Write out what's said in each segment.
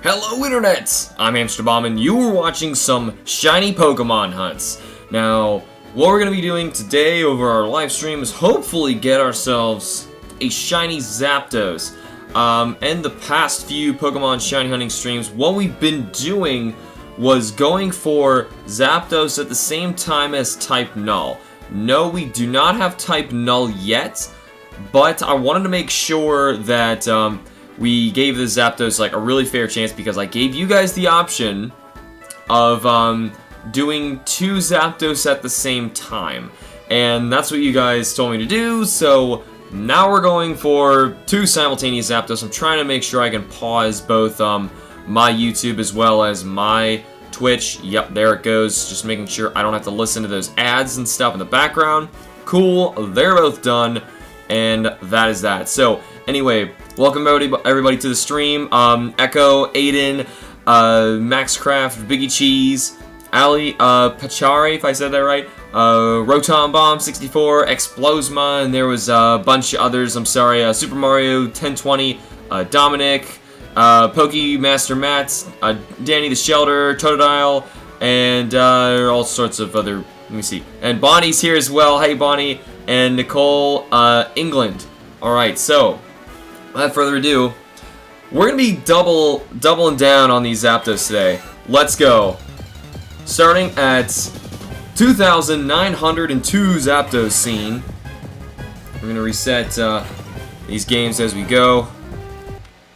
Hello Internet! I'm HamsterBomb and you are watching some shiny Pokemon hunts. Now, what we're going to be doing today over our live stream is hopefully get ourselves a shiny Zapdos. And the past few Pokemon shiny hunting streams, what we've been doing was going for Zapdos at the same time as Type Null. No, we do not have Type Null yet, but I wanted to make sure that we gave the Zapdos like a really fair chance because I gave you guys the option of doing two Zapdos at the same time. And that's what you guys told me to do, so now we're going for two simultaneous Zapdos. I'm trying to make sure I can pause both my YouTube as well as my Twitch. Yep, there it goes. Just making sure I don't have to listen to those ads and stuff in the background. Cool, they're both done, and that is that. So, anyway, welcome everybody to the stream. Echo, Aiden, Maxcraft, Biggie Cheese, Ali, Pachari, if I said that right, Rotom Bomb 64, Explosma, and there was a bunch of others. I'm sorry, Super Mario 1020, Dominic, Pokemaster Matt, Danny the Shelter, Totodile, and all sorts of other. Let me see. And Bonnie's here as well. Hey Bonnie, and Nicole, England. All right, so without further ado, we're gonna be doubling down on these Zapdos today. Let's go. Starting at 2,902 Zapdos scene. We're gonna reset these games as we go.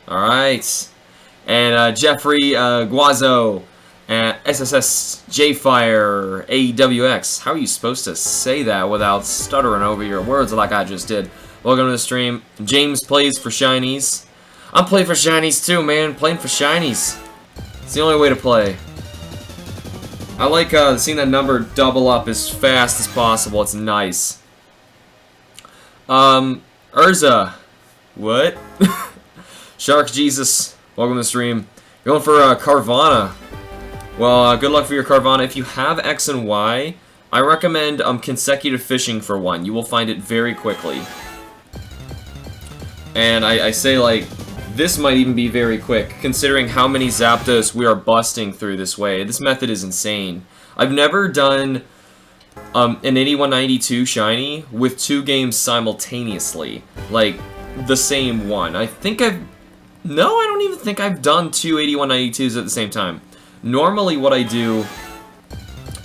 All right, and Jeffrey Guazo, and SSS Jfire AWX. How are you supposed to say that without stuttering over your words like I just did? Welcome to the stream. James plays for shinies. I'm playing for shinies too, man. Playing for shinies. It's the only way to play. I like seeing that number double up as fast as possible. It's nice. Urza. What? Shark Jesus. Welcome to the stream. You're going for Carvana. Well, good luck for your Carvana. If you have X and Y, I recommend consecutive fishing for one. You will find it very quickly. And I say, like, this might even be very quick, considering how many Zapdos we are busting through this way. This method is insane. I've never done an 8192 shiny with two games simultaneously. Like, the same one. I don't even think I've done two 8192s at the same time. Normally what I do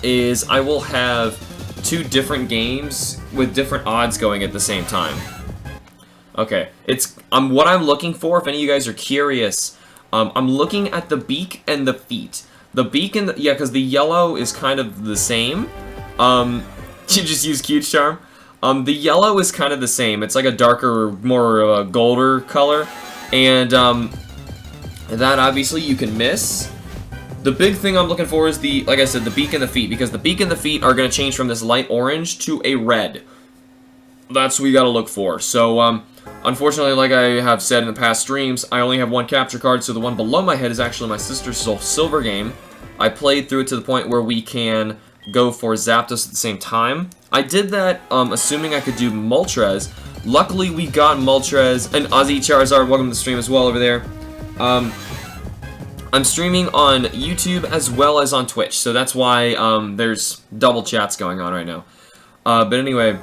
is I will have two different games with different odds going at the same time. Okay, it's what I'm looking for, if any of you guys are curious, I'm looking at the beak and the feet. The beak and the, yeah, because the yellow is kind of the same. You just use Cute Charm. The yellow is kind of the same. It's like a darker, more golder color. And that obviously you can miss. The big thing I'm looking for is the, like I said, the beak and the feet, because the beak and the feet are going to change from this light orange to a red. That's what we got to look for. So, unfortunately, like I have said in the past streams, I only have one capture card, so the one below my head is actually my sister's silver game. I played through it to the point where we can go for Zapdos at the same time. I did that assuming I could do Moltres. Luckily, we got Moltres, and Ozzy Charizard, welcome to the stream as well over there. I'm streaming on YouTube as well as on Twitch, so that's why there's double chats going on right now. But anyway,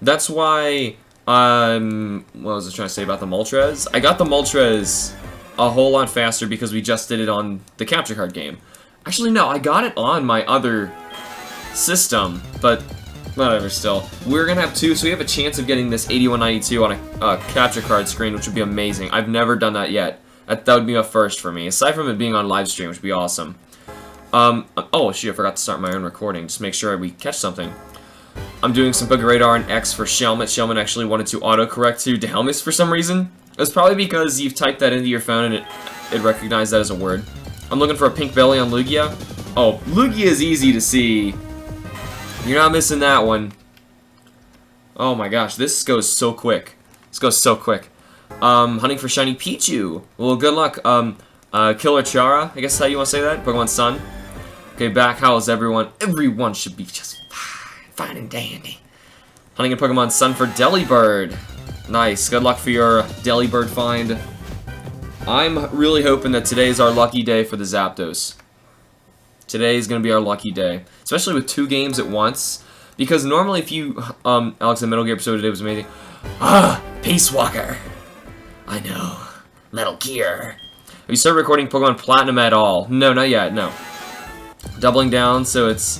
that's why, what was I trying to say about the Moltres? I got the Moltres a whole lot faster because we just did it on the capture card game. Actually, no, I got it on my other system, but whatever, still. We're going to have two, so we have a chance of getting this 8192 on a capture card screen, which would be amazing. I've never done that yet. That would be a first for me, aside from it being on live stream, which would be awesome. Oh, shoot, I forgot to start my own recording. Just make sure we catch something. I'm doing some Bug Radar and X for Shelmet. Shelmet actually wanted to autocorrect to Delmus for some reason. It's probably because you've typed that into your phone and it recognized that as a word. I'm looking for a pink belly on Lugia. Oh, Lugia is easy to see. You're not missing that one. Oh my gosh, this goes so quick. This goes so quick. Hunting for shiny Pichu. Well, good luck. Killer Chara, I guess how you want to say that? Pokemon Sun. Okay, back. How is everyone? Everyone should be just fine and dandy. Hunting a Pokemon Sun for Delibird. Nice. Good luck for your Delibird find. I'm really hoping that today is our lucky day for the Zapdos. Today is going to be our lucky day. Especially with 2 games at once. Because normally if you... Alex, the Metal Gear episode today was amazing. Ah! Peace Walker! I know. Metal Gear. Have you started recording Pokemon Platinum at all? No, not yet, no. Doubling down, so it's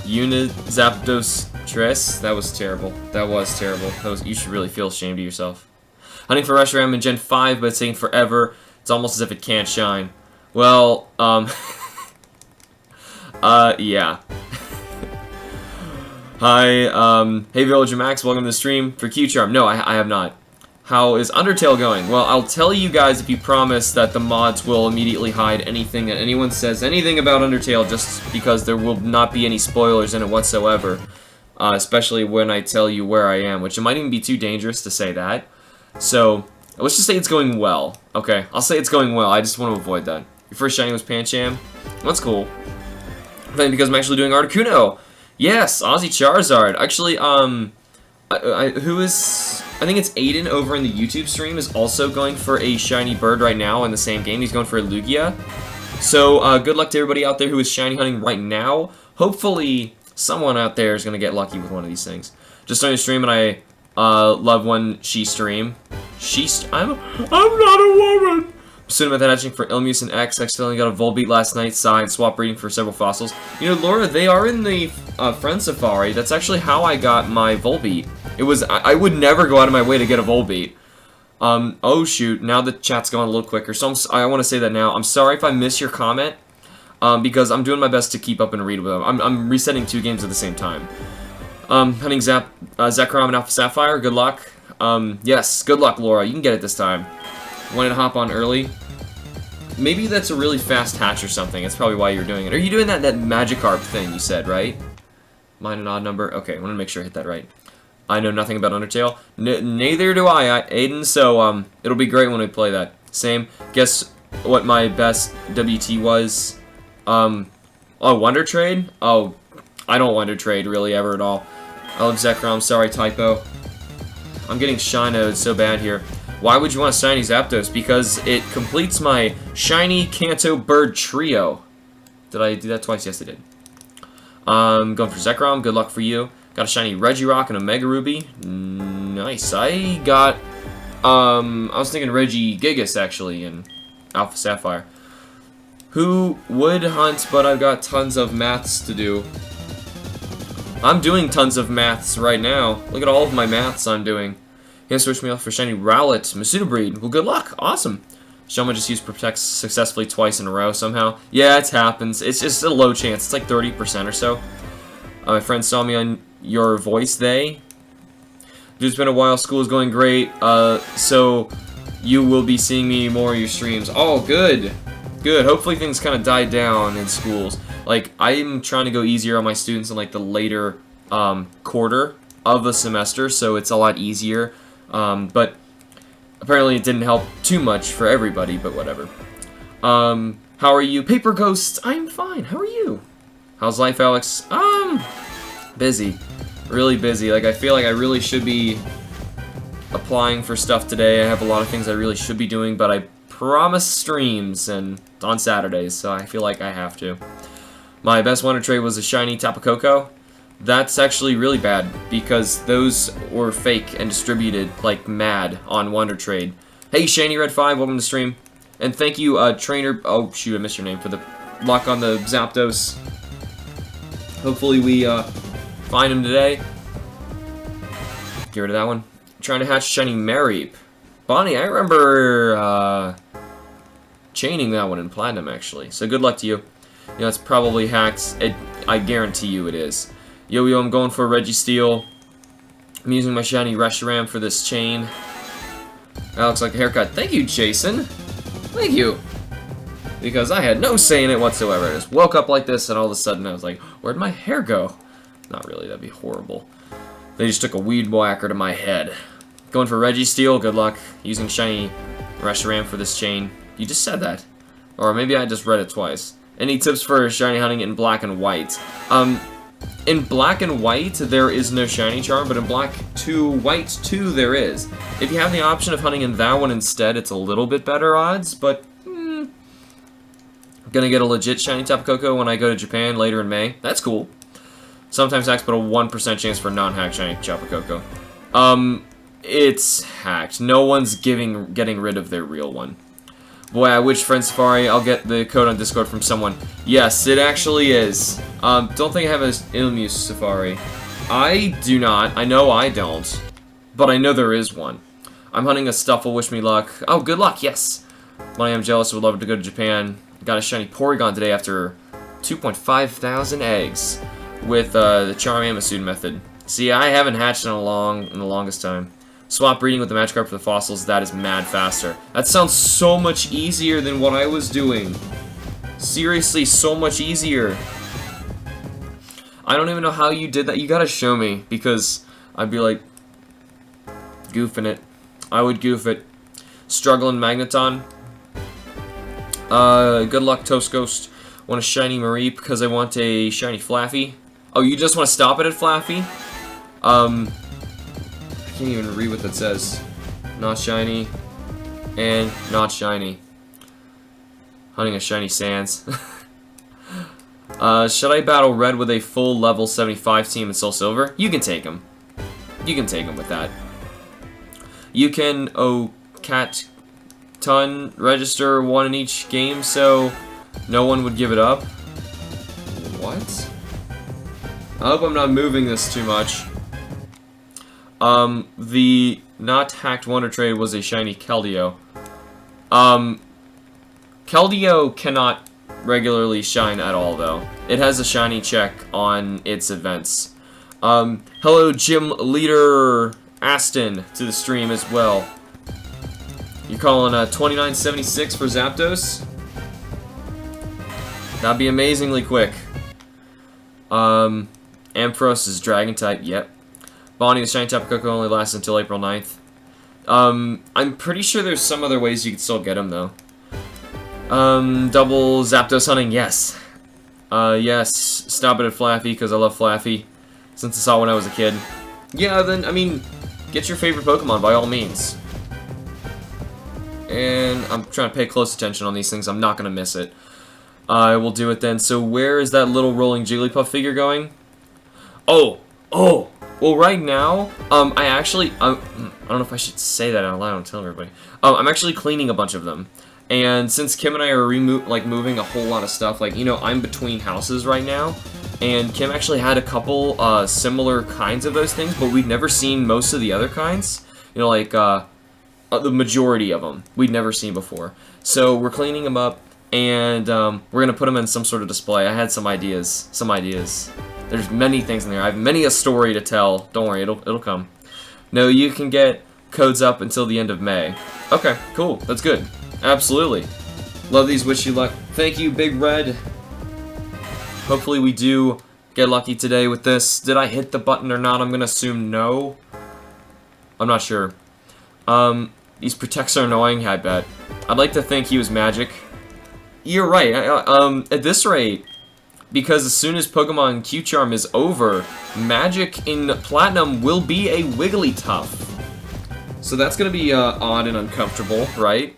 Zapdos Triss. That was terrible. That was terrible. You should really feel ashamed of yourself. Hunting for Reshiram in Gen 5, but it's taking forever. It's almost as if it can't shine. Well, yeah. Hi, hey Villager Max, welcome to the stream. For Q-Charm, no, I have not. How is Undertale going? Well, I'll tell you guys if you promise that the mods will immediately hide anything that anyone says anything about Undertale, just because there will not be any spoilers in it whatsoever. Especially when I tell you where I am, which it might even be too dangerous to say that. So, let's just say it's going well. Okay, I'll say it's going well. I just want to avoid that. Your first shiny was Pancham. That's cool. Then because I'm actually doing Articuno. Yes, Aussie Charizard. Actually, I think it's Aiden over in the YouTube stream is also going for a shiny bird right now in the same game. He's going for a Lugia. So, good luck to everybody out there who is shiny hunting right now. Hopefully, someone out there is going to get lucky with one of these things. Just starting to stream, and I love when she stream. I'm not a woman! Soon about that hatching for Ilmus and X. Accidentally got a Volbeat last night. Side swap breeding for several fossils. You know, Laura, they are in the Friend Safari. That's actually how I got my Volbeat. It was I would never go out of my way to get a Volbeat. Oh shoot! Now the chat's going a little quicker. So I want to say that now. I'm sorry if I miss your comment, because I'm doing my best to keep up and read with them. I'm resetting 2 games at the same time. Hunting Zekrom and Alpha Sapphire. Good luck. Yes, good luck, Laura. You can get it this time. Wanted to hop on early. Maybe that's a really fast hatch or something. That's probably why you're doing it. Are you doing that Magikarp thing you said, right? Mine an odd number? Okay, I want to make sure I hit that right. I know nothing about Undertale. Neither do I, Aiden, so it'll be great when we play that. Same. Guess what my best WT was? Oh, Wonder Trade? Oh, I don't Wonder Trade really ever at all. I love Zekrom, sorry, typo. I'm getting Shinoed so bad here. Why would you want a shiny Zapdos? Because it completes my shiny Kanto bird trio. Did I do that twice? Yes, I did. Going for Zekrom. Good luck for you. Got a shiny Regirock and a Mega Ruby. Nice. I got, I was thinking Regigigas, actually, in Alpha Sapphire. Who would hunt, but I've got tons of maths to do. I'm doing tons of maths right now. Look at all of my maths I'm doing. He has switched me off for shiny Rowlet, Masuda breed. Well, good luck. Awesome. Shoma just used Protect successfully twice in a row somehow. Yeah, it happens. It's just a low chance. It's like 30% or so. My friends saw me on your voice, Dude, it's been a while. School is going great. So you will be seeing me more of your streams. Oh, good. Good. Hopefully things kind of died down in schools. Like, I'm trying to go easier on my students in, like, the later quarter of the semester, so it's a lot easier. But apparently it didn't help too much for everybody, but whatever. How are you? Paper Ghost, I'm fine. How are you? How's life, Alex? Busy. Really busy. Like, I feel like I really should be applying for stuff today. I have a lot of things I really should be doing, but I promised streams and on Saturdays, so I feel like I have to. My best Wonder Trade was a shiny Tapu Koko. That's actually really bad, because those were fake and distributed like mad on Wonder Trade. Hey, Shiny Red 5, welcome to the stream. And thank you, Trainer... Oh, shoot, I missed your name, for the luck on the Zapdos. Hopefully we, find him today. Get rid of that one. I'm trying to hatch shiny Mareep. Bonnie, I remember, chaining that one in Platinum, actually. So good luck to you. You know, it's probably hacked. I guarantee you it is. Yo-Yo, I'm going for a Registeel. I'm using my shiny Reshiram for this chain. That looks like a haircut. Thank you, Jason. Thank you. Because I had no say in it whatsoever. I just woke up like this, and all of a sudden I was like, where'd my hair go? Not really, that'd be horrible. They just took a weed whacker to my head. Going for Registeel, good luck. Using shiny Reshiram for this chain. You just said that. Or maybe I just read it twice. Any tips for shiny hunting in black and white? In black and white, there is no shiny charm, but in black 2, white 2, there is. If you have the option of hunting in that one instead, it's a little bit better odds, but gonna get a legit shiny Tapu Koko when I go to Japan later in May. That's cool. Sometimes hacks, but a 1% chance for non-hack shiny Tapu Koko. It's hacked. No one's getting rid of their real one. Boy, I wish Friend Safari, I'll get the code on Discord from someone. Yes, it actually is. Don't think I have an Ilmuse Safari. I do not. I know I don't. But I know there is one. I'm hunting a Stuffle, wish me luck. Oh, good luck, yes. But I am jealous, would love to go to Japan. Got a shiny Porygon today after 2.5 thousand eggs with the Charmander student method. See, I haven't hatched in the longest time. Swap breeding with the Magikarp for the fossils, that is mad faster. That sounds so much easier than what I was doing. Seriously, so much easier. I don't even know how you did that. You gotta show me, because I'd be like, goofing it. I would goof it. Struggling Magneton. Good luck, Toast Ghost. Want a shiny Marie because I want a shiny Flaffy. Oh, you just want to stop it at Flaffy? I can't even read what that says. Not shiny. And not shiny. Hunting a shiny Sans. Should I battle Red with a full level 75 team in Soul Silver? You can take him. You can take him with that. You can, Cat Ton register one in each game, so no one would give it up. What? I hope I'm not moving this too much. The not hacked Wonder Trade was a shiny Keldeo. Keldeo cannot regularly shine at all, though. It has a shiny check on its events. Hello, Gym Leader Aston, to the stream as well. You calling 2976 for Zapdos? That'd be amazingly quick. Ampharos is Dragon type, yep. Bonding the shiny Tapu Koko only lasts until April 9th. I'm pretty sure there's some other ways you can still get them, though. Double Zapdos hunting, yes. Yes, stop it at Flaffy, because I love Flaffy, since I saw it when I was a kid. Yeah, then, I mean, get your favorite Pokemon, by all means. And I'm trying to pay close attention on these things, I'm not going to miss it. I will do it then. So where is that little rolling Jigglypuff figure going? Oh! Well, right now, I don't know if I should say that out loud and tell everybody. I'm actually cleaning a bunch of them. And since Kim and I are moving a whole lot of stuff, like, you know, I'm between houses right now, and Kim actually had a couple similar kinds of those things, but we'd never seen most of the other kinds. You know, like, the majority of them we'd never seen before. So we're cleaning them up, and we're going to put them in some sort of display. I had some ideas. There's many things in there. I have many a story to tell. Don't worry, it'll come. No, you can get codes up until the end of May. Okay, cool. That's good. Absolutely. Love these. Wish you luck. Thank you, Big Red. Hopefully we do get lucky today with this. Did I hit the button or not? I'm going to assume no. I'm not sure. These protects are annoying, I bet. I'd like to think he was magic. You're right. At this rate, because as soon as Pokemon Q-Charm is over, magic in Platinum will be a Wigglytuff. So that's going to be odd and uncomfortable, right?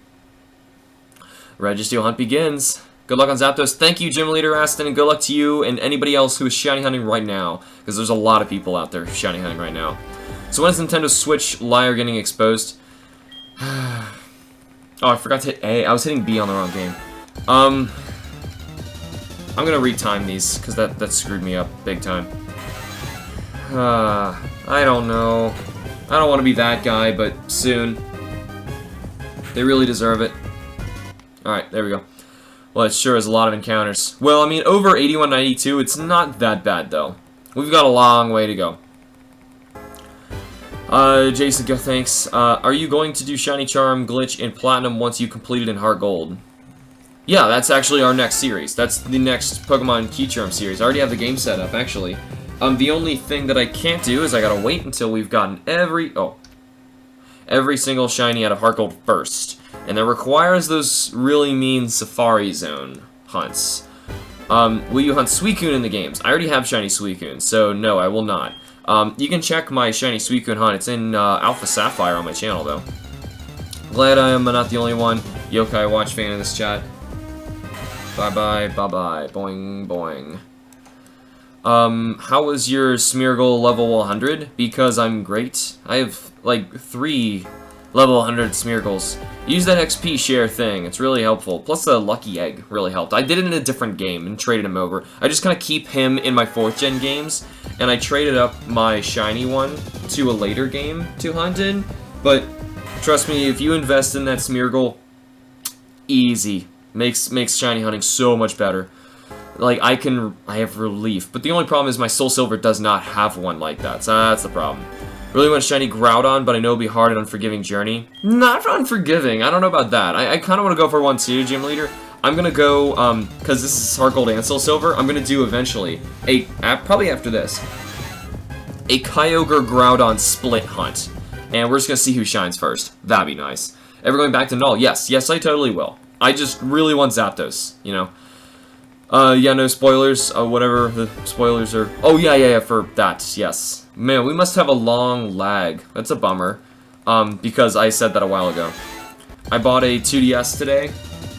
Registeel Hunt begins. Good luck on Zapdos. Thank you, Gym Leader Aston, and good luck to you and anybody else who is shiny hunting right now, because there's a lot of people out there shiny hunting right now. So when is Nintendo Switch Liar getting exposed? Oh, I forgot to hit A. I was hitting B on the wrong game. I'm gonna retime these, because that screwed me up big time. I don't know. I don't want to be that guy, but soon. They really deserve it. Alright, there we go. Well, it sure is a lot of encounters. Well, I mean, over 8192, it's not that bad, though. We've got a long way to go. Jason, go thanks. Are you going to do Shiny Charm Glitch in Platinum once you complete it in Heart Gold? Yeah, that's actually our next series. That's the next Pokemon Key Charm series. I already have the game set up, actually. The only thing that I can't do is I gotta wait until we've gotten every single shiny out of Heart Gold first. And that requires those really mean Safari Zone hunts. Will you hunt Suicune in the games? I already have shiny Suicune, so no, I will not. You can check my shiny Suicune hunt. It's in Alpha Sapphire on my channel, though. Glad I am not the only one Yokai Watch fan in this chat. Bye-bye, bye-bye, boing, boing. How was your Smeargle level 100? Because I'm great. I have, like, 3 level 100 Smeargles. Use that XP share thing. It's really helpful. Plus the Lucky Egg really helped. I did it in a different game and traded him over. I just kind of keep him in my 4th gen games, and I traded up my shiny one to a later game to hunt in. But trust me, if you invest in that Smeargle, easy. Makes shiny hunting so much better. Like, I have relief. But the only problem is my Soul Silver does not have one like that, so that's the problem. Really want shiny Groudon, but I know it'll be hard on Unforgiving Journey. Not Unforgiving, I don't know about that. I kind of want to go for one too, Gym Leader. I'm gonna go, because this is Heart Gold and Soul Silver, I'm gonna do eventually, probably after this, a Kyogre Groudon split hunt. And we're just gonna see who shines first. That'd be nice. Ever going back to Null? Yes, I totally will. I just really want Zapdos, you know. Yeah, no spoilers, whatever the spoilers are. Oh, yeah, for that, yes. Man, we must have a long lag. That's a bummer, because I said that a while ago. I bought a 2DS today.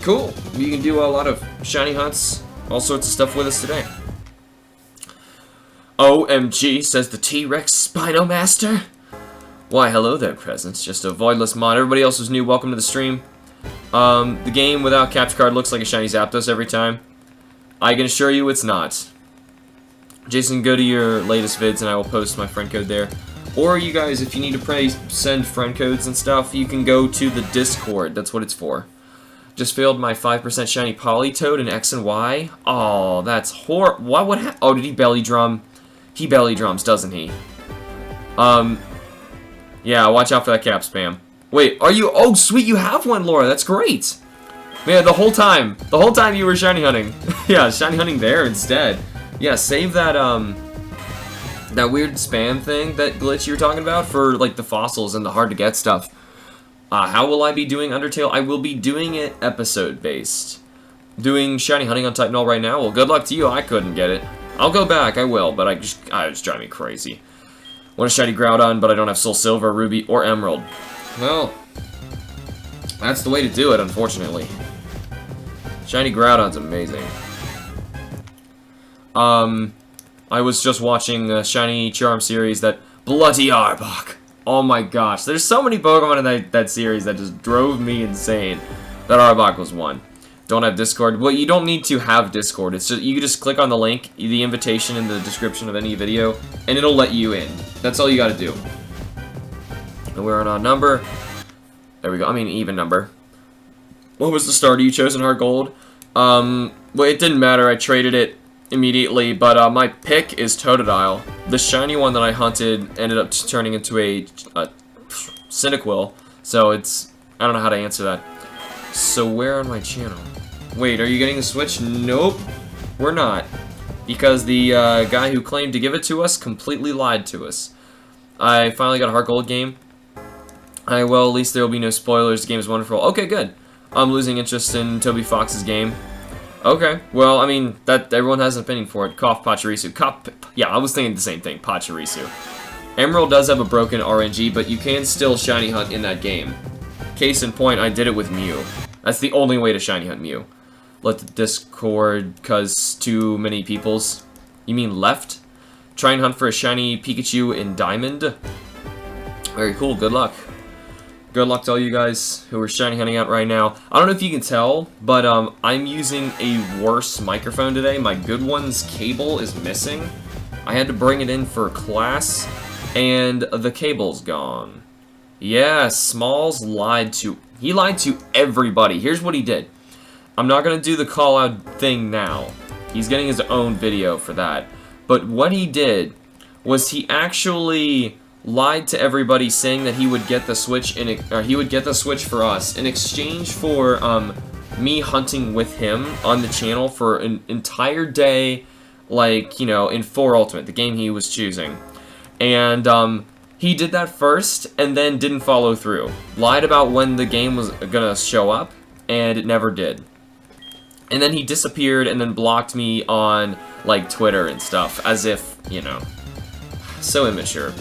Cool. You can do a lot of shiny hunts, all sorts of stuff with us today. OMG, says the T-Rex Spinomaster. Why, hello there, Presence. Just a voidless mod. Everybody else who's new, welcome to the stream. The game without capture card looks like a shiny Zapdos every time. I can assure you it's not. Jason, go to your latest vids and I will post my friend code there. Or you guys, if you need to send friend codes and stuff, you can go to the Discord. That's what it's for. Just failed my 5% shiny Politoed in X and Y. Oh, that's horrible. What would happen? Oh, did he belly drum? He belly drums, doesn't he? Yeah, watch out for that cap spam. Wait, are you? Oh, sweet, you have one, Laura. That's great. Man, the whole time you were shiny hunting. Yeah, shiny hunting there instead. Yeah, save that, that weird spam thing, that glitch you were talking about for, like, the fossils and the hard-to-get stuff. How will I be doing Undertale? I will be doing it episode-based. Doing shiny hunting on Titanol right now? Well, good luck to you. I couldn't get it. I'll go back, I will, but it's driving me crazy. Want a shiny Groudon, but I don't have Soul Silver, Ruby, or Emerald. Well, that's the way to do it, unfortunately. Shiny Groudon's amazing. I was just watching a Shiny Charm series that Bloody Arbok. Oh my gosh, there's so many Pokemon in that series that just drove me insane. That Arbok was one. Don't have Discord. Well, you don't need to have Discord. It's just, you can just click on the link, the invitation in the description of any video, and it'll let you in. That's all you gotta do. And we're on a number. There we go. I mean, even number. What was the starter you chose in Heart Gold? Well, it didn't matter. I traded it immediately, but my pick is Totodile. The shiny one that I hunted ended up turning into a Cyndaquil, so it's... I don't know how to answer that. So where on my channel? Wait, are you getting the Switch? Nope, we're not. Because the guy who claimed to give it to us completely lied to us. I finally got a Heart Gold game. Well, at least there will be no spoilers. The game is wonderful. Okay, good. I'm losing interest in Toby Fox's game. Okay, well, I mean, that everyone has an opinion for it. Cough, Pachirisu. Yeah, I was thinking the same thing, Pachirisu. Emerald does have a broken RNG, but you can still shiny hunt in that game. Case in point, I did it with Mew. That's the only way to shiny hunt Mew. Let the Discord, cause too many peoples. You mean left? Try and hunt for a shiny Pikachu in Diamond. Very cool, good luck. Good luck to all you guys who are shiny hunting out right now. I don't know if you can tell, but I'm using a worse microphone today. My good one's cable is missing. I had to bring it in for class, and the cable's gone. Yeah, Smalls lied to... He lied to everybody. Here's what he did. I'm not going to do the call-out thing now. He's getting his own video for that. But what he did was he actually... lied to everybody, saying that he would get the Switch for us in exchange for me hunting with him on the channel for an entire day, like, you know, in 4 Ultimate, the game he was choosing. And he did that first and then didn't follow through. Lied about when the game was gonna show up, and it never did. And then he disappeared and then blocked me on, like, Twitter and stuff, as if, you know, so immature.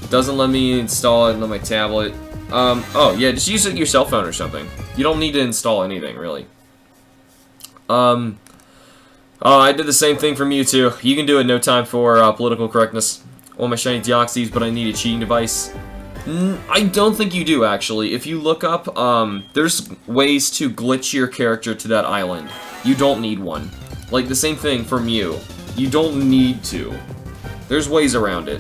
Doesn't let me install it on my tablet. Oh, yeah, just use it on your cell phone or something. You don't need to install anything, really. Oh, I did the same thing for Mewtwo. You can do it, no time for political correctness. All my shiny Deoxys, but I need a cheating device. I don't think you do, actually. If you look up, there's ways to glitch your character to that island. You don't need one. Like, the same thing for Mew. You don't need to. There's ways around it.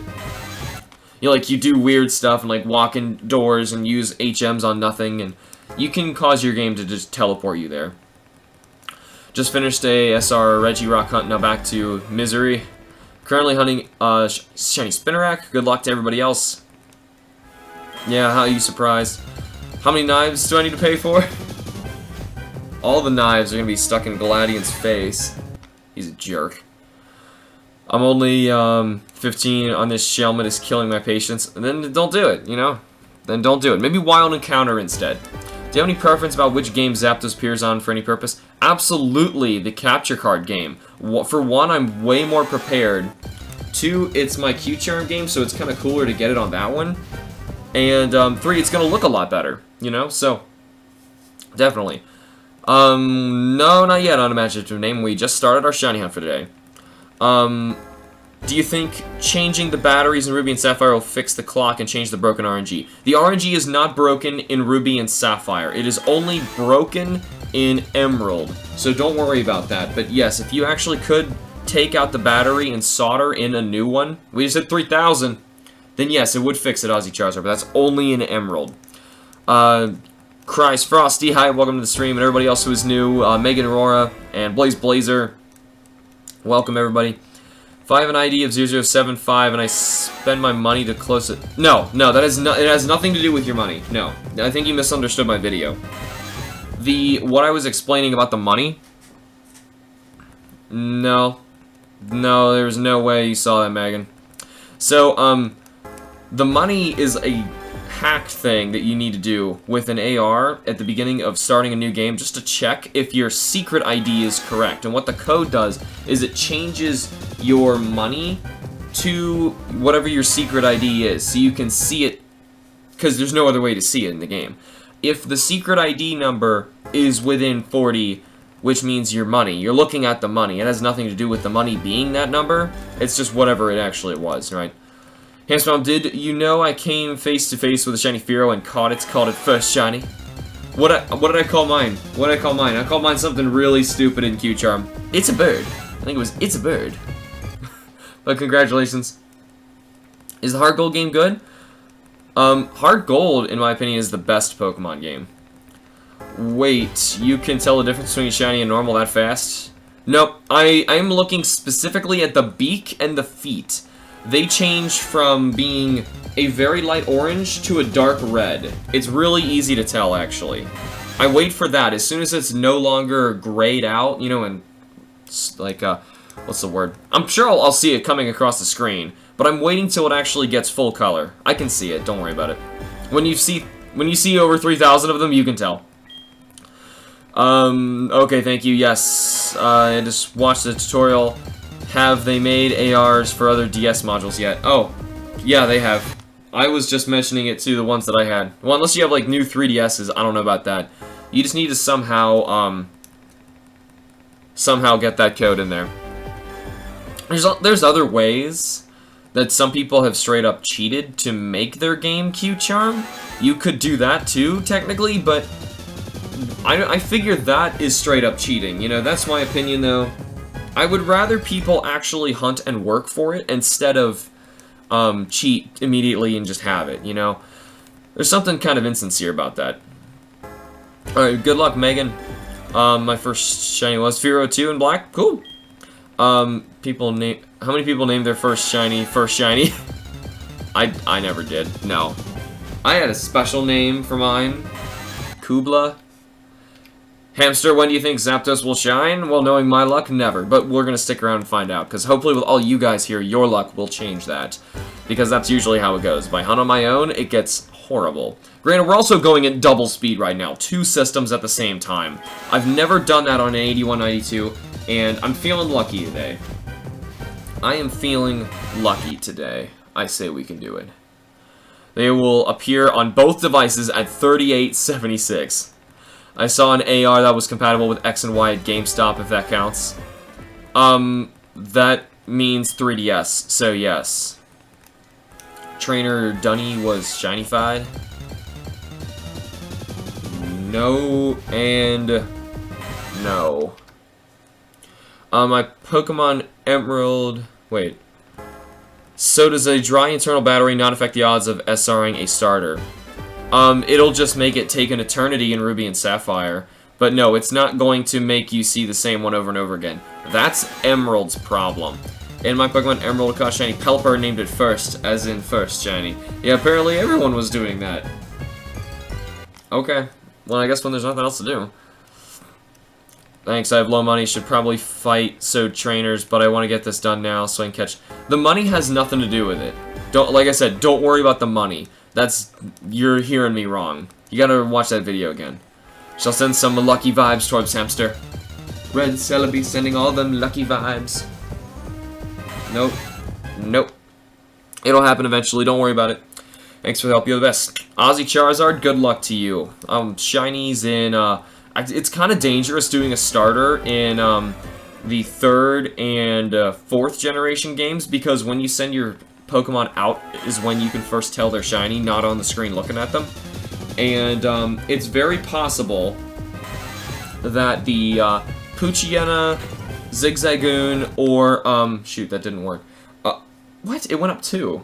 You know, like, you do weird stuff and, like, walk in doors and use HMs on nothing, and you can cause your game to just teleport you there. Just finished a SR Regirock hunt, now back to Misery. Currently hunting shiny Spinnerack. Good luck to everybody else. Yeah, how are you surprised? How many knives do I need to pay for? All the knives are going to be stuck in Galadion's face. He's a jerk. I'm only 15 on this Shelmet is killing my patience. And then don't do it, you know? Then don't do it. Maybe Wild Encounter instead. Do you have any preference about which game Zapdos appears on for any purpose? Absolutely, the capture card game. For one, I'm way more prepared. Two, it's my Q-Charm game, so it's kind of cooler to get it on that one. And three, it's going to look a lot better, you know? So, definitely. No, not yet on Imaginative Name. We just started our shiny hunt for today. Do you think changing the batteries in Ruby and Sapphire will fix the clock and change the broken RNG? The RNG is not broken in Ruby and Sapphire. It is only broken in Emerald. So don't worry about that. But yes, if you actually could take out the battery and solder in a new one, we just hit 3,000, then yes, it would fix it, Ozzy Charizard, but that's only in Emerald. Christ Frosty, hi, welcome to the stream, and everybody else who is new, Megan Aurora, and Blaze Blazer, welcome everybody. If I have an ID of 0075 and I spend my money to close it... No, that is it has nothing to do with your money, no. I think you misunderstood my video. What I was explaining about the money... No, there's no way you saw that, Megan. So, the money is a hack thing that you need to do with an AR at the beginning of starting a new game just to check if your secret ID is correct. And what the code does is it changes your money to whatever your secret ID is, so you can see it, because there's no other way to see it in the game. If the secret ID number is within 40, which means your money, you're looking at the money. It has nothing to do with the money being that number. It's just whatever it actually was, right? HamsterBomb, did you know I came face to face with a shiny Fearow and caught it? Called it first shiny. What did I call mine? What did I call mine? I called mine something really stupid in Q-Charm. It's a bird. I think it was It's a Bird. But congratulations. Is the Heart Gold game good? Heart Gold, in my opinion, is the best Pokemon game. Wait, you can tell the difference between shiny and normal that fast? Nope, I am looking specifically at the beak and the feet. They change from being a very light orange to a dark red. It's really easy to tell, actually. I wait for that. As soon as it's no longer grayed out, you know, and like, what's the word? I'm sure I'll see it coming across the screen, but I'm waiting till it actually gets full color. I can see it, don't worry about it. When you see over 3,000 of them, you can tell. Okay, thank you, yes. I just watched the tutorial. Have they made ARs for other DS modules yet? Oh, yeah, they have. I was just mentioning it to the ones that I had. Well, unless you have, like, new 3DSs, I don't know about that. You just need to somehow get that code in there. There's other ways that some people have straight up cheated to make their game Q-Charm. You could do that too, technically, but I figure that is straight up cheating. You know, that's my opinion, though. I would rather people actually hunt and work for it instead of cheat immediately and just have it, you know? There's something kind of insincere about that. Alright, good luck, Megan. My first shiny was Fearow 2 in black. Cool. How many people named their first shiny? I never did. No. I had a special name for mine. Kubla. Hamster, when do you think Zapdos will shine? Well, knowing my luck, never. But we're going to stick around and find out. Because hopefully with all you guys here, your luck will change that. Because that's usually how it goes. If I hunt on my own, it gets horrible. Granted, we're also going at double speed right now. 2 systems at the same time. I've never done that on an 8192, and I'm feeling lucky today. I am feeling lucky today. I say we can do it. They will appear on both devices at 3876. I saw an AR that was compatible with X and Y at GameStop, if that counts. That means 3DS, so yes. Trainer Dunny was shiny-fied. No, and no. My Pokemon Emerald... Wait. So does a dry internal battery not affect the odds of SRing a starter? It'll just make it take an eternity in Ruby and Sapphire. But no, it's not going to make you see the same one over and over again. That's Emerald's problem. In my Pokemon Emerald caught shiny, Pelipper named it first, as in first shiny. Yeah, apparently everyone was doing that. Okay. Well, I guess when there's nothing else to do. Thanks, I have low money, should probably fight trainers, but I want to get this done now so I can catch... The money has nothing to do with it. Like I said, don't worry about the money. You're hearing me wrong. You gotta watch that video again. Shall send some lucky vibes towards Hamster. Red Celebi sending all them lucky vibes. Nope. Nope. It'll happen eventually, don't worry about it. Thanks for the help, you're the best. Ozzy Charizard, good luck to you. Shinies in, it's kind of dangerous doing a starter in, the 3rd and 4th generation games, because when you send your Pokemon out is when you can first tell they're shiny, not on the screen looking at them. And, it's very possible that the, Poochyena, Zigzagoon, or, shoot, that didn't work. What? It went up 2.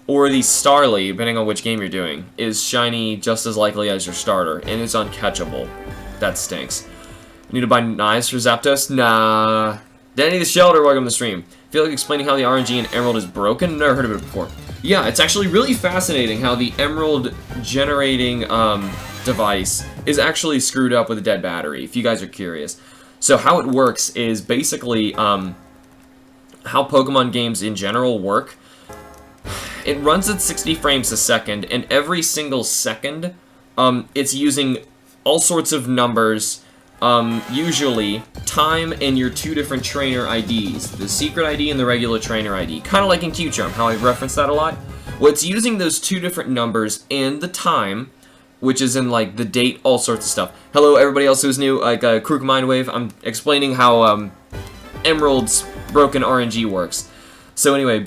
Or the Starly, depending on which game you're doing, is shiny just as likely as your starter, and it's uncatchable. That stinks. Need to buy knives for Zapdos? Nah. Danny the Shelter, welcome to the stream. Feel like explaining how the RNG in Emerald is broken? Never heard of it before. Yeah, it's actually really fascinating how the Emerald generating device is actually screwed up with a dead battery, if you guys are curious. So how it works is basically how Pokemon games in general work. It runs at 60 frames a second, and every single second, it's using all sorts of numbers, usually time and your 2 different trainer IDs, the secret ID and the regular trainer ID, kind of like in Q-Charm, how I reference that a lot. Well, it's using those 2 different numbers and the time, which is in, like, the date, all sorts of stuff. Hello, everybody else who's new, like, Krook Mindwave, I'm explaining how, Emerald's broken RNG works. So anyway,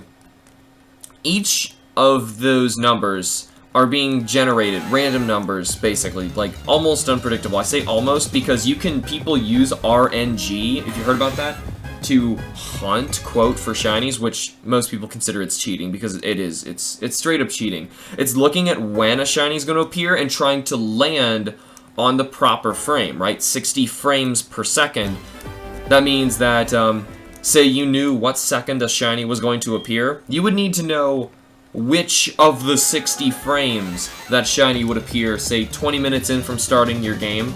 each of those numbers are being generated, random numbers, basically, like, almost unpredictable. I say almost because people use RNG, if you heard about that, to hunt, quote, for shinies, which most people consider it's cheating, because it is. It's straight up cheating. It's looking at when a shiny's going to appear and trying to land on the proper frame, right? 60 frames per second. That means that, say you knew what second a shiny was going to appear, you would need to know which of the 60 frames that shiny would appear, say 20 minutes in from starting your game,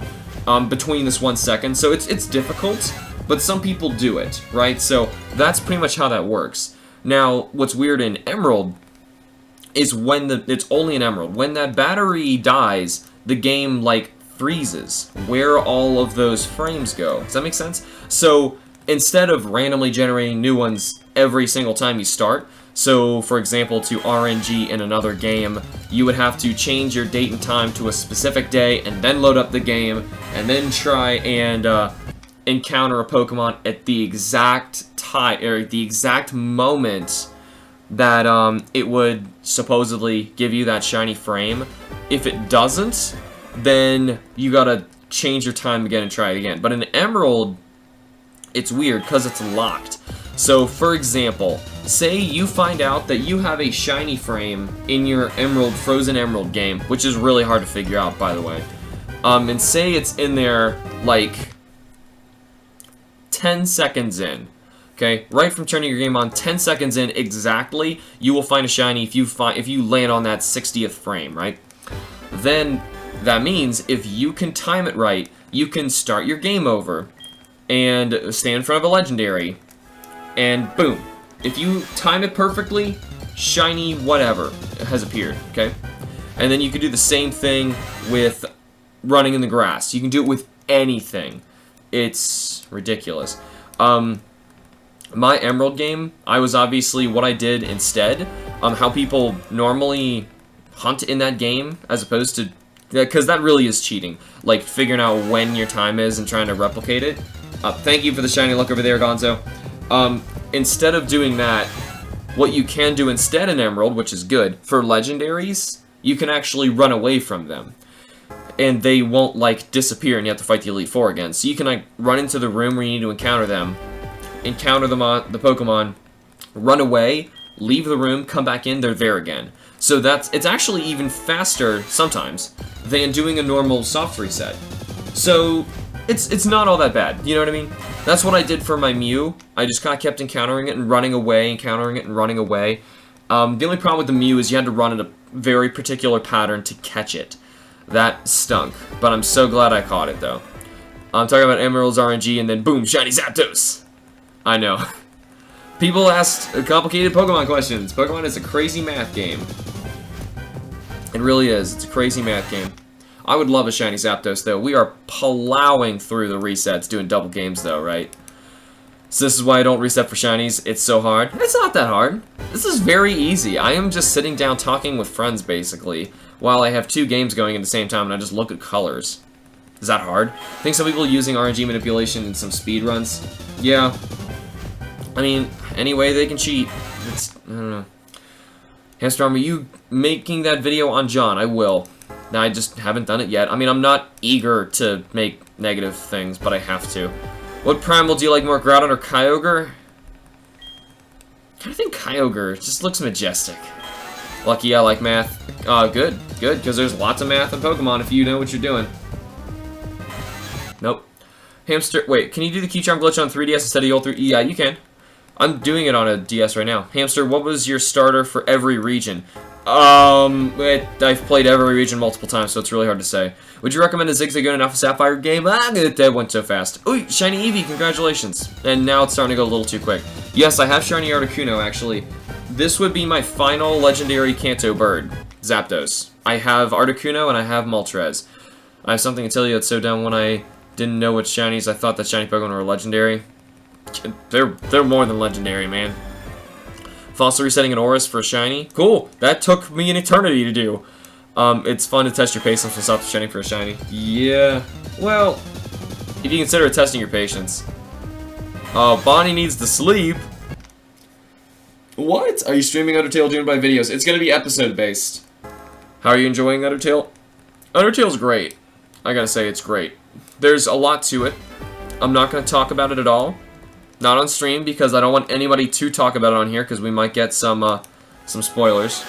between this 1 second. So it's difficult, but some people do it, right? So that's pretty much how that works. Now, what's weird in Emerald is it's only in Emerald. When that battery dies, the game, like, freezes where all of those frames go. Does that make sense? So instead of randomly generating new ones every single time you start, so, for example, to RNG in another game, you would have to change your date and time to a specific day, and then load up the game, and then try and encounter a Pokemon at the exact time, or the exact moment that it would supposedly give you that shiny frame. If it doesn't, then you gotta change your time again and try it again. But in Emerald, it's weird, because it's locked. So, for example, say you find out that you have a shiny frame in your Frozen Emerald game, which is really hard to figure out, by the way. And say it's in there, like, 10 seconds in. Okay? Right from turning your game on, 10 seconds in exactly, you will find a shiny if you land on that 60th frame, right? Then, that means if you can time it right, you can start your game over and stand in front of a legendary, and boom. If you time it perfectly, shiny whatever has appeared, okay? And then you can do the same thing with running in the grass. You can do it with anything. It's ridiculous. My Emerald game, I was obviously what I did instead. How people normally hunt in that game, as opposed to... Because that really is cheating. Like, figuring out when your time is and trying to replicate it. Thank you for the shiny luck over there, Gonzo. Instead of doing that, what you can do instead in Emerald, which is good, for legendaries, you can actually run away from them. And they won't, like, disappear and you have to fight the Elite Four again. So you can, like, run into the room where you need to encounter them, encounter them on the Pokemon, run away, leave the room, come back in, they're there again. So it's actually even faster, sometimes, than doing a normal soft reset. So, it's not all that bad, you know what I mean? That's what I did for my Mew. I just kind of kept encountering it and running away, encountering it and running away. The only problem with the Mew is you had to run in a very particular pattern to catch it. That stunk, but I'm so glad I caught it, though. I'm talking about Emerald's RNG, and then boom, shiny Zapdos! I know. People asked complicated Pokemon questions. Pokemon is a crazy math game. It really is. It's a crazy math game. I would love a shiny Zapdos, though. We are plowing through the resets, doing double games, though, right? So this is why I don't reset for shinies. It's so hard. It's not that hard. This is very easy. I am just sitting down talking with friends, basically, while I have 2 games going at the same time, and I just look at colors. Is that hard? I think some people are using RNG manipulation in some speed runs. Yeah. I mean, anyway, they can cheat. I don't know. HamsterBomb, are you making that video on John? I will. Now, I just haven't done it yet. I mean, I'm not eager to make negative things, but I have to. What Primal do you like more, Groudon or Kyogre? I think Kyogre just looks majestic. Lucky I like math. Good, because there's lots of math in Pokemon if you know what you're doing. Nope. Hamster, wait, can you do the key charm glitch on 3DS instead of Ultra? Yeah, you can. I'm doing it on a DS right now. Hamster, what was your starter for every region? I've played every region multiple times, so it's really hard to say. Would you recommend a Zigzagoon and Alpha Sapphire game? That went so fast. Ooh, shiny Eevee, congratulations. And now it's starting to go a little too quick. Yes, I have shiny Articuno, actually. This would be my final legendary Kanto bird, Zapdos. I have Articuno and I have Moltres. I have something to tell you that's so dumb. When I didn't know what shinies, I thought that shiny Pokemon were legendary. They're more than legendary, man. Fossil resetting an Oris for a shiny. Cool. That took me an eternity to do. It's fun to test your patience with soft shiny for a shiny. Yeah. Well, if you consider it testing your patience. Bonnie needs to sleep. What? Are you streaming Undertale doing by videos? It's gonna be episode based. How are you enjoying Undertale? Undertale's great. I gotta say, it's great. There's a lot to it. I'm not gonna talk about it at all. Not on stream, because I don't want anybody to talk about it on here, because we might get some spoilers.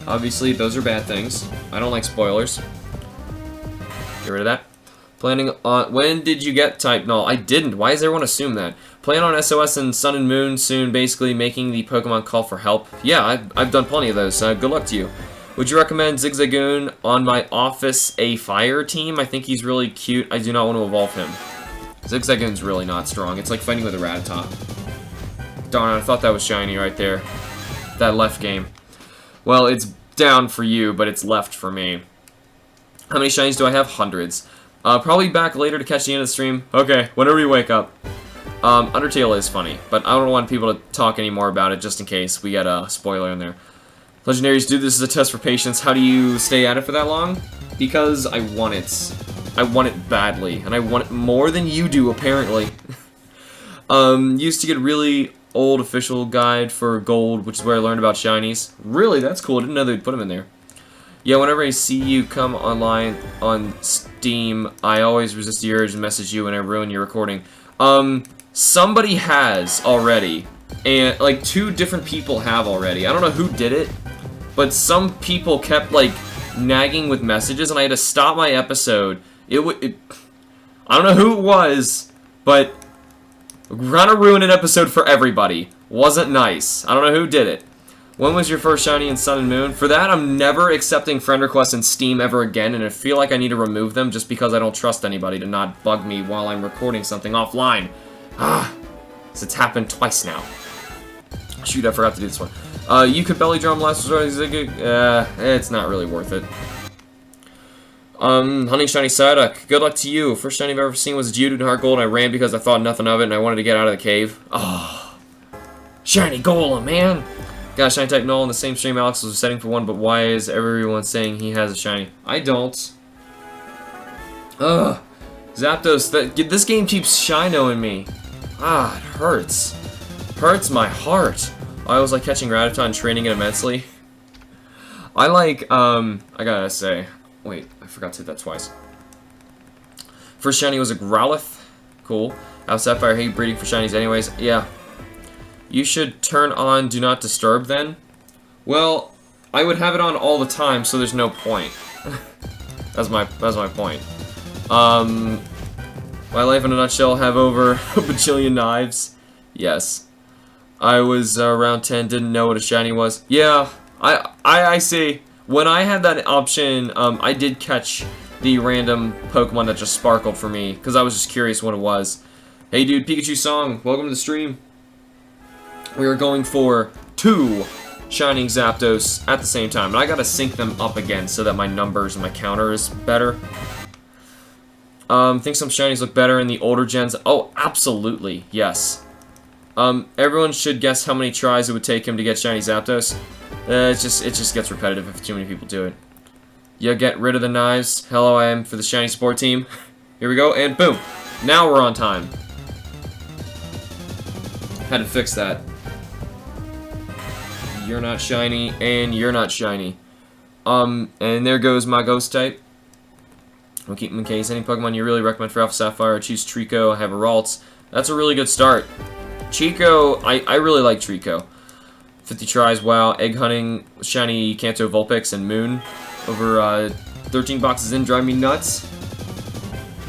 Obviously, those are bad things. I don't like spoilers. Get rid of that. Planning on... When did you get Type Null? I didn't. Why does everyone assume that? Plan on SOS and Sun and Moon soon, basically making the Pokemon call for help. Yeah, I've done plenty of those. Good luck to you. Would you recommend Zigzagoon on my Office A Fire team? I think he's really cute. I do not want to evolve him. Zigzagoon's really not strong. It's like fighting with a Rattata. Darn, I thought that was shiny right there. That left game. Well, it's down for you, but it's left for me. How many shinies do I have? Hundreds. Probably back later to catch the end of the stream. Okay, whenever you wake up. Undertale is funny, but I don't want people to talk anymore about it just in case we get a spoiler in there. Legendaries do this as a test for patience. How do you stay at it for that long? Because I want it. I want it badly, and I want it more than you do, apparently. Used to get really old official guide for gold, which is where I learned about shinies. Really? That's cool. I didn't know they'd put them in there. Yeah, whenever I see you come online on Steam, I always resist the urge to message you and I ruin your recording. Somebody has already, and like 2 different people have already. I don't know who did it, but some people kept like nagging with messages, and I had to stop my episode. I don't know who it was, but kind of ruined an episode for everybody. Wasn't nice. I don't know who did it. When was your first shiny in Sun and Moon? For that, I'm never accepting friend requests in Steam ever again, and I feel like I need to remove them just because I don't trust anybody to not bug me while I'm recording something offline. So it's happened twice now. Shoot, I forgot to do this one. You could belly drum last resort. It's not really worth it. Hunting shiny Psyduck. Good luck to you. First shiny I've ever seen was a Geodude in Heart Gold, and I ran because I thought nothing of it, and I wanted to get out of the cave. Oh, shiny Golem, man. Got a shiny type null in the same stream. Alex was setting for one, but why is everyone saying he has a shiny? I don't. Ugh. Zapdos, this game keeps shinoing me. Ah, it hurts. Hurts my heart. I always like catching Rattata and training it immensely. I like, I gotta say. Wait, I forgot to hit that twice. First shiny was a Growlithe. Cool. I was Sapphire, hate breeding for shinies anyways. Yeah. You should turn on Do Not Disturb then. Well, I would have it on all the time, so there's no point. That's my point. My life in a nutshell, have over a bajillion knives. Yes. I was around 10, didn't know what a shiny was. Yeah, I see. When I had that option, I did catch the random Pokemon that just sparkled for me, because I was just curious what it was. Hey dude, Pikachu Song, welcome to the stream. We are going for 2 Shining Zapdos at the same time, and I gotta sync them up again so that my numbers and my counter is better. Think some shinies look better in the older gens? Oh, absolutely, yes. Everyone should guess how many tries it would take him to get shiny Zapdos. It just gets repetitive if too many people do it. Yeah, get rid of the knives. Hello, I am for the shiny support team. Here we go, and boom. Now we're on time. Had to fix that. You're not shiny, and you're not shiny. And there goes my ghost type. We'll keep them in case. Any Pokemon you really recommend for Alpha Sapphire? Choose Trico, I have a Ralts. That's a really good start. Chico, I really like Trico. 50 tries, wow. Egg hunting, shiny Kanto Vulpix and Moon. Over 13 boxes in, drive me nuts.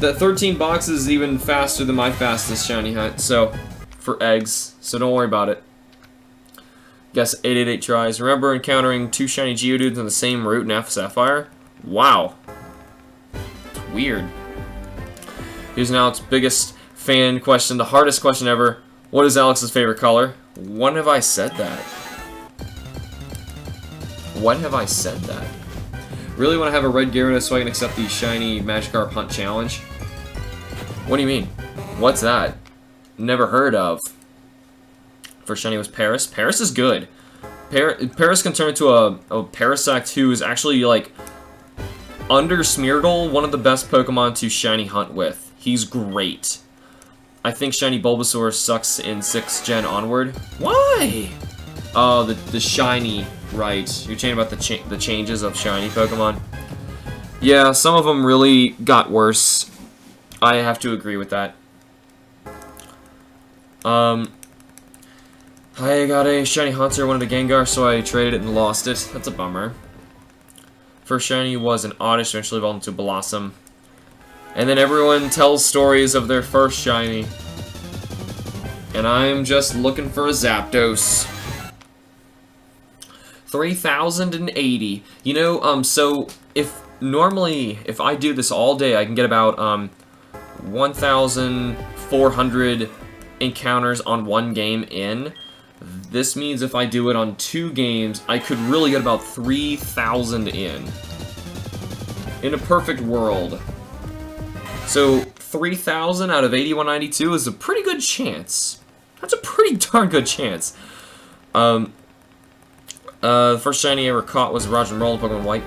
The 13 boxes is even faster than my fastest shiny hunt, so, for eggs. So don't worry about it. Guess 888 tries. Remember encountering 2 shiny Geodudes on the same route in Alpha Sapphire? Wow. It's weird. Here's now its biggest fan question, the hardest question ever. What is Alex's favorite color? When have I said that? When have I said that? Really want to have a red Gyarados so I can accept the shiny Magikarp Hunt Challenge? What do you mean? What's that? Never heard of. First shiny was Paris. Paris is good. Paris can turn into a Parasect who is actually, like, under Smeargle, one of the best Pokemon to shiny hunt with. He's great. I think shiny Bulbasaur sucks in 6th gen onward. Why? Oh, the shiny, right. You're saying about the changes of shiny Pokemon? Yeah, some of them really got worse. I have to agree with that. I got a shiny Haunter, one of the Gengar, so I traded it and lost it. That's a bummer. First shiny was an Oddish, eventually evolved into Blossom. And then everyone tells stories of their first shiny. And I'm just looking for a Zapdos. 3,080. You know, so if I do this all day, I can get about 1,400 encounters on one game in. This means if I do it on 2 games, I could really get about 3,000 in. In a perfect world. So 3,000 out of 8192 is a pretty good chance. That's a pretty darn good chance. The first shiny I ever caught was Roger and Roll in Pokemon White.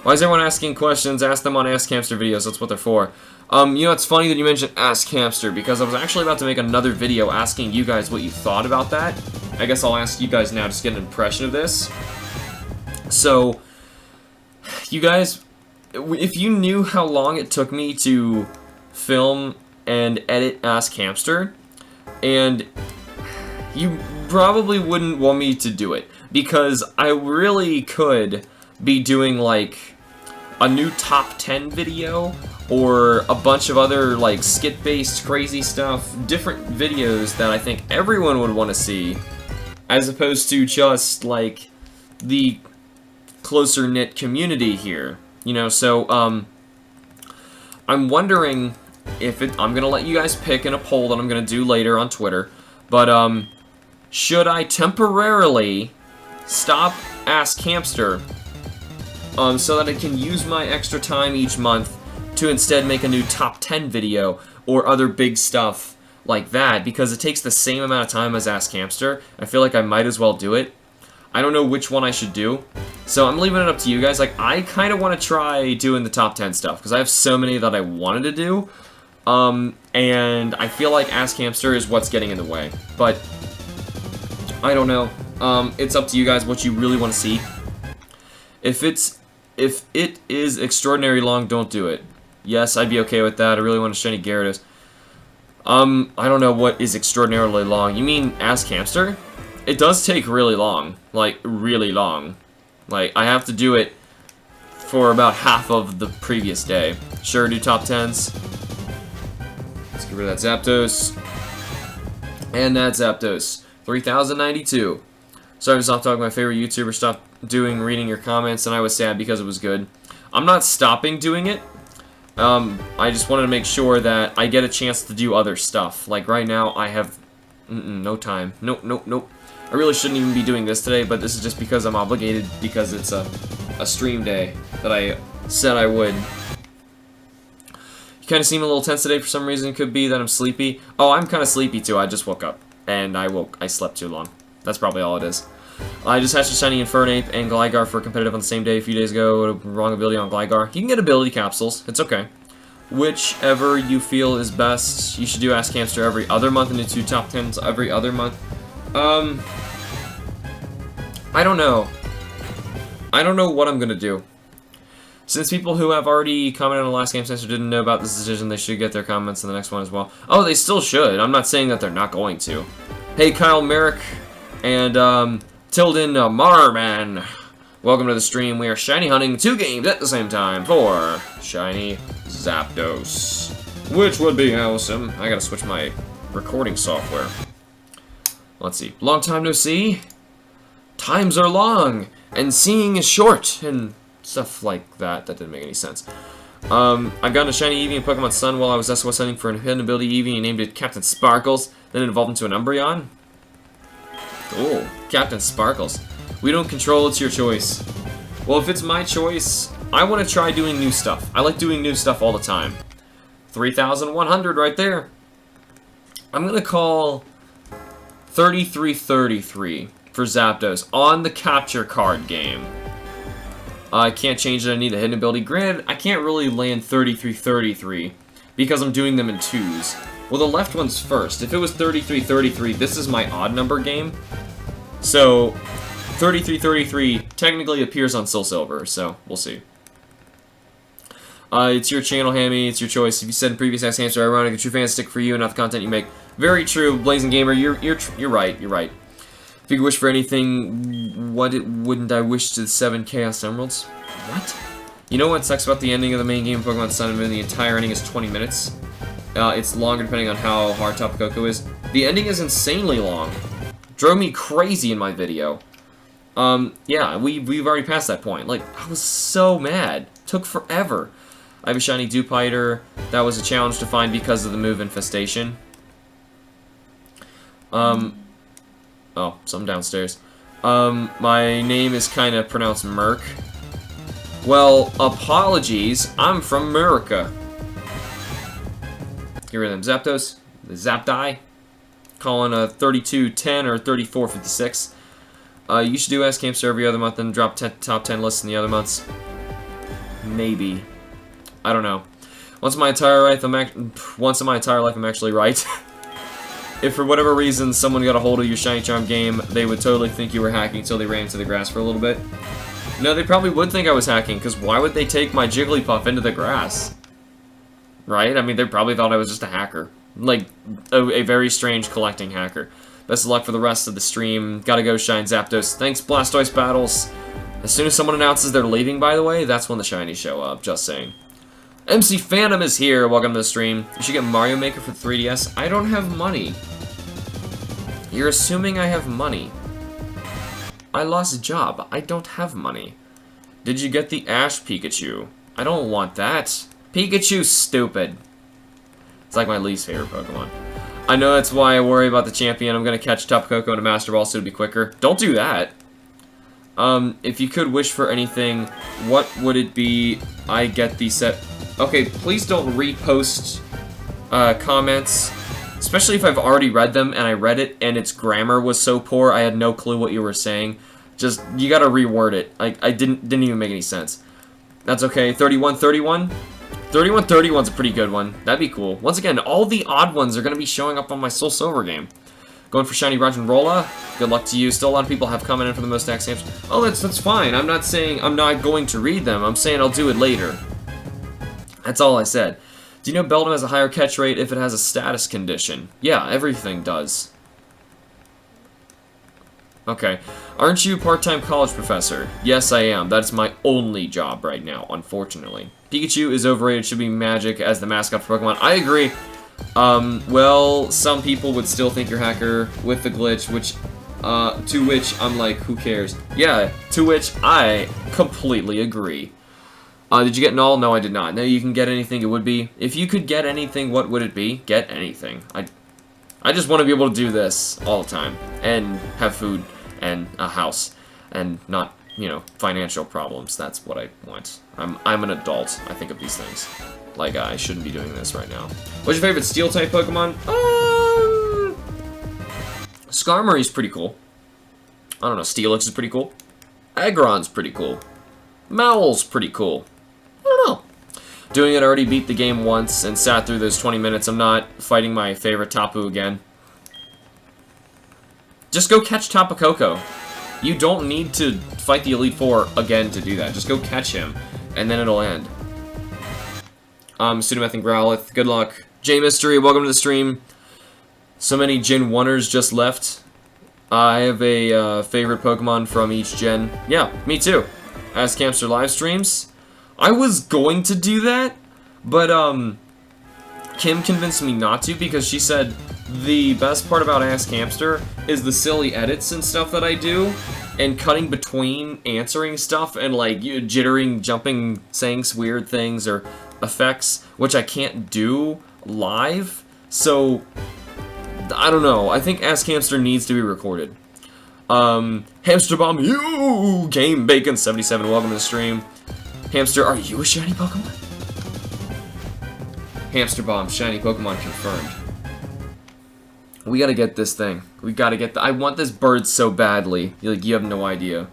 Why is everyone asking questions? Ask them on Ask Hamster videos. That's what they're for. You know, it's funny that you mentioned Ask Hamster, because I was actually about to make another video asking you guys what you thought about that. I guess I'll ask you guys now just to get an impression of this. So, you guys, if you knew how long it took me to film and edit Ask Hamster, and you probably wouldn't want me to do it, because I really could be doing, like, a new top 10 video, or a bunch of other, like, skit-based crazy stuff, different videos that I think everyone would want to see, as opposed to just, like, the closer-knit community here. You know, so, I'm wondering if I'm gonna let you guys pick in a poll that I'm gonna do later on Twitter, but, should I temporarily stop Ask Hamster so that I can use my extra time each month to instead make a new top 10 video or other big stuff like that, because it takes the same amount of time as Ask Hamster. I feel like I might as well do it. I don't know which one I should do, so I'm leaving it up to you guys. Like, I kind of want to try doing the top 10 stuff, because I have so many that I wanted to do, and I feel like Ask Hamster is what's getting in the way. But I don't know. It's up to you guys what you really want to see. If it is extraordinary long, don't do it. Yes, I'd be okay with that. I really want to shiny Gyarados. I don't know what is extraordinarily long. You mean Ask Hamster? It does take really long. Like, really long. Like, I have to do it for about half of the previous day. Sure, do top 10s. Let's get rid of that Zapdos. And that Zapdos. 3092. Sorry to stop talking. My favorite YouTuber stopped reading your comments, and I was sad because it was good. I'm not stopping doing it. I just wanted to make sure that I get a chance to do other stuff. Like, right now, I have no time. Nope. I really shouldn't even be doing this today, but this is just because I'm obligated, because it's a stream day that I said I would. You kind of seem a little tense today for some reason. It could be that I'm sleepy. Oh, I'm kind of sleepy too. I just woke up, and I slept too long. That's probably all it is. I just hatched a shiny Infernape and Gligar for competitive on the same day a few days ago. Wrong ability on Gligar. You can get ability capsules. It's okay. Whichever you feel is best. You should do Ask Hamster every other month and do 2 top 10s every other month. I don't know. I don't know what I'm gonna do. Since people who have already commented on the last Game Censor didn't know about this decision, they should get their comments in the next one as well. Oh, they still should. I'm not saying that they're not going to. Hey, Kyle Merrick and Tilden Marman. Welcome to the stream. We are shiny hunting 2 games at the same time for shiny Zapdos, which would be awesome. I gotta switch my recording software. Let's see. Long time no see. Times are long, and seeing is short, and stuff like that. That didn't make any sense. I got a shiny Eevee in Pokemon Sun while I was SOS hunting for a hidden ability Eevee and named it Captain Sparkles. Then it evolved into an Umbreon. Cool. Captain Sparkles. We don't control, it's your choice. Well, if it's my choice, I want to try doing new stuff. I like doing new stuff all the time. 3,100 right there. I'm going to call 3333 for Zapdos on the capture card game. I can't change it, I need a hidden ability. Granted, I can't really land 3333 because I'm doing them in 2s. Well, the left one's first. If it was 3333, this is my odd number game. So, 3333 technically appears on Soul Silver, so we'll see. It's your channel, Hammy. It's your choice. If you said in previous Ask Hamster, ironic, a true fan stick for you and not the content you make. Very true, Blazing Gamer. You're right. You're right. If you could wish for anything, wouldn't I wish to the 7 Chaos Emeralds? What? You know what sucks about the ending of the main game of Pokemon Sun and Moon? The entire ending is 20 minutes. It's longer depending on how hard Tapu Koko is. The ending is insanely long. Drove me crazy in my video. Yeah, we've already passed that point. Like, I was so mad. Took forever. I have a shiny Dewpider. That was a challenge to find because of the move Infestation. Oh, something downstairs. My name is kind of pronounced Merc. Well, apologies. I'm from America. Get rid of them Zapdos. The Zapdie. Calling a 3210 or 3456. You should do Ask Hamster every other month and drop top 10 lists in the other months. Maybe. I don't know. Once in my entire life, I'm actually right. If for whatever reason someone got a hold of your Shiny Charm game, they would totally think you were hacking until they ran into the grass for a little bit. No, they probably would think I was hacking, because why would they take my Jigglypuff into the grass? Right? I mean, they probably thought I was just a hacker. Like, a very strange collecting hacker. Best of luck for the rest of the stream. Gotta go, Shine Zapdos. Thanks, Blastoise Battles. As soon as someone announces they're leaving, by the way, that's when the shinies show up. Just saying. MC Phantom is here. Welcome to the stream. You should get Mario Maker for 3DS. I don't have money. You're assuming I have money. I lost a job. I don't have money. Did you get the Ash Pikachu? I don't want that. Pikachu's stupid. It's like my least favorite Pokemon. I know that's why I worry about the champion. I'm going to catch Tapu Koko and a Master Ball so it'll be quicker. Don't do that. If you could wish for anything, what would it be? I get the set. Okay, please don't repost comments, especially if I've already read them and I read it and its grammar was so poor I had no clue what you were saying. Just, you gotta reword it. I didn't even make any sense. That's okay. 3131? 3131's a pretty good one. That'd be cool. Once again, all the odd ones are gonna be showing up on my Soul Silver game. Going for Shiny Rolla. Good luck to you. Still a lot of people have commented for the most Axe Hamster. Oh, that's fine. I'm not saying I'm not going to read them. I'm saying I'll do it later. That's all I said. Do you know Beldum has a higher catch rate if it has a status condition? Yeah, everything does. Okay. Aren't you a part-time college professor? Yes, I am. That's my only job right now, unfortunately. Pikachu is overrated. Should be Magic as the mascot for Pokemon. I agree. Well, some people would still think you're hacker with the glitch, which, to which I'm like, who cares? Yeah, to which I completely agree. Did you get Null? No, I did not. No, you can get anything, it would be. If you could get anything, what would it be? Get anything. I just want to be able to do this all the time, and have food, and a house, and not, you know, financial problems. That's what I want. I'm an adult. I think of these things. Like, I shouldn't be doing this right now. What's your favorite Steel-type Pokemon? Skarmory's pretty cool. I don't know, Steelix is pretty cool. Aggron's pretty cool. Mowl's pretty cool. I don't know. Doing it, already beat the game once and sat through those 20 minutes. I'm not fighting my favorite Tapu again. Just go catch Tapu Koko. You don't need to fight the Elite Four again to do that. Just go catch him, and then it'll end. Pseudometh and Growlithe, good luck. J Mystery, welcome to the stream. So many Gen 1ers just left. I have a favorite Pokemon from each gen. Yeah, me too. Ask Hamster live streams. I was going to do that, but Kim convinced me not to because she said the best part about Ask Hamster is the silly edits and stuff that I do, and cutting between answering stuff and like jittering, jumping, saying weird things or effects, which I can't do live. So I don't know. I think Ask Hamster needs to be recorded. HamsterBomb, you Game Bacon 77. Welcome to the stream. Hamster, are you a shiny Pokemon? HamsterBomb, shiny Pokemon confirmed. We gotta get this thing. We gotta get I want this bird so badly. Like, you have no idea.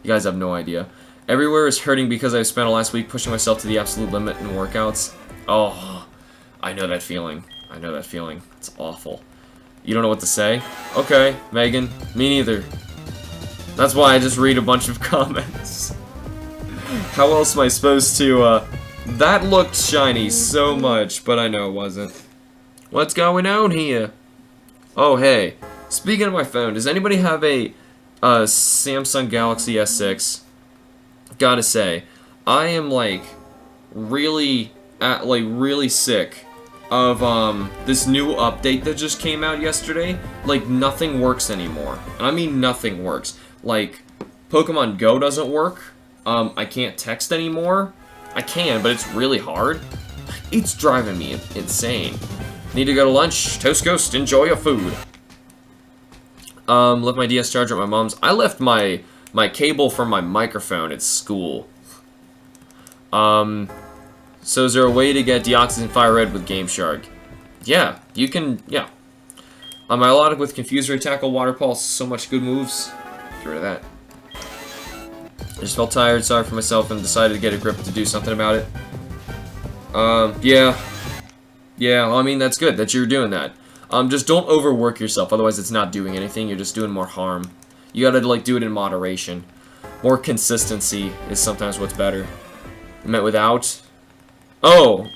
You guys have no idea. Everywhere is hurting because I spent the last week pushing myself to the absolute limit in workouts. Oh, I know that feeling. I know that feeling. It's awful. You don't know what to say? Okay, Megan. Me neither. That's why I just read a bunch of comments. How else am I supposed to, That looked shiny so much, but I know it wasn't. What's going on here? Oh, hey. Speaking of my phone, does anybody have a Samsung Galaxy S6? Gotta say, I am, like, really sick of, this new update that just came out yesterday. Like, nothing works anymore. And I mean nothing works. Like, Pokemon Go doesn't work. I can't text anymore. I can, but it's really hard. It's driving me insane. Need to go to lunch. Toast Ghost, enjoy your food. Left my DS charger at my mom's. I left my cable from my microphone at school. So is there a way to get Deoxys Fire Red with Game Shark? Yeah, you can, yeah. I allotted with Confusory, Tackle, Water Pulse, so much good moves. Get rid of that. I just felt tired, sorry for myself, and decided to get a grip to do something about it. Yeah. Yeah, well, I mean, that's good that you're doing that. Just don't overwork yourself, otherwise it's not doing anything, you're just doing more harm. You gotta, like, do it in moderation. More consistency is sometimes what's better. Met without? Oh!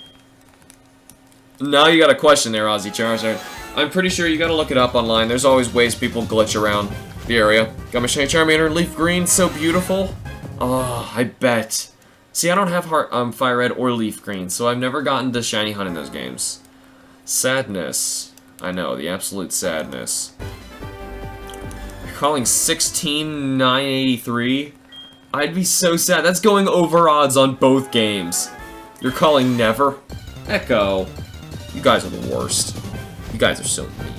Now you got a question there, Ozzy Charizard. I'm pretty sure you gotta look it up online. There's always ways people glitch around the area. Got my shiny Charmander in Leaf Green, so beautiful. Oh, I bet. See, I don't have Fire Red or Leaf Green, so I've never gotten to Shiny Hunt in those games. Sadness. I know, the absolute sadness. You're calling 16,983? I'd be so sad. That's going over odds on both games. You're calling never? Echo. You guys are the worst. You guys are so mean.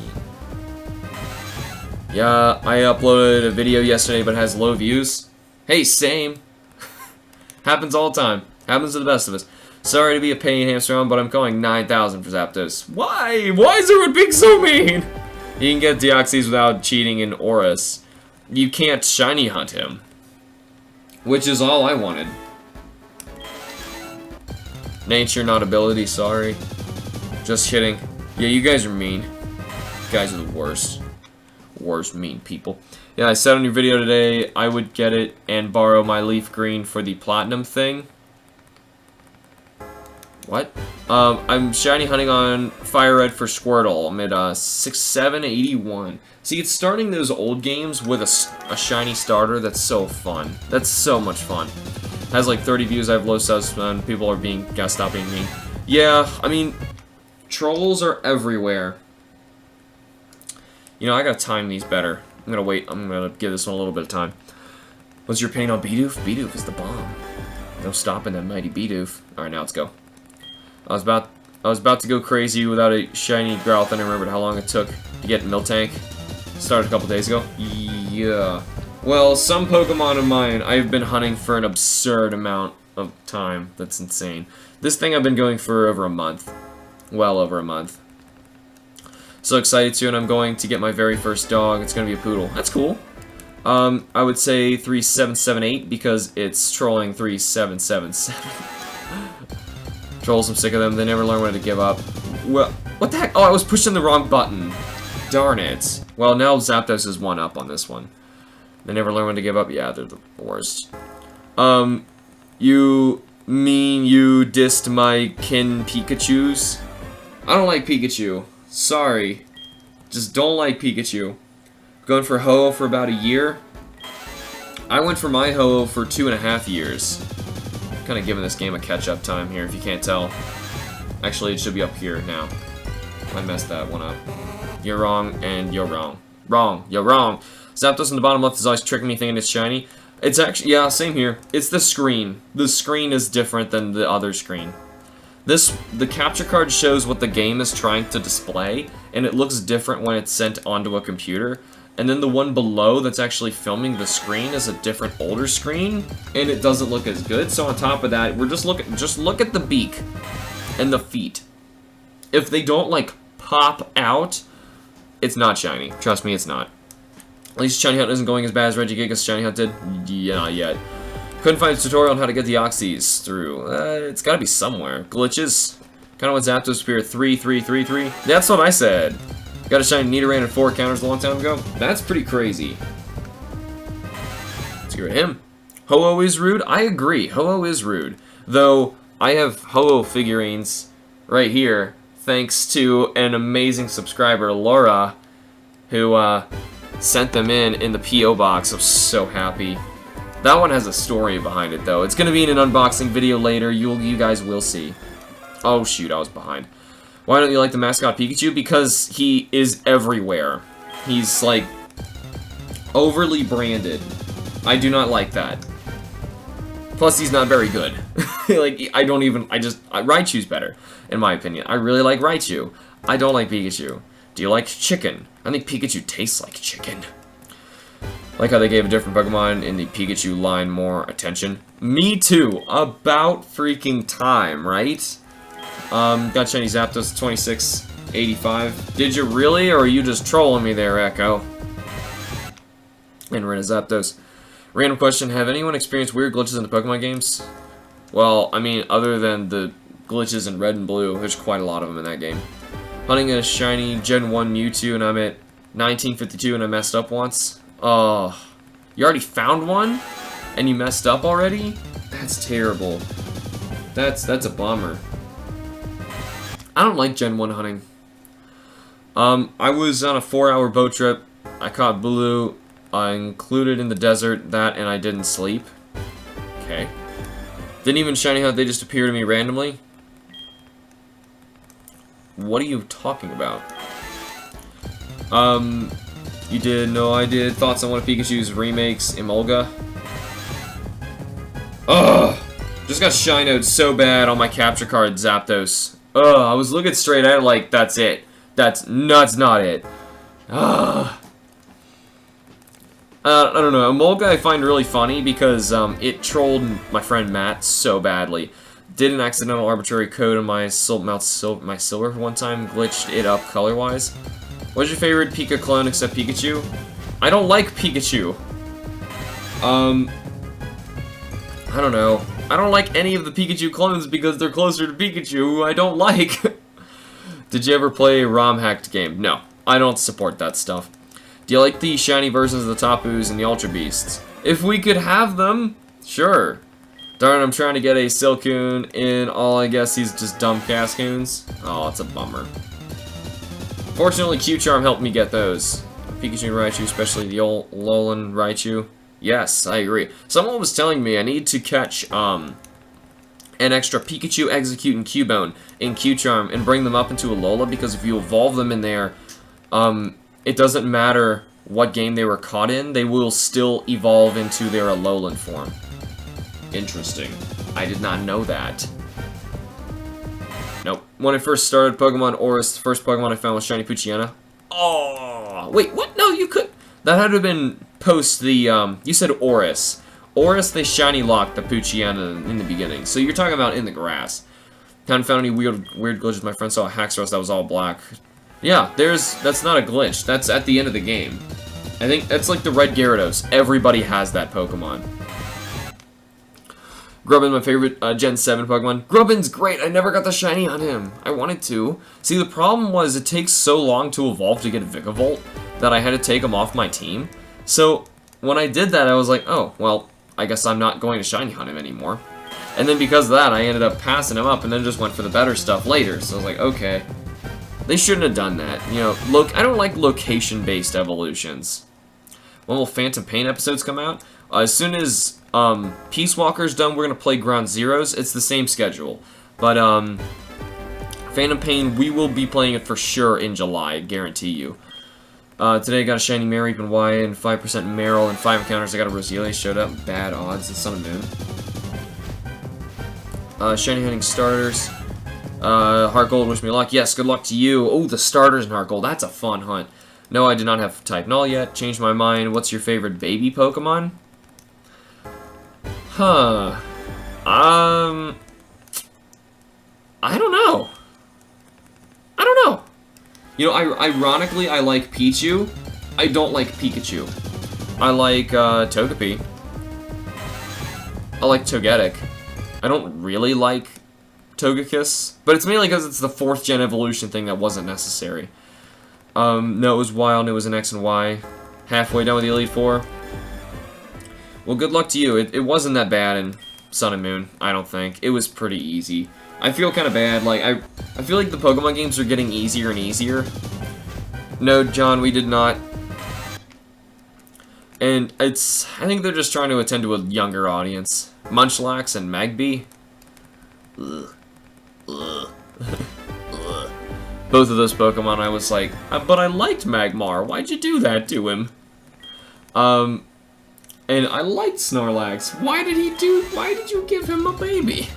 Yeah, I uploaded a video yesterday, but it has low views. Hey, same. Happens all the time. Happens to the best of us. Sorry to be a pain, HamsterBomb, but I'm calling 9,000 for Zapdos. Why? Why is everyone being so mean? You can get Deoxys without cheating in Oris. You can't shiny hunt him. Which is all I wanted. Nature, not ability, sorry. Just kidding. Yeah, you guys are mean. You guys are the worst. Worst mean people. Yeah, I said on your video today I would get it and borrow my leaf green for the platinum thing. What? I'm shiny hunting on Fire Red for Squirtle. I'm at 6781. See, it's starting those old games with a shiny starter. That's so fun. That's so much fun. Has like 30 views. I have low subs, and people are gotta stop being mean. Yeah, I mean, trolls are everywhere. You know, I gotta time these better. I'm gonna wait. I'm gonna give this one a little bit of time. What's your pain on Bidoof? Bidoof is the bomb. No stopping that mighty Bidoof. All right, now let's go. I was about to go crazy without a shiny Growlithe, and I remembered how long it took to get Miltank. Started a couple days ago. Yeah. Well, some Pokemon of mine I've been hunting for an absurd amount of time. That's insane. This thing I've been going for over a month. Well over a month. So excited to, and I'm going to get my very first dog. It's going to be a poodle. That's cool. I would say 3778 because it's trolling 3777. Trolls, I'm sick of them. They never learn when to give up. Well, what the heck? Oh, I was pushing the wrong button. Darn it. Well, now Zapdos is one up on this one. They never learn when to give up. Yeah, they're the worst. You mean you dissed my kin Pikachus? I don't like Pikachu. Sorry. Just don't like Pikachu. Going for Ho-Oh for about a year. I went for my Ho-Oh for 2.5 years. Kind of giving this game a catch-up time here, if you can't tell. Actually, it should be up here now. I messed that one up. You're wrong, and you're wrong. Wrong. You're wrong. Zapdos in the bottom left is always tricking me thinking it's shiny. It's actually, yeah, same here. It's the screen. The screen is different than the other screen. The capture card shows what the game is trying to display, and it looks different when it's sent onto a computer. And then the one below that's actually filming the screen is a different older screen, and it doesn't look as good. So on top of that, we're just look at the beak and the feet. If they don't like pop out, it's not shiny. Trust me, it's not. At least Shiny Hunt isn't going as bad as Regigigas Shiny Hunt did. Yeah, not yet. Couldn't find a tutorial on how to get the Oxys through. It's gotta be somewhere. Glitches. Kinda want Zapdos Spear 3333. That's what I said. Got a shiny Nidoran and 4 counters a long time ago. That's pretty crazy. Let's get rid of him. Ho-Oh is rude? I agree. Ho-Oh is rude. Though, I have Ho-Oh figurines right here, thanks to an amazing subscriber, Laura, who sent them in the P.O. box. I'm so happy. That one has a story behind it, though. It's going to be in an unboxing video later. You guys will see. Oh, shoot. I was behind. Why don't you like the mascot Pikachu? Because he is everywhere. He's, like, overly branded. I do not like that. Plus, he's not very good. Like, Raichu's better, in my opinion. I really like Raichu. I don't like Pikachu. Do you like chicken? I think Pikachu tastes like chicken. Like how they gave a different Pokemon in the Pikachu line more attention. Me too. About freaking time, right? Got shiny Zapdos 2685. Did you really, or are you just trolling me there, Echo? And rid of Zapdos. Random question, have anyone experienced weird glitches in the Pokemon games? Well, I mean, other than the glitches in Red and Blue, there's quite a lot of them in that game. Hunting a shiny Gen 1 Mewtwo, and I'm at 1952 and I messed up once. Oh, you already found one? And you messed up already? That's terrible. That's a bummer. I don't like Gen 1 hunting. I was on a 4-hour boat trip. I caught Blue. I included in the desert that, and I didn't sleep. Okay. Didn't even shiny hunt, they just appear to me randomly. What are you talking about? You did, no I did. Thoughts on one of Pikachu's remakes, Emolga? Ugh! Just got shinoed so bad on my capture card, Zapdos. Ugh, I was looking straight at it like, that's it. That's not it. Ugh. I don't know, Emolga I find really funny because it trolled my friend Matt so badly. Did an accidental arbitrary code on my silver one time, glitched it up color-wise. What's your favorite Pika clone except Pikachu? I don't like Pikachu. I don't know. I don't like any of the Pikachu clones because they're closer to Pikachu, who I don't like. Did you ever play a ROM-hacked game? No, I don't support that stuff. Do you like the shiny versions of the Tapus and the Ultra Beasts? If we could have them, sure. Darn, I'm trying to get a Silcoon in all I guess he's just dumb Cascoons. Oh, it's a bummer. Fortunately, Q-Charm helped me get those. Pikachu and Raichu, especially the old Alolan Raichu. Yes, I agree. Someone was telling me I need to catch an extra Pikachu, Execute, and Cubone in Q-Charm and bring them up into Alola, because if you evolve them in there, it doesn't matter what game they were caught in, they will still evolve into their Alolan form. Interesting. I did not know that. Nope. When I first started Pokemon Oris, the first Pokemon I found was Shiny Poochyena. Oh, wait, what? No, you could... That had to have been post the, you said Oris. Oris, they shiny locked the Poochyena in the beginning. So you're talking about in the grass. Haven't found any weird glitches. My friend saw a Haxorus that was all black. Yeah, that's not a glitch. That's at the end of the game. I think that's like the Red Gyarados. Everybody has that Pokemon. Grubbin, my favorite Gen 7 Pokemon. Grubbin's great. I never got the shiny on him. I wanted to. See, the problem was it takes so long to evolve to get Vikavolt that I had to take him off my team. So when I did that, I was like, oh, well, I guess I'm not going to shiny hunt him anymore. And then because of that, I ended up passing him up and then just went for the better stuff later. So I was like, okay. They shouldn't have done that. You know, I don't like location-based evolutions. When will Phantom Pain episodes come out? As soon as Peace Walker's done, we're going to play Ground Zeroes. It's the same schedule. But Phantom Pain, we will be playing it for sure in July, I guarantee you. Today I got a shiny Mareep and Y and 5% Meryl and 5 encounters. I got a Roselia showed up. Bad odds. The Sun and Moon. Shiny hunting starters. Heart Gold, wish me luck. Yes, good luck to you. Oh, the starters in Heart Gold. That's a fun hunt. No, I did not have Type Null yet. Changed my mind. What's your favorite baby Pokemon? Huh. I don't know. I don't know. You know, ironically, I like Pichu. I don't like Pikachu. I like Togepi. I like Togetic. I don't really like Togekiss, but it's mainly because it's the 4th gen evolution thing that wasn't necessary. No, it was wild, it was an X and Y. Halfway done with the Elite Four. Well, good luck to you. It wasn't that bad in Sun and Moon, I don't think. It was pretty easy. I feel kind of bad, like, I feel like the Pokemon games are getting easier and easier. No, John, we did not. And I think they're just trying to attend to a younger audience. Munchlax and Magby. Ugh. Ugh. Ugh. Both of those Pokemon, I was like, but I liked Magmar. Why'd you do that to him? And I liked Snorlax. Why did you give him a baby?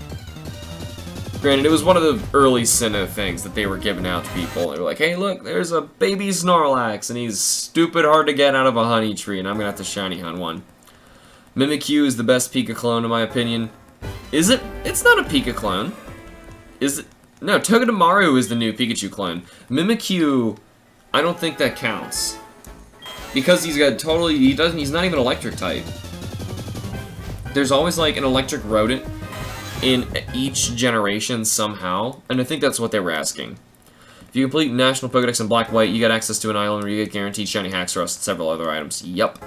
Granted, it was one of the early Sinnoh things that they were giving out to people. They were like, hey, look, there's a baby Snorlax, and he's stupid hard to get out of a honey tree, and I'm gonna have to shiny hunt one. Mimikyu is the best Pika clone, in my opinion. Is it? It's not a Pika clone. Is it? No, Togedemaru is the new Pikachu clone. Mimikyu, I don't think that counts. Because he's not even electric type. There's always like an electric rodent in each generation somehow, and I think that's what they were asking. If you complete National Pokedex in Black White, you get access to an island where you get guaranteed shiny Haxorus and several other items. Yup.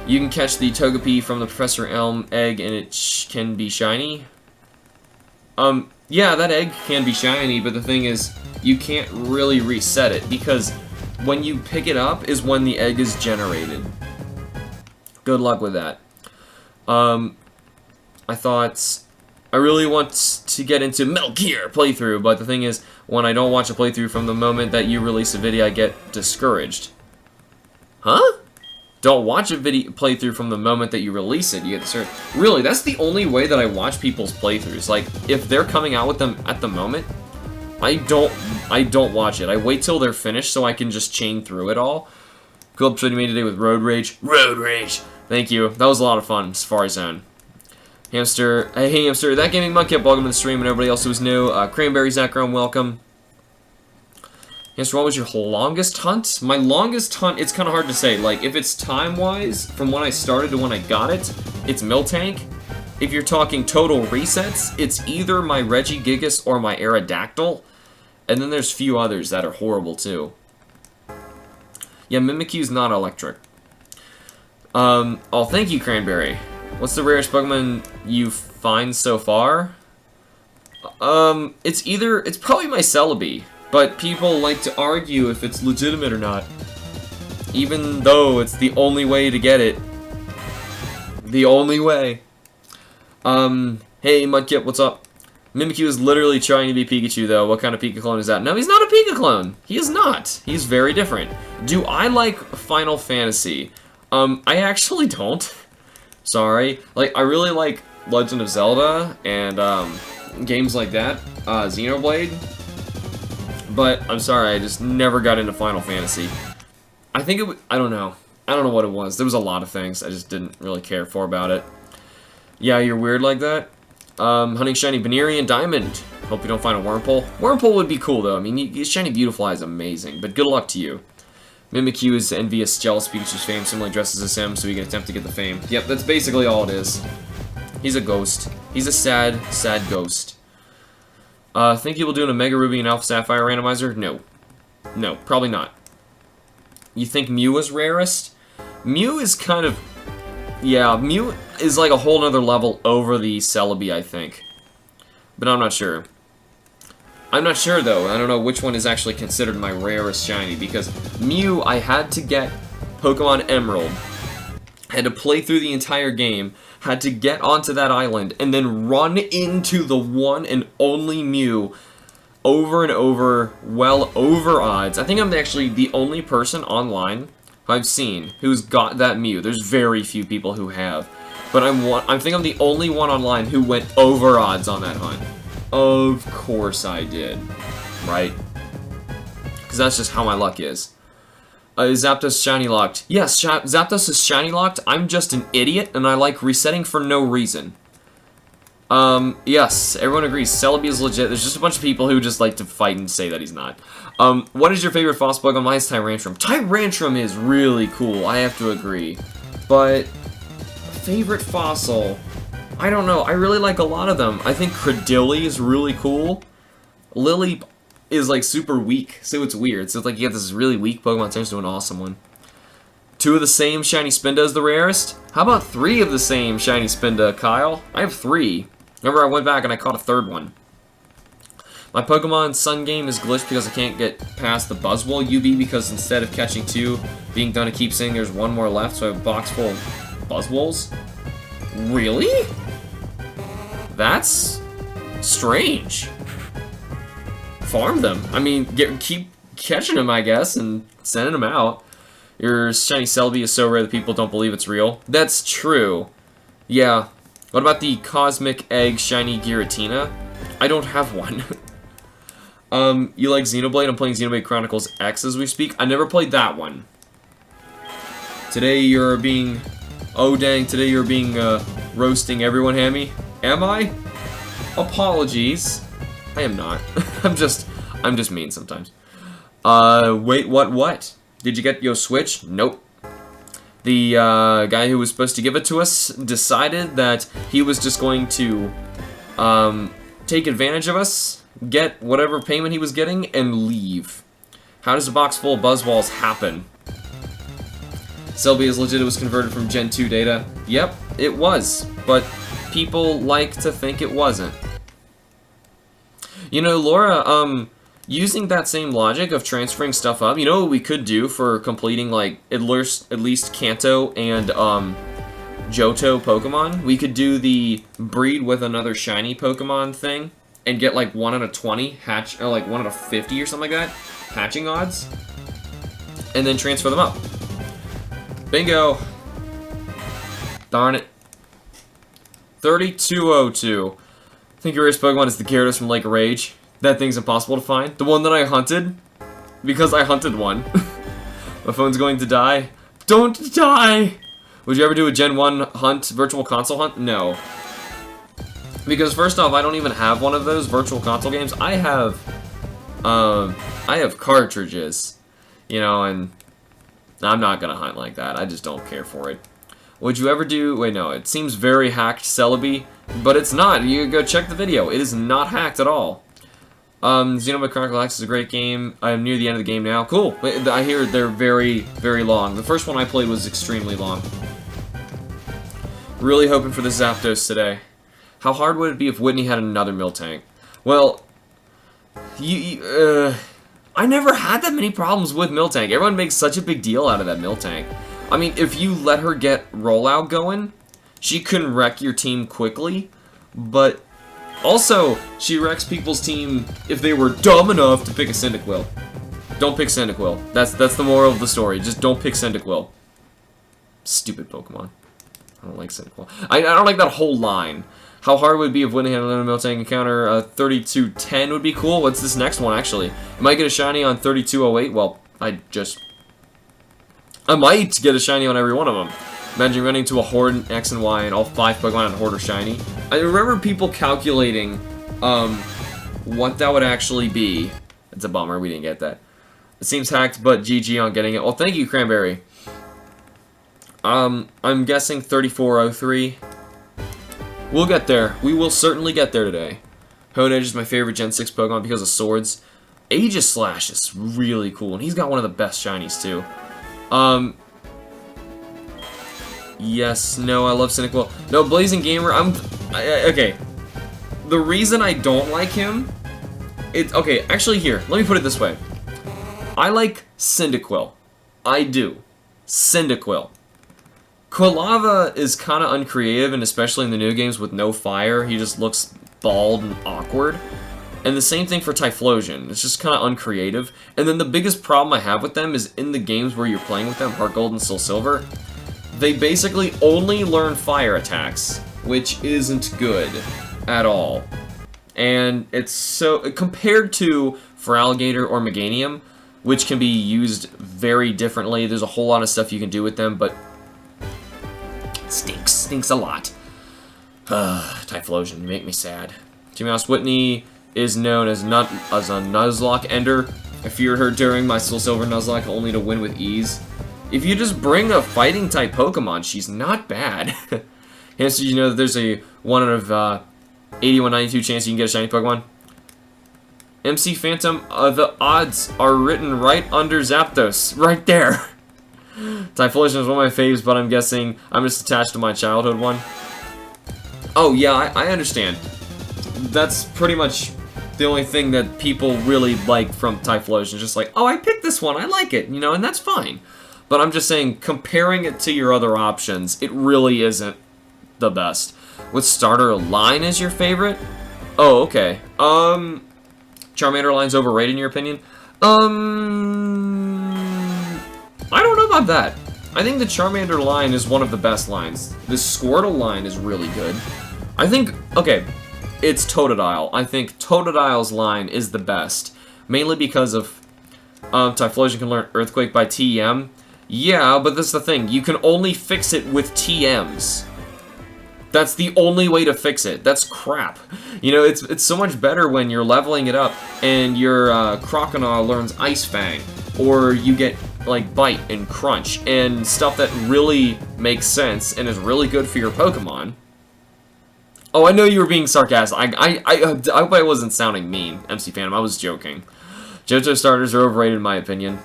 You can catch the Togepi from the Professor Elm egg, and it can be shiny. Yeah, that egg can be shiny, but the thing is, you can't really reset it, because when you pick it up is when the egg is generated. Good luck with that. I really want to get into Metal Gear playthrough, but the thing is, when I don't watch a playthrough from the moment that you release a video, I get discouraged. Huh? Don't watch a playthrough from the moment that you release it, you get discouraged. Really, that's the only way that I watch people's playthroughs. Like, if they're coming out with them at the moment, I don't watch it. I wait till they're finished so I can just chain through it all. Cool episode you made today with Road Rage. Road Rage! Thank you. That was a lot of fun. Safari Zone. Hamster. Hey, Hamster. That Gaming Mudkip, welcome to the stream, and everybody else who's new. Cranberry Zachron, welcome. Hamster, what was your longest hunt? My longest hunt, it's kind of hard to say. Like, if it's time-wise, from when I started to when I got it, it's Miltank. If you're talking total resets, it's either my Regigigas or my Aerodactyl. And then there's a few others that are horrible, too. Yeah, Mimikyu's not electric. Oh, thank you, Cranberry. What's the rarest Pokemon you find so far? It's probably my Celebi, but people like to argue if it's legitimate or not. Even though it's the only way to get it. The only way. Hey, Mudkip, what's up? Mimikyu is literally trying to be Pikachu, though. What kind of Pika clone is that? No, he's not a Pika clone. He is not. He's very different. Do I like Final Fantasy? I actually don't. Sorry. Like, I really like Legend of Zelda and, games like that. Xenoblade. But, I'm sorry, I just never got into Final Fantasy. I think it I don't know. I don't know what it was. There was a lot of things I just didn't really care for about it. Yeah, you're weird like that. Hunting Shiny Banerian Diamond. Hope you don't find a Wurmple. Wurmple would be cool, though. I mean, Shiny Beautifly is amazing, but good luck to you. Mimikyu is envious, jealous Pikachu's fame, similarly dresses as him, so he can attempt to get the fame. Yep, that's basically all it is. He's a ghost. He's a sad, sad ghost. Think he will do a Mega Ruby and Alpha Sapphire randomizer? No. No, probably not. You think Mew is rarest? Mew is kind of... Yeah, Mew is like a whole nother level over the Celebi, I think. But I'm not sure. I'm not sure, though. I don't know which one is actually considered my rarest shiny, because Mew, I had to get Pokemon Emerald, had to play through the entire game, had to get onto that island, and then run into the one and only Mew over and over, well over odds. I think I'm actually the only person online I've seen who's got that Mew. There's very few people who have. But I think I'm the only one online who went over odds on that hunt. Of course I did. Right? Because that's just how my luck is. Is Zapdos shiny locked? Yes, Zapdos is shiny locked. I'm just an idiot, and I like resetting for no reason. Yes, everyone agrees. Celebi is legit. There's just a bunch of people who just like to fight and say that he's not. What is your favorite fossil Pokemon? Mine's Tyrantrum. Tyrantrum is really cool, I have to agree. But, favorite fossil? I don't know. I really like a lot of them. I think Credilli is really cool. Lily is like super weak, so it's weird. So it's like you get this really weak Pokemon turns to an awesome one. 2 of the same shiny Spinda is the rarest? How about 3 of the same shiny Spinda, Kyle? I have 3. Remember, I went back and I caught a 3rd one. My Pokemon Sun game is glitched because I can't get past the Buzzwole UB because instead of catching 2, being done, it keeps saying there's 1 more left, so I have a box full of Buzzwoles. Really? That's strange. Farm them. I mean, keep catching them, I guess, and sending them out. Your shiny Celebi is so rare that people don't believe it's real. That's true. Yeah. What about the Cosmic Egg shiny Giratina? I don't have one. You like Xenoblade? I'm playing Xenoblade Chronicles X as we speak. I never played that one. Today you're being... Oh dang, today you're being, roasting everyone, Hammy. Am I? Apologies. I am not. I'm just mean sometimes. Wait, what? Did you get your Switch? Nope. The, guy who was supposed to give it to us decided that he was just going to, take advantage of us, get whatever payment he was getting, and leave. How does a box full of Buzzwalls happen? Celebi is legit, it was converted from Gen 2 data. Yep, it was, but people like to think it wasn't. You know, Laura, using that same logic of transferring stuff up, you know what we could do for completing, like, at least Kanto and, Johto Pokemon? We could do the breed with another shiny Pokemon thing, and get, like, 1 out of 20 hatch, or, like, 1 out of 50 or something like that, hatching odds, and then transfer them up. Bingo! Darn it. 3202. I think your rarest Pokemon is the Gyarados from Lake Rage. That thing's impossible to find. The one that I hunted, because I hunted one. My phone's going to die. Don't die! Would you ever do a Gen 1 hunt, virtual console hunt? No. Because first off, I don't even have one of those virtual console games. I have cartridges, you know, and I'm not gonna hunt like that. I just don't care for it. Would you ever do... Wait, no. It seems very hacked, Celebi. But it's not. You go check the video. It is not hacked at all. Xenoblade Chronicle X is a great game. I am near the end of the game now. Cool. I hear they're very, very long. The first one I played was extremely long. Really hoping for the Zapdos today. How hard would it be if Whitney had another Miltank? Well, I never had that many problems with Miltank. Everyone makes such a big deal out of that Miltank. I mean, if you let her get rollout going, she can wreck your team quickly, but also, she wrecks people's team if they were dumb enough to pick a Cyndaquil. Don't pick Cyndaquil. That's the moral of the story. Just don't pick Cyndaquil. Stupid Pokemon. I don't like Cyndaquil. I don't like that whole line. How hard would it be if Whitney had another Miltank encounter? 3210 would be cool. What's this next one, actually? I might get a shiny on 3208. Well, I might get a shiny on every one of them. Imagine running to a Horde X and Y and all 5 Pokemon on Horde are shiny. I remember people calculating what that would actually be. It's a bummer, we didn't get that. It seems hacked, but GG on getting it. Well, thank you, Cranberry. I'm guessing 3403. We'll get there. We will certainly get there today. Honedge is my favorite Gen 6 Pokemon because of swords. Aegislash is really cool, and he's got one of the best shinies, too. Yes, no, I love Cyndaquil. No, Blazing Gamer, okay. The reason I don't like him, okay, actually here, let me put it this way. I like Cyndaquil. I do. Cyndaquil. Quilava is kind of uncreative, and especially in the new games with no fire, he just looks bald and awkward. And the same thing for Typhlosion. It's just kind of uncreative. And then the biggest problem I have with them is in the games where you're playing with them, Heart Gold and Soul Silver, they basically only learn fire attacks, which isn't good at all. And it's so... Compared to Feraligatr or Meganium, which can be used very differently, there's a whole lot of stuff you can do with them, but... Stinks a lot. Typhlosion, you make me sad. Jimmy Mouse Whitney is known as a Nuzlocke ender. I feared her during my Soul Silver Nuzlocke only to win with ease. If you just bring a fighting type Pokemon, she's not bad. Hence, did you know that there's a 1 out of 8192 chance you can get a shiny Pokemon? MC Phantom, the odds are written right under Zapdos. Right there. Typhlosion is one of my faves, but I'm guessing I'm just attached to my childhood one. Oh, yeah, I understand. That's pretty much the only thing that people really like from Typhlosion. Just like, oh, I picked this one, I like it, you know, and that's fine. But I'm just saying, comparing it to your other options, it really isn't the best. What starter line is your favorite? Oh, okay. Charmander line's overrated in your opinion? I don't know about that. I think the Charmander line is one of the best lines. The Squirtle line is really good. I think, okay, it's Totodile. I think Totodile's line is the best. Mainly because of Typhlosion can learn Earthquake by TM. Yeah, but that's the thing. You can only fix it with TMs. That's the only way to fix it. That's crap. You know, it's so much better when you're leveling it up and your Crocodile learns Ice Fang. Or you get, like, Bite and Crunch and stuff that really makes sense and is really good for your Pokemon. Oh, I know you were being sarcastic. I hope I wasn't sounding mean, MC Phantom. I was joking. Johto starters are overrated in my opinion.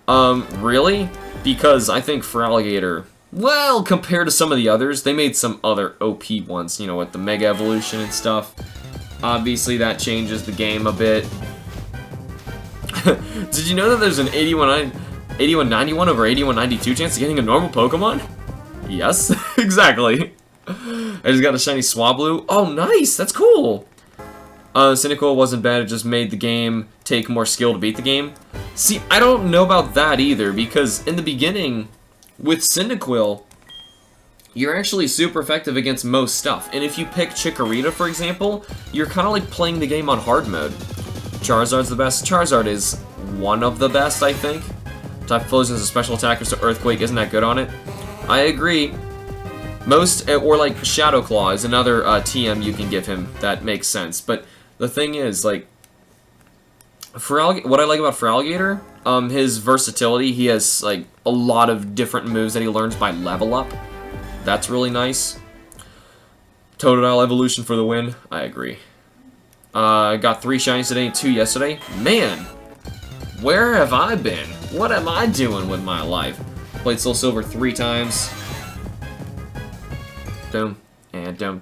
Really? Because I think Feraligatr, well, compared to some of the others, they made some other OP ones, you know, with the Mega Evolution and stuff. Obviously, that changes the game a bit. Did you know that there's an 8191 over 8192 chance of getting a normal Pokemon? Yes, exactly. I just got a shiny Swablu. Oh, nice! That's cool! Cyndaquil wasn't bad, it just made the game take more skill to beat the game. See, I don't know about that either, because in the beginning, with Cyndaquil, you're actually super effective against most stuff. And if you pick Chikorita, for example, you're kind of like playing the game on hard mode. Charizard's the best. Charizard is one of the best, I think. Typhlosion is a special attacker, so Earthquake isn't that good on it. I agree. Most, or like Shadow Claw is another TM you can give him that makes sense. But the thing is, like, what I like about Feraligatr, his versatility, he has like a lot of different moves that he learns by level up. That's really nice. Totodile evolution for the win. I agree. I got 3 shinies today and 2 yesterday. Man, where have I been? What am I doing with my life? Played Soul Silver 3 times. Dum and dum.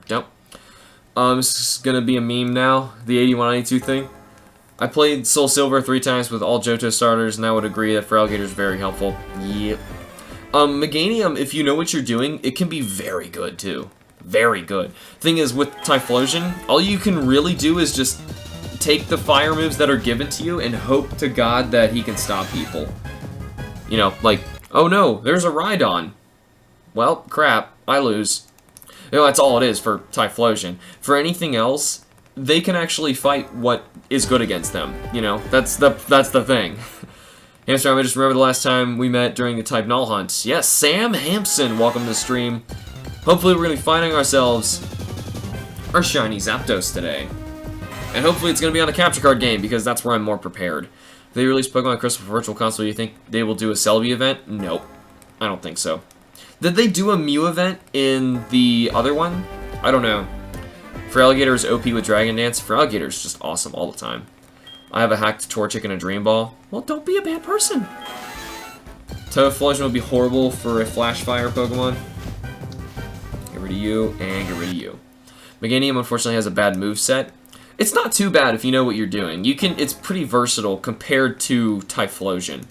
This is gonna be a meme now. The 8192 thing. I played Soul Silver 3 times with all Johto starters, and I would agree that Feraligatr is very helpful. Yep. Meganium, if you know what you're doing, it can be very good too. Very good. Thing is, with Typhlosion, all you can really do is just take the fire moves that are given to you and hope to God that he can stop people. You know, like, oh no, there's a Rhydon. Well, crap, I lose. You know, that's all it is for Typhlosion. For anything else, they can actually fight what is good against them. You know, that's the thing. Hamster, I just remember the last time we met during the Type Null hunt. Yes, Sam Hampson, welcome to the stream. Hopefully we're going to be finding ourselves our shiny Zapdos today. And hopefully it's going to be on a capture card game, because that's where I'm more prepared. If they release Pokemon Crystal for Virtual Console, do you think they will do a Celebi event? Nope. I don't think so. Did they do a Mew event in the other one? I don't know. Feraligatr is OP with Dragon Dance. Feraligatr is just awesome all the time. I have a hacked Torchic and a Dream Ball. Well, don't be a bad person. Typhlosion would be horrible for a Flash Fire Pokemon. Get rid of you, and get rid of you. Meganium, unfortunately, has a bad moveset. It's not too bad if you know what you're doing. It's pretty versatile compared to Typhlosion.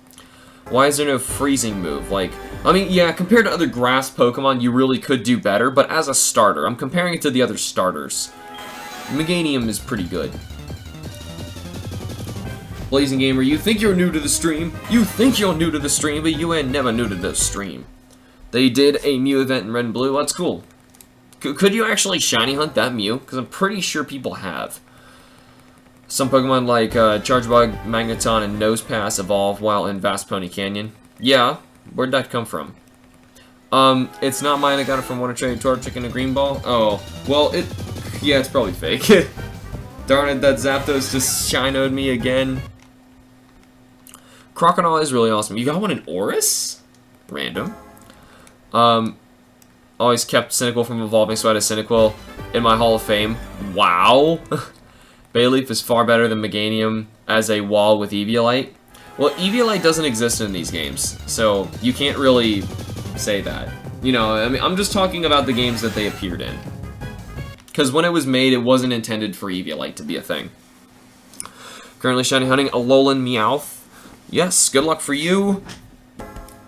Why is there no freezing move? Like, I mean, yeah, compared to other grass Pokemon, you really could do better, but as a starter, I'm comparing it to the other starters. Meganium is pretty good. Blazing Gamer, you think you're new to the stream? You think you're new to the stream, but you ain't never new to the stream. They did a Mew event in Red and Blue. That's cool. Could you actually shiny hunt that Mew? Because I'm pretty sure people have. Some Pokemon like Chargebug, Magneton, and Nosepass evolve while in Vast Pony Canyon. Yeah, where'd that come from? It's not mine. I got it from one trade Torchic and a Green Ball. Oh, well, yeah, it's probably fake. Darn it, that Zapdos just shinoed me again. Crocodile is really awesome. You got one in Oris? Random. Always kept Cyndaquil from evolving, so I had a Cyndaquil in my Hall of Fame. Wow. Bayleaf is far better than Meganium as a wall with Eviolite. Well, Eviolite doesn't exist in these games, so you can't really say that. You know, I mean, I'm just talking about the games that they appeared in. Because when it was made, it wasn't intended for Eviolite to be a thing. Currently shiny hunting Alolan Meowth. Yes, good luck for you.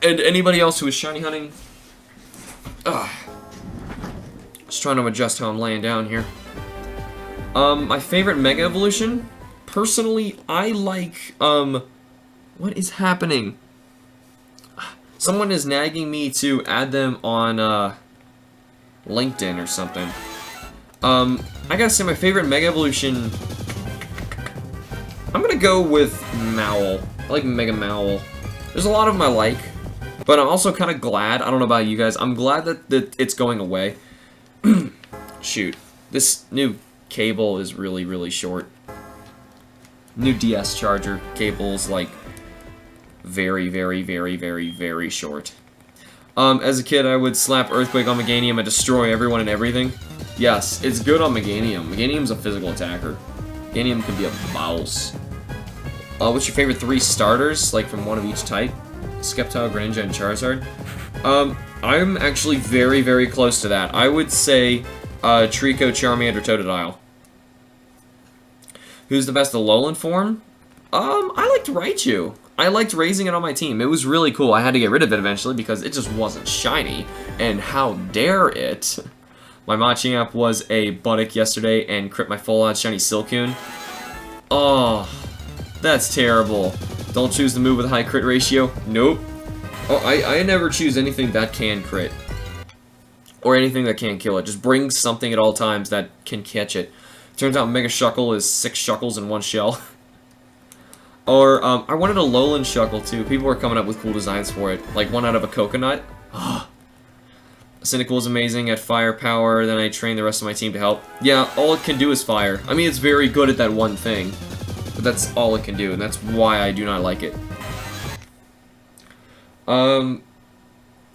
And anybody else who is shiny hunting. Just trying to adjust how I'm laying down here. My favorite Mega Evolution? Personally, I like, what is happening? Someone is nagging me to add them on, LinkedIn or something. I gotta say my favorite Mega Evolution, I'm gonna go with Mowl. I like Mega Mowl. There's a lot of them I like, but I'm also kind of glad, I don't know about you guys, I'm glad that it's going away. Shoot, this new cable is really, really short. New DS charger cable's like very, very, very, very, very short. As a kid, I would slap Earthquake on Meganium and destroy everyone and everything. Yes, it's good on Meganium. Meganium's a physical attacker. Meganium could be a mouse. What's your favorite 3 starters, like from one of each type? Sceptile, Greninja, and Charizard? I'm actually very, very close to that. I would say Trico, Charmander, Totodile. Who's the best Alolan form? I liked Raichu. I liked raising it on my team. It was really cool. I had to get rid of it eventually because it just wasn't shiny. And how dare it? My Machamp was a Buddick yesterday and crit my full on shiny Silcoon. Oh, that's terrible. Don't choose the move with a high crit ratio. Nope. Oh, I never choose anything that can crit. Or anything that can kill it. Just bring something at all times that can catch it. Turns out Mega Shuckle is 6 Shuckles in one shell. Or, I wanted a Lowland Shuckle, too. People were coming up with cool designs for it. Like, one out of a coconut. Cynical is amazing at firepower, then I train the rest of my team to help. Yeah, all it can do is fire. I mean, it's very good at that one thing. But that's all it can do, and that's why I do not like it.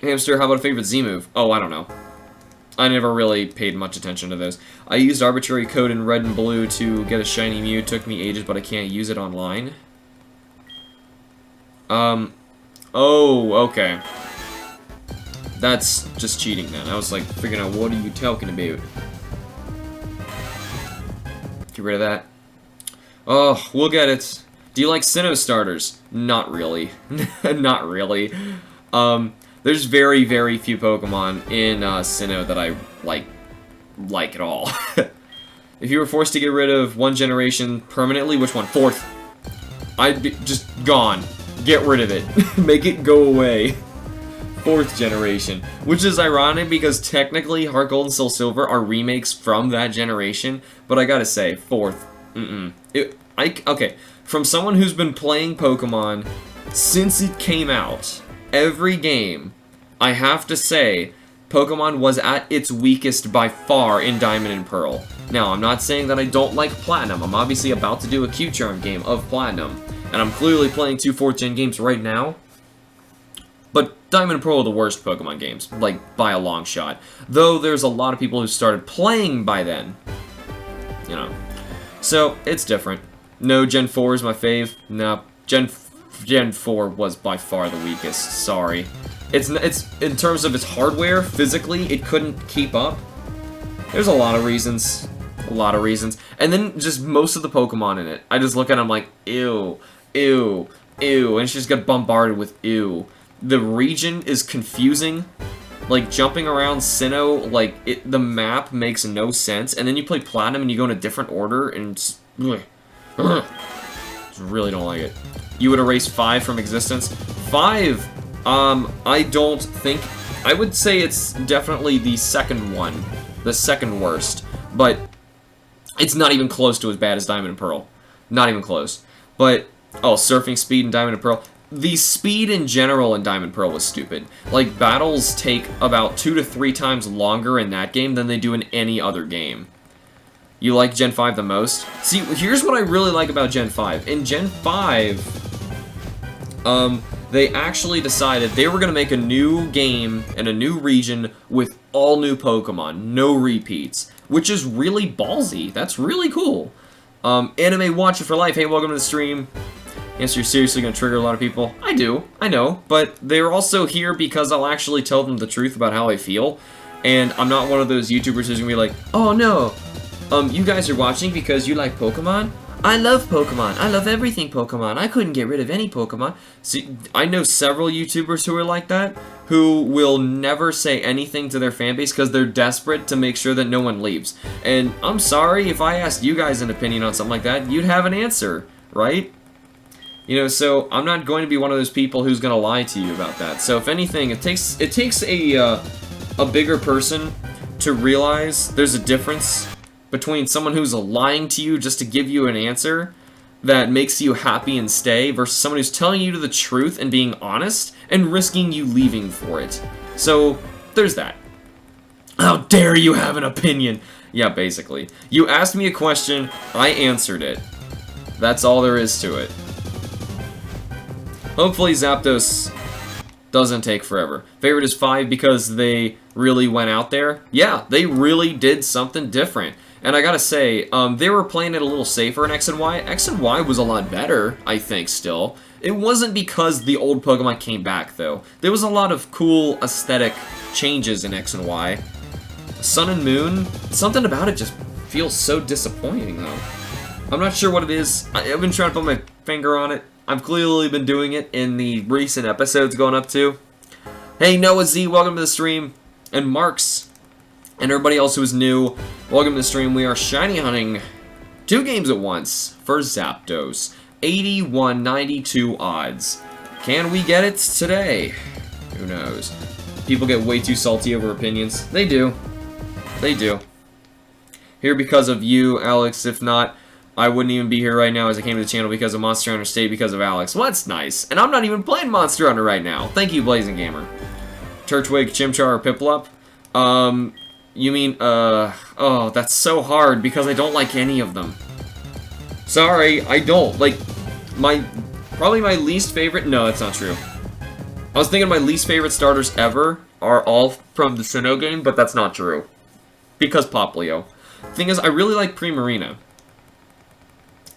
Hamster, how about a favorite Z move? Oh, I don't know. I never really paid much attention to those. I used arbitrary code in red and blue to get a shiny Mew. It took me ages, but I can't use it online. Oh, okay. That's just cheating then. I was like, figuring out, what are you talking about? Get rid of that. Oh, we'll get it. Do you like Sinnoh starters? Not really. Not really. There's very, very few Pokemon in Sinnoh that I like at all. If you were forced to get rid of one generation permanently, which one? Fourth. I'd be just gone. Get rid of it. Make it go away. Fourth generation. Which is ironic because technically Heart Gold and Soul Silver are remakes from that generation, but I gotta say, fourth. Okay, from someone who's been playing Pokemon since it came out, every game, I have to say, Pokemon was at its weakest by far in Diamond and Pearl. Now, I'm not saying that I don't like Platinum. I'm obviously about to do a Q-Charm game of Platinum, and I'm clearly playing two 4th gen games right now. But Diamond and Pearl are the worst Pokemon games, like, by a long shot. Though there's a lot of people who started playing by then. You know. So, it's different. No, Gen 4 is my fave. No, Gen 4 was by far the weakest. Sorry. It's in terms of its hardware, physically, it couldn't keep up. There's a lot of reasons. A lot of reasons. And then just most of the Pokemon in it. I just look at them like, ew, ew, ew. And it's just got bombarded with ew. The region is confusing. Like, jumping around Sinnoh, like, the map makes no sense. And then you play Platinum and you go in a different order, and just, just really don't like it. You would erase 5 from existence. 5, I don't think... I would say it's definitely the second one. The second worst. But it's not even close to as bad as Diamond and Pearl. Not even close. But, oh, surfing speed in Diamond and Pearl. The speed in general in Diamond and Pearl was stupid. Like, battles take about 2 to 3 times longer in that game than they do in any other game. You like Gen 5 the most? See, here's what I really like about Gen 5. In Gen 5, they actually decided they were going to make a new game and a new region with all new Pokemon, no repeats, which is really ballsy. That's really cool. Anime Watcher for Life, hey, welcome to the stream. Yes, you're seriously going to trigger a lot of people. I do, I know, but they're also here because I'll actually tell them the truth about how I feel, and I'm not one of those YouTubers who's going to be like, oh no, you guys are watching because you like Pokemon? I love Pokemon. I love everything Pokemon. I couldn't get rid of any Pokemon. See, I know several YouTubers who are like that, who will never say anything to their fanbase because they're desperate to make sure that no one leaves. And I'm sorry, if I asked you guys an opinion on something like that, you'd have an answer, right? You know, so I'm not going to be one of those people who's going to lie to you about that. So if anything, it takes a bigger person to realize there's a difference between someone who's lying to you just to give you an answer that makes you happy and stay versus someone who's telling you the truth and being honest and risking you leaving for it. So there's that. How dare you have an opinion? Yeah, basically. You asked me a question, I answered it. That's all there is to it. Hopefully Zapdos doesn't take forever. Favorite is 5 because they really went out there. Yeah, they really did something different. And I gotta say, they were playing it a little safer in X and Y. X and Y was a lot better, I think, still. It wasn't because the old Pokemon came back, though. There was a lot of cool aesthetic changes in X and Y. Sun and Moon, something about it just feels so disappointing, though. I'm not sure what it is. I've been trying to put my finger on it. I've clearly been doing it in the recent episodes going up to. Hey, Noah Z, welcome to the stream. And Marks, and everybody else who is new, welcome to the stream. We are shiny hunting 2 games at once for Zapdos. 81-92 odds. Can we get it today? Who knows? People get way too salty over opinions. They do. They do. Here because of you, Alex. If not, I wouldn't even be here right now as I came to the channel because of Monster Hunter, stayed because of Alex. Well, that's nice. And I'm not even playing Monster Hunter right now. Thank you, Blazing Gamer. Turtwig, Chimchar, or Piplup? You mean, oh, that's so hard because I don't like any of them. Sorry, I don't. Like, probably my least favorite, no, that's not true. I was thinking my least favorite starters ever are all from the Sinnoh game, but that's not true. Because Poplio. Thing is, I really like Primarina.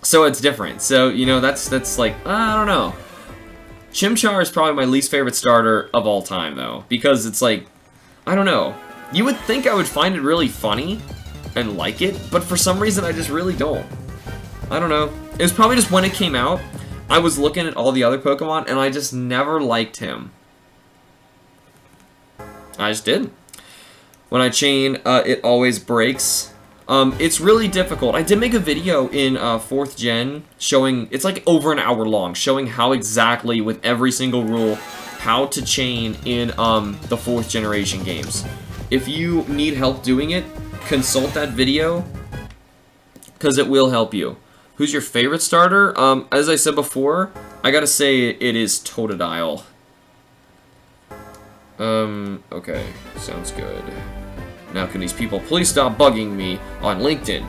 So it's different. So, you know, that's like, I don't know. Chimchar is probably my least favorite starter of all time, though. Because it's like, I don't know. You would think I would find it really funny and like it, but for some reason I just really don't. I don't know. It was probably just when it came out, I was looking at all the other Pokemon, and I just never liked him. I just didn't. When I chain, it always breaks. It's really difficult. I did make a video in 4th Gen showing, it's like over an hour long, showing how exactly, with every single rule, how to chain in the 4th generation games. If you need help doing it, consult that video, because it will help you. Who's your favorite starter? As I said before, I gotta say it is Totodile. Okay, sounds good. Now can these people please stop bugging me on LinkedIn?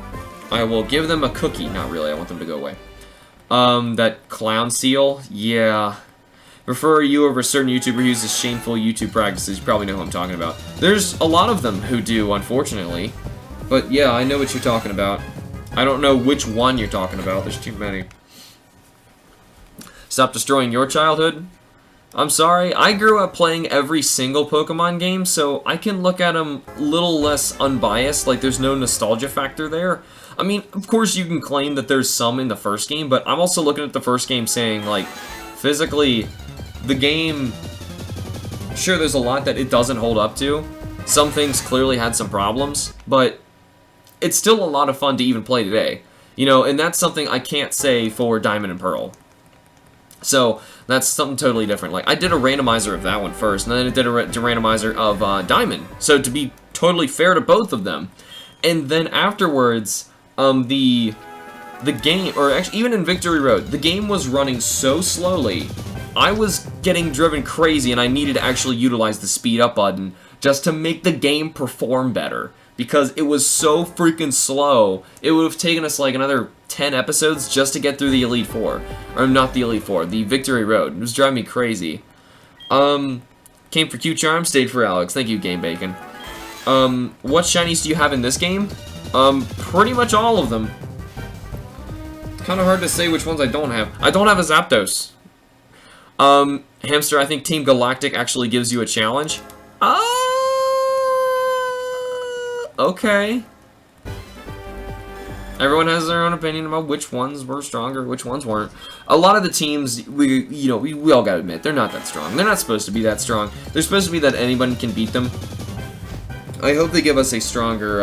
I will give them a cookie. Not really, I want them to go away. That clown seal? Yeah. Prefer you over a certain YouTuber who uses shameful YouTube practices. You probably know who I'm talking about. There's a lot of them who do, unfortunately. But yeah, I know what you're talking about. I don't know which one you're talking about. There's too many. Stop destroying your childhood? I'm sorry, I grew up playing every single Pokemon game, so I can look at them a little less unbiased, like there's no nostalgia factor there. I mean, of course you can claim that there's some in the first game, but I'm also looking at the first game saying, like, physically, the game, sure, there's a lot that it doesn't hold up to. Some things clearly had some problems, but it's still a lot of fun to even play today. You know, and that's something I can't say for Diamond and Pearl. So, that's something totally different. Like, I did a randomizer of that one first, and then I did a randomizer of Diamond. So, to be totally fair to both of them. And then afterwards, the game, or actually, even in Victory Road, the game was running so slowly, I was getting driven crazy, and I needed to actually utilize the speed up button just to make the game perform better. Because it was so freaking slow, it would have taken us like another 10 episodes just to get through the Elite Four. Or not the Elite Four, the Victory Road. It was driving me crazy. Came for Q-Charm, stayed for Alex. Thank you, Game Bacon. What shinies do you have in this game? Pretty much all of them. It's kind of hard to say which ones I don't have. I don't have a Zapdos. Hamster, I think Team Galactic actually gives you a challenge. Okay. Everyone has their own opinion about which ones were stronger, which ones weren't. A lot of the teams, we all gotta admit, they're not that strong. They're not supposed to be that strong. They're supposed to be that anyone can beat them. I hope they give us a stronger,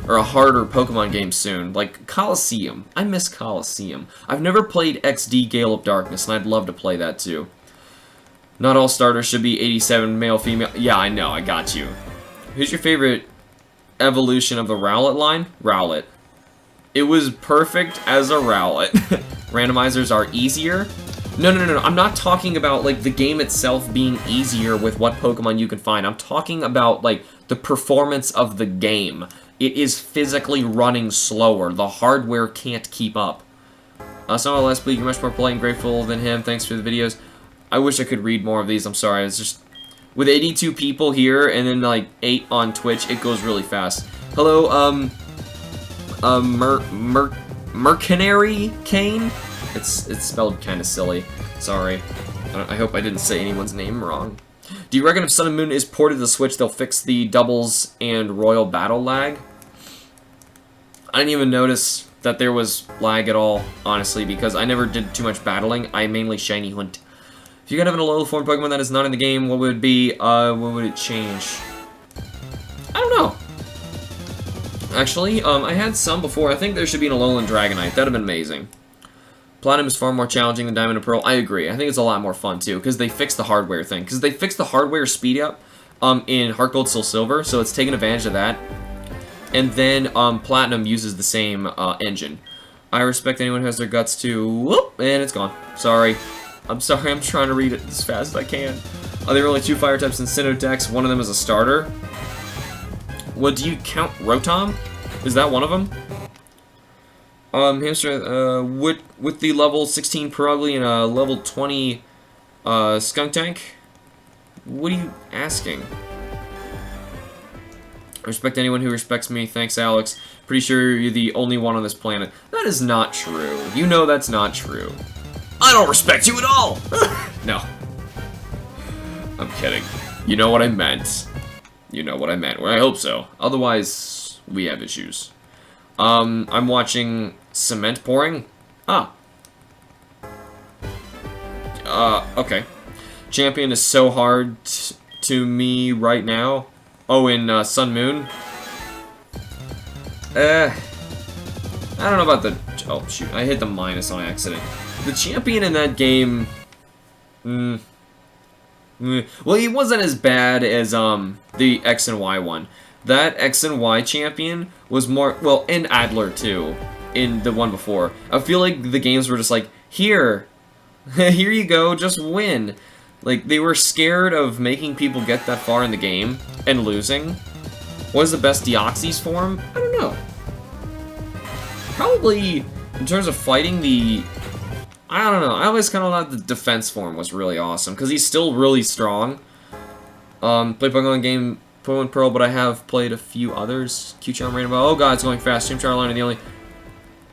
or a harder Pokemon game soon. Like, Coliseum. I miss Coliseum. I've never played XD Gale of Darkness, and I'd love to play that too. Not all starters should be 87 male, female. Yeah, I know, I got you. Who's your favorite evolution of the Rowlet line? Rowlet. It was perfect as a Rowlet. Randomizers are easier. No, I'm not talking about, like, the game itself being easier with what Pokemon you can find. I'm talking about, like, the performance of the game. It is physically running slower. The hardware can't keep up. Someone last week, you're much more polite and grateful than him. Thanks for the videos. I wish I could read more of these. I'm sorry. It's just, with 82 people here and then, like, 8 on Twitch, it goes really fast. Hello, Mercenary Kane? It's spelled kind of silly. Sorry. I hope I didn't say anyone's name wrong. Do you reckon if Sun and Moon is ported to the Switch, they'll fix the doubles and royal battle lag? I didn't even notice that there was lag at all, honestly, because I never did too much battling. I mainly shiny hunt. If you could have an Alola form Pokemon that is not in the game, what would it be? What would it change? I don't know. Actually, I had some before. I think there should be an Alolan Dragonite. That'd have been amazing. Platinum is far more challenging than Diamond and Pearl. I agree. I think it's a lot more fun, too, because they fixed the hardware thing. Because they fixed the hardware speed up in Heart Gold, Soul Silver, so it's taking advantage of that. And then Platinum uses the same engine. I respect anyone who has their guts to... Whoop! And it's gone. Sorry. I'm sorry, I'm trying to read it as fast as I can. There are only 2 fire types in Sinnoh decks. One of them is a starter. What, do you count Rotom? Is that one of them? Hamster, with the level 16 Perugly and a level 20 Skunk Tank? What are you asking? I respect anyone who respects me. Thanks, Alex. Pretty sure you're the only one on this planet. That is not true. You know that's not true. I don't respect you at all! No. I'm kidding. You know what I meant. You know what I meant. Well, I hope so. Otherwise, we have issues. I'm watching cement pouring. Ah. Okay. Champion is so hard to me right now. Oh, in Sun Moon? I don't know about the... Oh, shoot. I hit the minus on accident. The champion in that game... Well, he wasn't as bad as, the X and Y one. That X and Y champion was more... Well, and Adler, too. In the one before. I feel like the games were just like, here. Here you go, just win. Like, they were scared of making people get that far in the game and losing. What is the best Deoxys form? I don't know. Probably, in terms of fighting, the... I don't know. I always kind of thought the defense form was really awesome, because he's still really strong. Played Pokemon game, Pokemon Pearl, but I have played a few others. Q-Charm, Rainbow. Oh god, it's going fast. Team Charline, the only...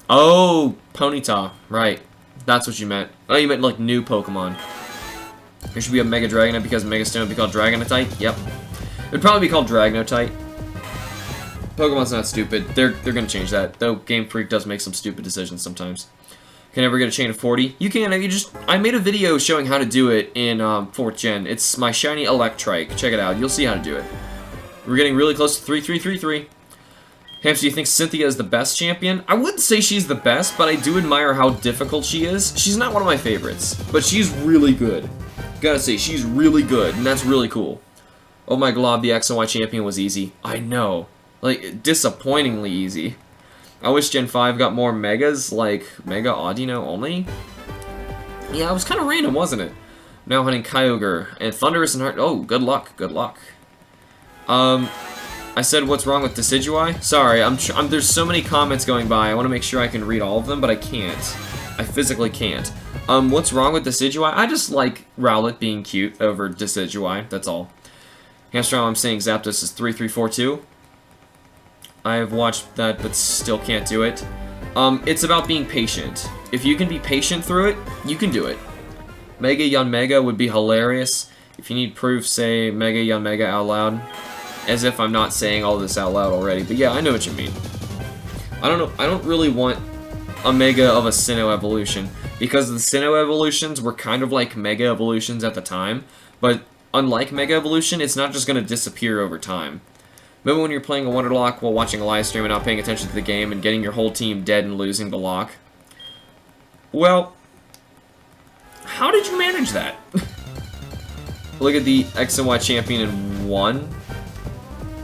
Oh, Ponyta. Right. That's what you meant. Oh, you meant, like, new Pokemon. There should be a Mega Dragonite because Mega Stone would be called Dragonite. Yep. It would probably be called Dragonotite. Pokemon's not stupid. They're gonna change that. Though Game Freak does make some stupid decisions sometimes. Can never get a chain of 40. You can. I made a video showing how to do it in 4th Gen. It's my shiny Electrike. Check it out. You'll see how to do it. We're getting really close to 3-3-3-3. Hamster, do you think Cynthia is the best champion? I wouldn't say she's the best, but I do admire how difficult she is. She's not one of my favorites, but she's really good. Gotta say, she's really good, and that's really cool. Oh my god, the X and Y champion was easy. I know. Like, disappointingly easy. I wish Gen 5 got more Megas, like Mega Audino only. Yeah, it was kind of random, wasn't it? Now hunting Kyogre, and Thunderous and Heart. Oh, good luck, good luck. I said what's wrong with Decidueye? Sorry, there's so many comments going by. I want to make sure I can read all of them, but I can't. I physically can't. What's wrong with Decidueye? I just like Rowlet being cute over Decidueye, that's all. Hamster, I'm saying Zapdos is 3-3-4-2. I have watched that, but still can't do it. It's about being patient. If you can be patient through it, you can do it. Mega Yanmega would be hilarious. If you need proof, say Mega Yanmega out loud. As if I'm not saying all this out loud already, but yeah, I know what you mean. I don't know, I don't really want a Mega of a Sinnoh evolution, because the Sinnoh evolutions were kind of like Mega evolutions at the time, but unlike Mega Evolution, it's not just going to disappear over time. Remember when you're playing a Wonder Lock while watching a live stream and not paying attention to the game and getting your whole team dead and losing the lock? Well, how did you manage that? Look at the X and Y champion in 1.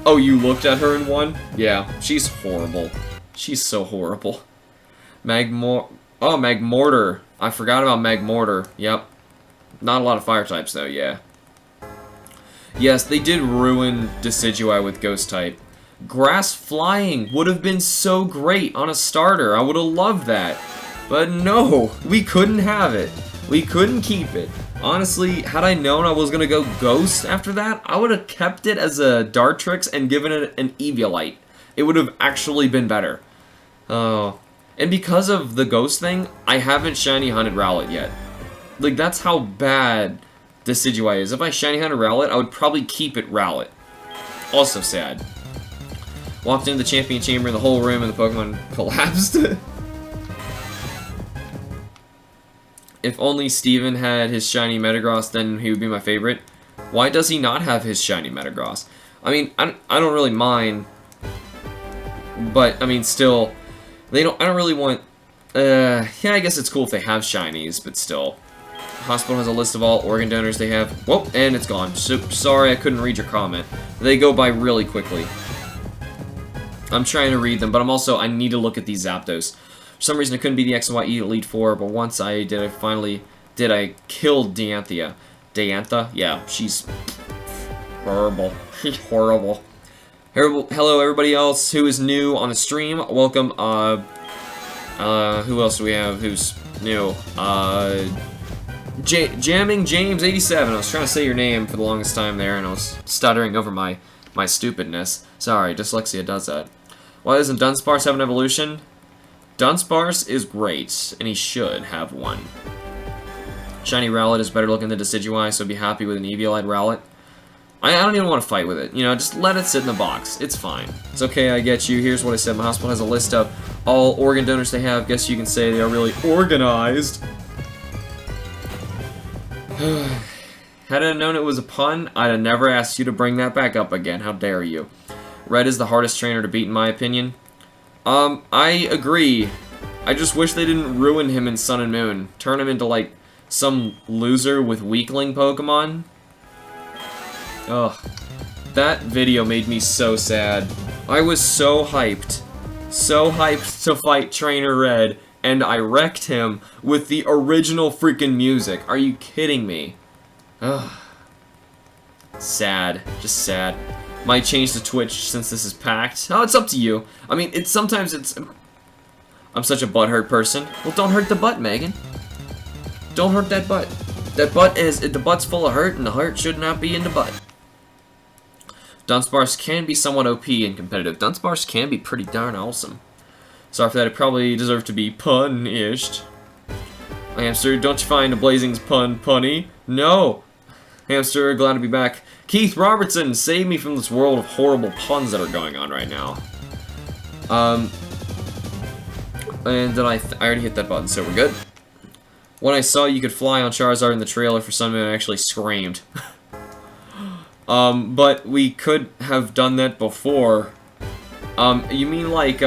Oh, you looked at her in 1? Yeah, she's horrible. She's so horrible. Magmortar. I forgot about Magmortar. Yep. Not a lot of fire types, though, yeah. Yes, they did ruin Decidueye with Ghost type. Grass Flying would have been so great on a starter. I would have loved that. But no, we couldn't have it. We couldn't keep it. Honestly, had I known I was going to go Ghost after that, I would have kept it as a Dartrix and given it an Eviolite. It would have actually been better. Oh. And because of the Ghost thing, I haven't shiny hunted Rowlet yet. Like, that's how bad Decidueye is. If I shiny hunted Rowlet, I would probably keep it Rowlet. Also sad. Walked into the champion chamber in the whole room and the Pokemon collapsed. If only Steven had his shiny Metagross, then he would be my favorite. Why does he not have his shiny Metagross? I mean, I don't really mind. But, I mean, still, I don't really want... yeah, I guess it's cool if they have shinies, but still. Hospital has a list of all organ donors they have. Whoop, and it's gone. So, sorry, I couldn't read your comment. They go by really quickly. I'm trying to read them, but I need to look at these Zapdos. For some reason, I couldn't be the X and Y Elite Four, but once I did, I killed Dianthia. Diantha? Yeah, she's horrible. She's horrible. Hello, everybody else who is new on the stream. Welcome. Who else do we have who's new? Jamming James 87. I was trying to say your name for the longest time there, and I was stuttering over my stupidness. Sorry, dyslexia does that. Why doesn't Dunsparce have an evolution? Dunsparce is great, and he should have one. Shiny Rowlet is better looking than Decidueye, so be happy with an Eviolite Rowlet. I don't even want to fight with it. You know, just let it sit in the box. It's fine. It's okay, I get you. Here's what I said. My hospital has a list of all organ donors they have. Guess you can say they are really organized. Had I known it was a pun, I'd have never asked you to bring that back up again. How dare you? Red is the hardest trainer to beat, in my opinion. I agree. I just wish they didn't ruin him in Sun and Moon. Turn him into, like, some loser with weakling Pokemon. Ugh. That video made me so sad. I was so hyped. So hyped to fight Trainer Red, and I wrecked him with the original freaking music. Are you kidding me? Ugh. Sad. Just sad. Might change to Twitch since this is packed. Oh, it's up to you. I mean, sometimes it's... I'm such a butthurt person. Well, don't hurt the butt, Megan. Don't hurt that butt. That butt is... The butt's full of hurt, and the heart should not be in the butt. Dunsparce can be somewhat OP and competitive. Dunsparce can be pretty darn awesome. Sorry for that, it probably deserved to be pun-ished. Hamster, don't you find the Blazing's pun punny? No! Hamster, glad to be back. Keith Robertson, save me from this world of horrible puns that are going on right now. And then I already hit that button, so we're good. When I saw you could fly on Charizard in the trailer for Sun Moon, I actually screamed. But we could have done that before. You mean like,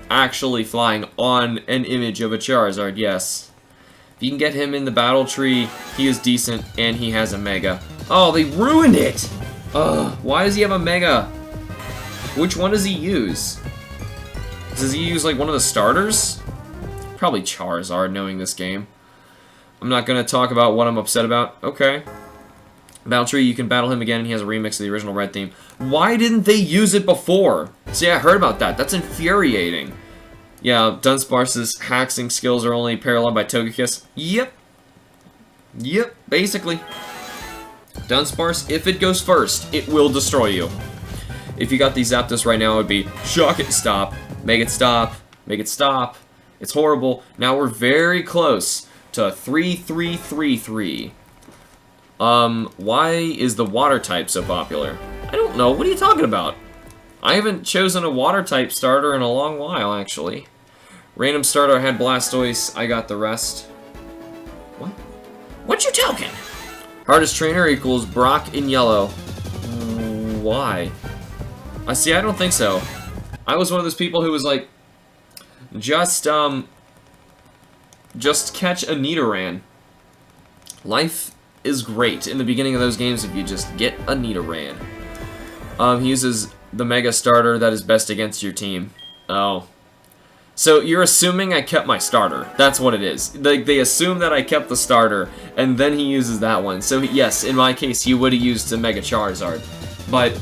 actually flying on an image of a Charizard? Yes. If you can get him in the battle tree, he is decent, and he has a Mega. Oh, they ruined it! Ugh, why does he have a Mega? Which one does he use? Does he use, like, one of the starters? Probably Charizard, knowing this game. I'm not gonna talk about what I'm upset about. Okay. Battle tree, you can battle him again, and he has a remix of the original Red theme. Why didn't they use it before? See, I heard about that. That's infuriating. Yeah, Dunsparce's hacking skills are only paralleled by Togekiss. Yep. Yep, basically. Dunsparce, if it goes first, it will destroy you. If you got these Zapdos right now, it would be shock it, stop, make it stop, make it stop. It's horrible. Now we're very close to 3-3-3-3. Why is the water type so popular? I don't know. What are you talking about? I haven't chosen a water type starter in a long while, actually. Random starter had Blastoise. I got the rest. What? What you talking? Hardest trainer equals Brock in yellow. Why? I see. I don't think so. I was one of those people who was like, just catch a Nidoran. Life is great in the beginning of those games if you just get a Nidoran. He uses the Mega Starter that is best against your team. Oh. So you're assuming I kept my starter. That's what it is. Like, they assume that I kept the starter, and then he uses that one. So yes, in my case, he would have used the Mega Charizard. But,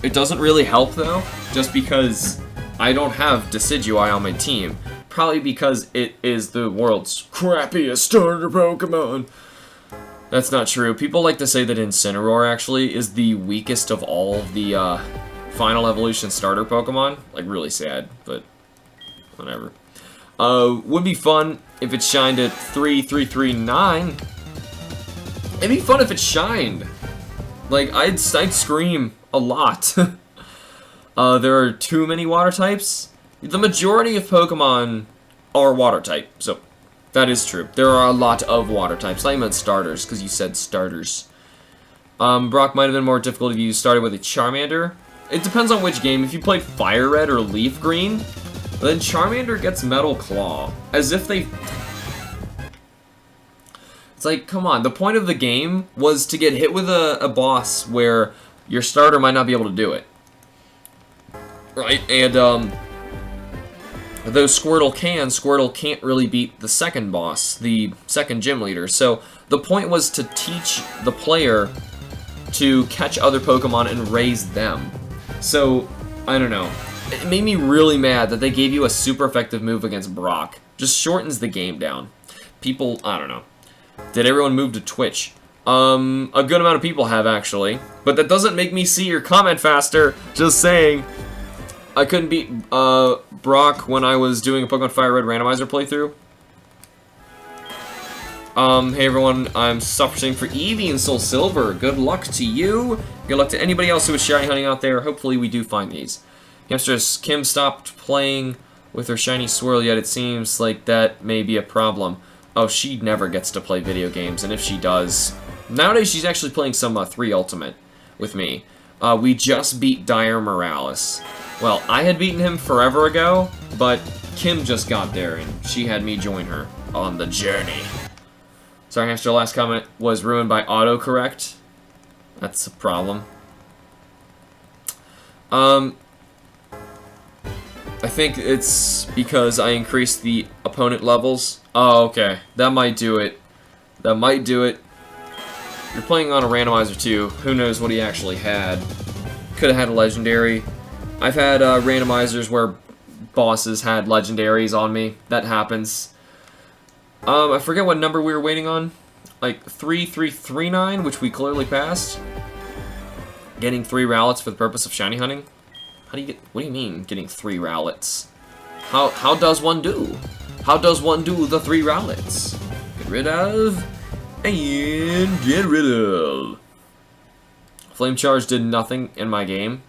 it doesn't really help, though, just because I don't have Decidueye on my team. Probably because it is the world's crappiest starter Pokemon. That's not true. People like to say that Incineroar actually is the weakest of all of the Final Evolution starter Pokemon. Like, really sad, but whatever. Would be fun if it shined at 3-3-3-9. It'd be fun if it shined. Like, I'd scream a lot. There are too many water types. The majority of Pokemon are water type, so that is true. There are a lot of water types. I meant starters, because you said starters. Brock might have been more difficult if you started with a Charmander. It depends on which game. If you played Fire Red or Leaf Green, then Charmander gets Metal Claw. As if they... It's like, come on. The point of the game was to get hit with a boss where your starter might not be able to do it. Right? And, Though Squirtle can, Squirtle can't really beat the second boss, the second gym leader. So the point was to teach the player to catch other Pokemon and raise them. So, I don't know. It made me really mad that they gave you a super effective move against Brock. Just shortens the game down. People, I don't know. Did everyone move to Twitch? A good amount of people have, actually. But that doesn't make me see your comment faster. Just saying. I couldn't beat Brock when I was doing a Pokemon Fire Red randomizer playthrough. Hey everyone, I'm suffering for Eevee and Soul Silver. Good luck to you. Good luck to anybody else who is shiny hunting out there. Hopefully we do find these. Hamsters, Kim stopped playing with her shiny swirl, yet it seems like that may be a problem. Oh, she never gets to play video games, and if she does... Nowadays, she's actually playing some 3 Ultimate with me. We just beat Dire Morales. Well, I had beaten him forever ago, but Kim just got there, and she had me join her on the journey. Sorry, Hamster, last comment was ruined by autocorrect. That's a problem. I think it's because I increased the opponent levels. Oh, okay. That might do it. That might do it. You're playing on a randomizer too. Who knows what he actually had. Could have had a legendary. I've had randomizers where bosses had legendaries on me. That happens. I forget what number we were waiting on. Like 3339, which we clearly passed. Getting 3 Rowlets for the purpose of shiny hunting. How do you get? What do you mean, getting 3 Rowlets? How does one do? How does one do the 3 Rowlets? Get rid of and get rid of. Flame Charge did nothing in my game.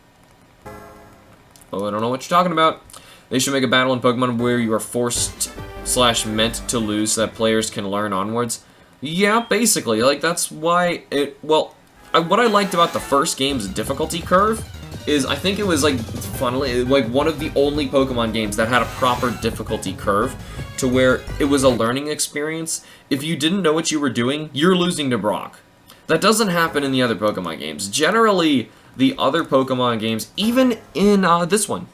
Oh, I don't know what you're talking about. They should make a battle in Pokemon where you are forced / meant to lose so that players can learn onwards. Yeah, basically. Like, that's why it... Well, what I liked about the first game's difficulty curve is I think it was, like, funnily, like, one of the only Pokemon games that had a proper difficulty curve to where it was a learning experience. If you didn't know what you were doing, you're losing to Brock. That doesn't happen in the other Pokemon games. Generally, the other Pokemon games, even in this one,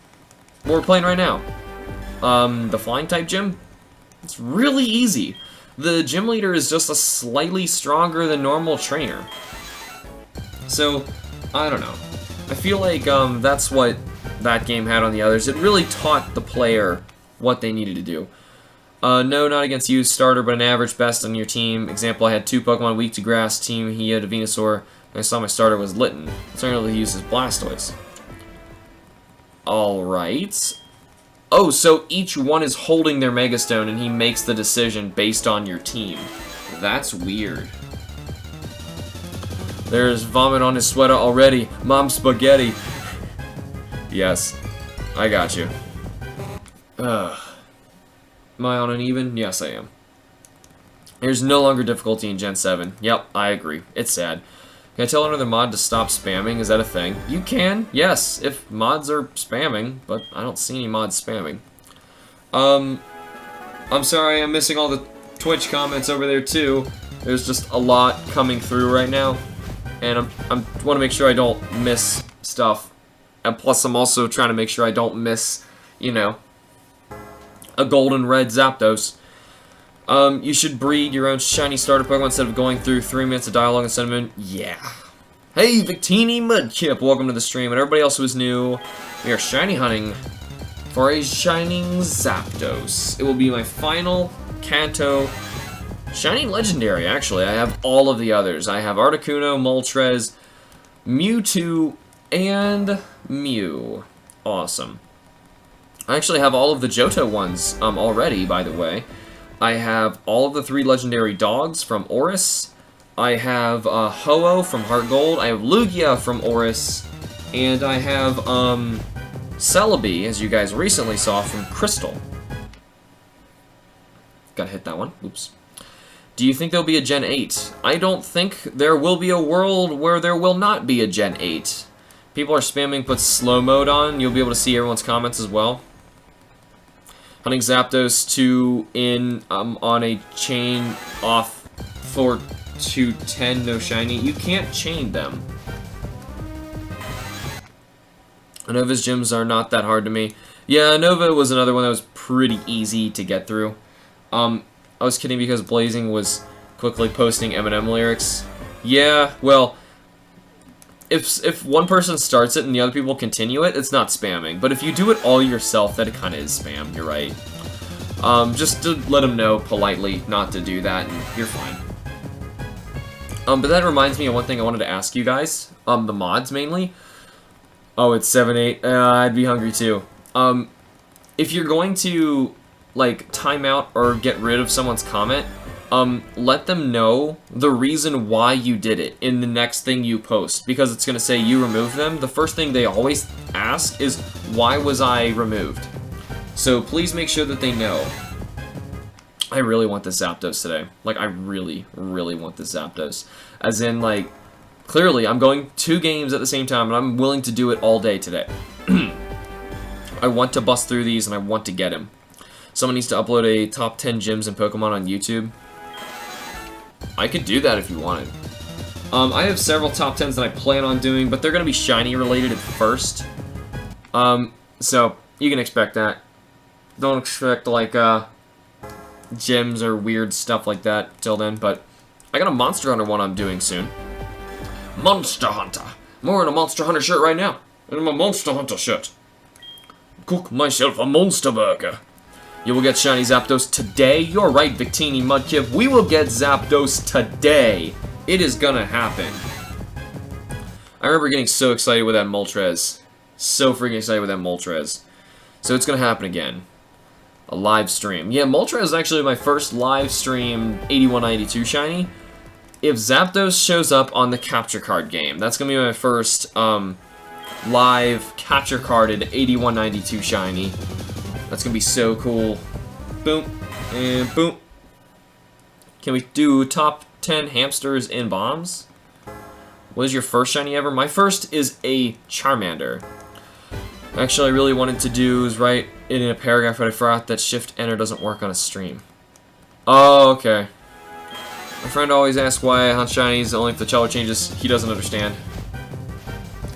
what we're playing right now, the Flying type gym, it's really easy. The gym leader is just a slightly stronger than normal trainer. So, I don't know. I feel like that's what that game had on the others. It really taught the player what they needed to do. No, not against you, starter, but an average best on your team. Example, I had 2 Pokemon weak to grass. Team, he had a Venusaur. I saw my starter was Litten. Certainly he uses Blastoise. Alright. Oh, so each one is holding their Mega Stone and he makes the decision based on your team. That's weird. There's vomit on his sweater already. Mom spaghetti. Yes. I got you. Ugh. Am I on an even? Yes, I am. There's no longer difficulty in Gen 7. Yep, I agree. It's sad. Can I tell another mod to stop spamming? Is that a thing? You can, yes, if mods are spamming, but I don't see any mods spamming. I'm sorry, I'm missing all the Twitch comments over there too. There's just a lot coming through right now, and I want to make sure I don't miss stuff. And plus, I'm also trying to make sure I don't miss, you know, a golden red Zapdos. You should breed your own shiny starter Pokemon instead of going through 3 minutes of dialogue and sentiment. Yeah. Hey, Victini Mudkip, welcome to the stream. And everybody else who is new, we are shiny hunting for a shining Zapdos. It will be my final Kanto shiny legendary, actually. I have all of the others. I have Articuno, Moltres, Mewtwo, and Mew. Awesome. I actually have all of the Johto ones already, by the way. I have all of the 3 legendary dogs from Oris. I have Ho-Oh from Heart Gold. I have Lugia from Oris. And I have Celebi, as you guys recently saw, from Crystal. Gotta hit that one. Oops. Do you think there'll be a Gen 8? I don't think there will be a world where there will not be a Gen 8. People are spamming put slow mode on. You'll be able to see everyone's comments as well. Hunting Zapdos 2 in on a chain off for 210 no shiny. You can't chain them. I know his gyms are not that hard to me. Yeah, Nova was another one that was pretty easy to get through. I was kidding because Blazing was quickly posting Eminem lyrics. Yeah, well, if one person starts it and the other people continue it, it's not spamming. But if you do it all yourself, then it kind of is spam, you're right. Just to let them know politely not to do that, and you're fine. But that reminds me of one thing I wanted to ask you guys. The mods, mainly. Oh, it's 7-8. I'd be hungry, too. If you're going to, like, time out or get rid of someone's comment, let them know the reason why you did it in the next thing you post. Because it's going to say you removed them. The first thing they always ask is, why was I removed? So please make sure that they know. I really want this Zapdos today. Like, I really, really want this Zapdos. As in, like, clearly I'm going 2 games at the same time, and I'm willing to do it all day today. I want to bust through these, and I want to get him. Someone needs to upload a top 10 gyms in Pokemon on YouTube. I could do that if you wanted. I have several top 10s that I plan on doing, but they're going to be shiny related at first. So, you can expect that. Don't expect, like, gyms or weird stuff like that till then, but I got a Monster Hunter one I'm doing soon. Monster Hunter! I'm wearing a Monster Hunter shirt right now. I'm a Monster Hunter shirt. Cook myself a monster burger. You will get shiny Zapdos today. You're right, Victini Mudkip. We will get Zapdos today. It is gonna happen. I remember getting so excited with that Moltres. So freaking excited with that Moltres. So it's gonna happen again. A live stream. Yeah, Moltres is actually my first live stream 8192 shiny. If Zapdos shows up on the capture card game, that's gonna be my first live capture carded 8192 shiny. That's gonna be so cool. Boom and boom. Can we do top 10 hamsters in bombs? What is your first shiny ever? My first is a Charmander. Actually, I really wanted to do is write it in a paragraph, but I forgot that Shift Enter doesn't work on a stream. Oh, okay. My friend always asks why I hunt shinies only if the color changes. He doesn't understand.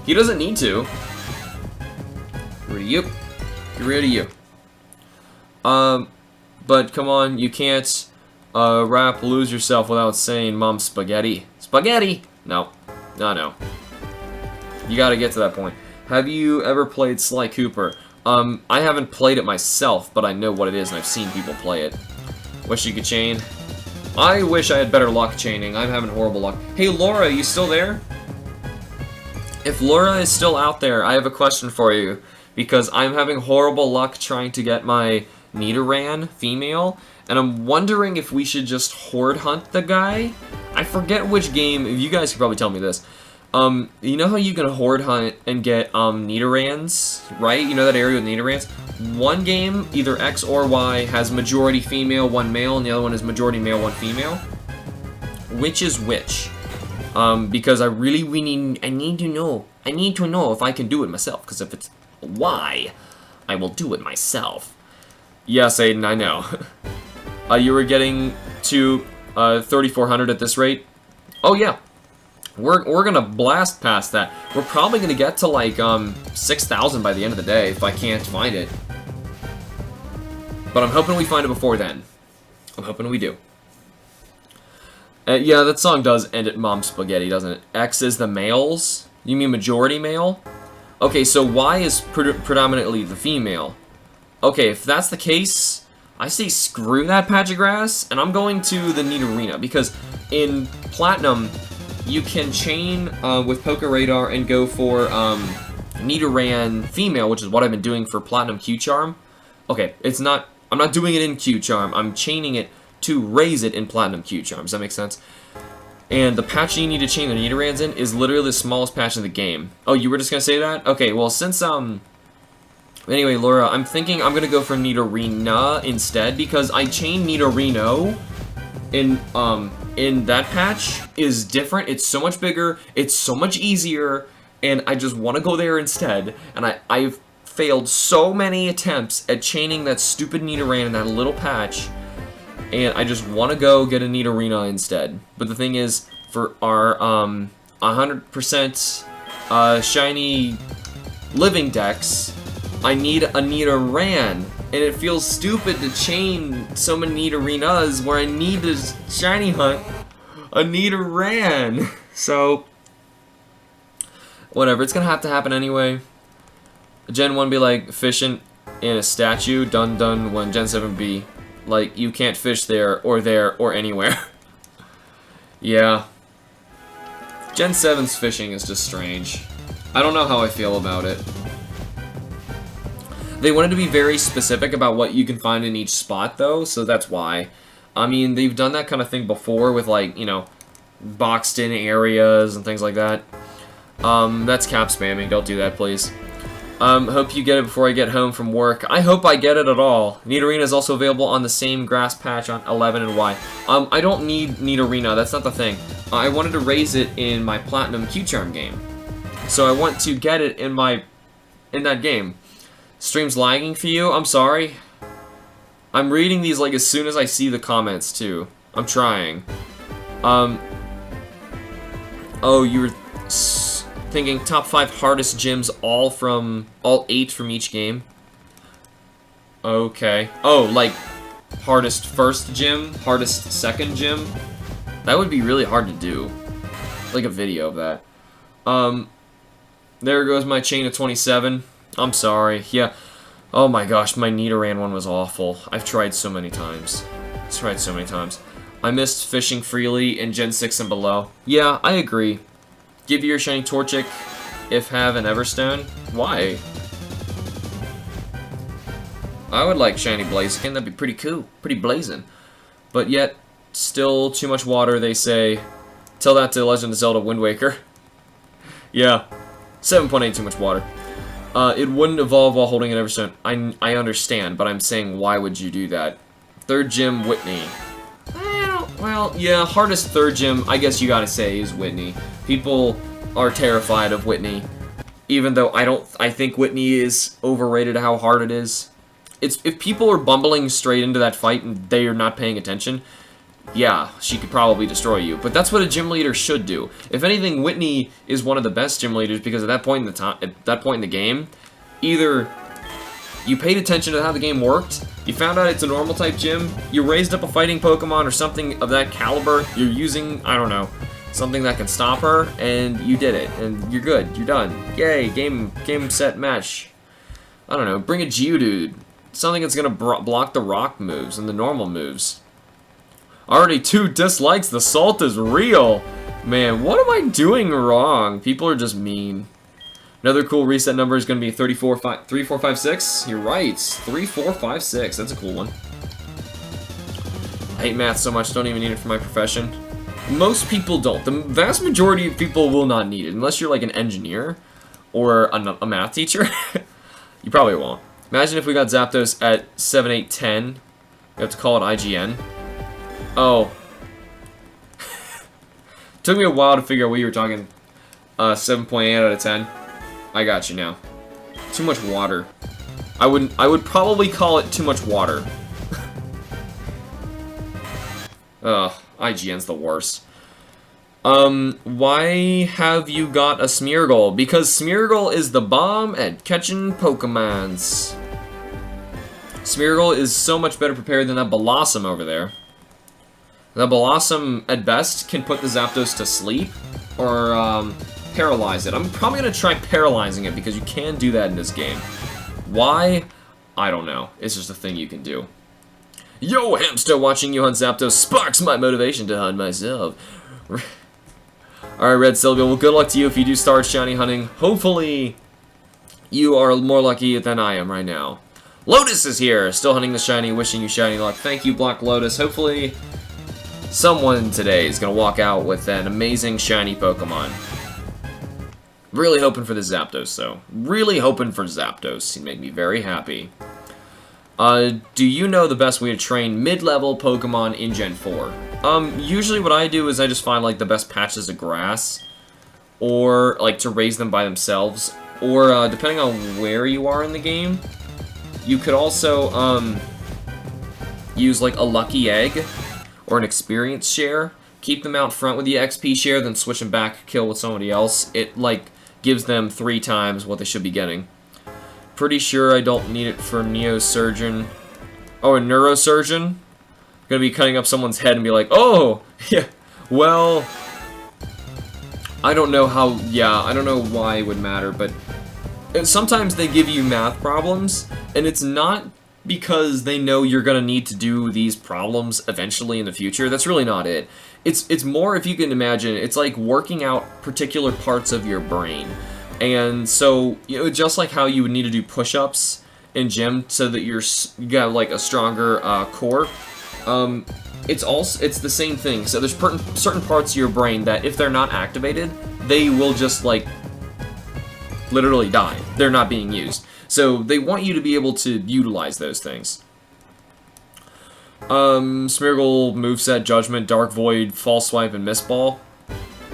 He doesn't need to. Get rid of you. Get rid of you. But come on, you can't rap Lose Yourself without saying Mom Spaghetti. Spaghetti! No. No. You gotta get to that point. Have you ever played Sly Cooper? I haven't played it myself, but I know what it is and I've seen people play it. Wish you could chain. I wish I had better luck chaining. I'm having horrible luck. Hey Laura, you still there? If Laura is still out there, I have a question for you. Because I'm having horrible luck trying to get my Nidoran female, and I'm wondering if we should just horde hunt the guy? I forget which game, you guys could probably tell me this. You know how you can horde hunt and get Nidorans, right? You know that area with Nidorans? One game, either X or Y, has majority female, 1 male, and the other one is majority male, 1 female. Which is which? Because I need to know. I need to know if I can do it myself, because if it's Y, I will do it myself. Yes, Aiden, I know. You were getting to 3,400 at this rate? Oh yeah. We're gonna blast past that. We're probably gonna get to like 6,000 by the end of the day if I can't find it. But I'm hoping we find it before then. I'm hoping we do. Yeah, that song does end at Mom Spaghetti, doesn't it? X is the males? You mean majority male? Okay, so Y is predominantly the female. Okay, if that's the case, I say screw that patch of grass, and I'm going to the Nidorina, because in Platinum, you can chain with Poké Radar and go for Nidoran female, which is what I've been doing for Platinum Q-Charm. Okay, I'm not doing it in Q-Charm, I'm chaining it to raise it in Platinum Q-Charm. Does that make sense? And the patch you need to chain the Nidorans in is literally the smallest patch in the game. Oh, you were just gonna say that? Okay, well, since, anyway, Laura, I'm thinking I'm gonna go for Nidorina instead, because I chain Nidorino in that patch is different. It's so much bigger, it's so much easier, and I just want to go there instead. And I've failed so many attempts at chaining that stupid Nidoran in that little patch, and I just want to go get a Nidorina instead. But the thing is, for our 100% shiny living dex, I need a Nidoran, and it feels stupid to chain so many Nidorinas where I need to shiny hunt a Nidoran. So, whatever, it's gonna have to happen anyway. Gen 1 be like fishing in a statue, done when Gen 7 be like you can't fish there or anywhere. Yeah. Gen 7's fishing is just strange. I don't know how I feel about it. They wanted to be very specific about what you can find in each spot, though, so that's why. I mean, they've done that kind of thing before with, like, you know, boxed-in areas and things like that. That's cap spamming. Don't do that, please. Hope you get it before I get home from work. I hope I get it at all. Nidorina is also available on the same grass patch on 11 and Y. I don't need Nidorina. That's not the thing. I wanted to raise it in my Platinum Q-Charm game. So I want to get it in that game. Stream's lagging for you? I'm sorry. I'm reading these like as soon as I see the comments too. I'm trying. Oh, you were thinking top 5 hardest gyms, all 8 from each game? Okay. Oh, like hardest first gym, hardest second gym? That would be really hard to do. Like a video of that. There goes my chain of 27. I'm sorry. Yeah. Oh my gosh, my Nidoran one was awful. I've tried so many times. I missed fishing freely in Gen 6 and below. Yeah, I agree. Give you your shiny Torchic if have an Everstone. Why? I would like shiny Blaziken. That'd be pretty cool. Pretty blazing. But yet, still too much water, they say. Tell that to Legend of Zelda Wind Waker. Yeah. 7.8 too much water. It wouldn't evolve while holding an Everstone. I understand, but I'm saying, why would you do that? Third gym, Whitney. Well, yeah, hardest third gym, I guess you gotta say, is Whitney. People are terrified of Whitney. Even though I think Whitney is overrated how hard it is. If people are bumbling straight into that fight and they are not paying attention, yeah, she could probably destroy you. But that's what a gym leader should do. If anything, Whitney is one of the best gym leaders because at that point in the game, either you paid attention to how the game worked, you found out it's a normal type gym, you raised up a fighting Pokemon or something of that caliber, you're using, I don't know, something that can stop her, and you did it, and you're good, you're done. Yay, game, set, match. I don't know, bring a Geodude. Something that's gonna block the rock moves and the normal moves. Already 2 dislikes, the salt is real. Man, what am I doing wrong? People are just mean. Another cool reset number is going to be 3456. You're right, 3456. That's a cool one. I hate math so much, don't even need it for my profession. Most people don't. The vast majority of people will not need it, unless you're like an engineer or a math teacher. You probably won't. Imagine if we got Zapdos at 7, 8, 10. We have to call it IGN. Oh. Took me a while to figure out what you were talking. 7.8 out of 10. I got you now. Too much water. I would probably call it too much water. Ugh, IGN's the worst. Why have you got a Smeargle? Because Smeargle is the bomb at catching Pokemons. Smeargle is so much better prepared than that Blossom over there. The Blossom, at best, can put the Zapdos to sleep, or, paralyze it. I'm probably going to try paralyzing it, because you can do that in this game. Why? I don't know. It's just a thing you can do. Yo, Hamster, watching you hunt Zapdos sparks my motivation to hunt myself. Alright, Red Sylvia, well, good luck to you if you do start shiny hunting. Hopefully, you are more lucky than I am right now. Lotus is here, still hunting the shiny, wishing you shiny luck. Thank you, Black Lotus. Hopefully, someone today is going to walk out with an amazing shiny Pokemon. Really hoping for the Zapdos, though. Really hoping for Zapdos. He'd make me very happy. Do you know the best way to train mid-level Pokemon in Gen 4? Usually what I do is I just find, like, the best patches of grass. Or, like, to raise them by themselves. Or, depending on where you are in the game, you could also, use, like, a lucky egg. Or an experience share. Keep them out front with the XP share, then switch them back, kill with somebody else. It, like, gives them 3 times what they should be getting. pretty sure I don't need it for Neosurgeon. Oh, a Neurosurgeon? Gonna be cutting up someone's head and be like, oh, yeah, well, I don't know how, yeah, I don't know why it would matter, but sometimes they give you math problems, and it's not because they know you're gonna need to do these problems eventually in the future. That's really not it. It's more, if you can imagine, it's like working out particular parts of your brain. And so, you know, just like how you would need to do push-ups in gym so that you got like a stronger core. It's the same thing. So there's certain parts of your brain that if they're not activated, they will just like literally die. They're not being used. So they want you to be able to utilize those things. Smeargle, Moveset, Judgment, Dark Void, False Swipe, and Mist Ball.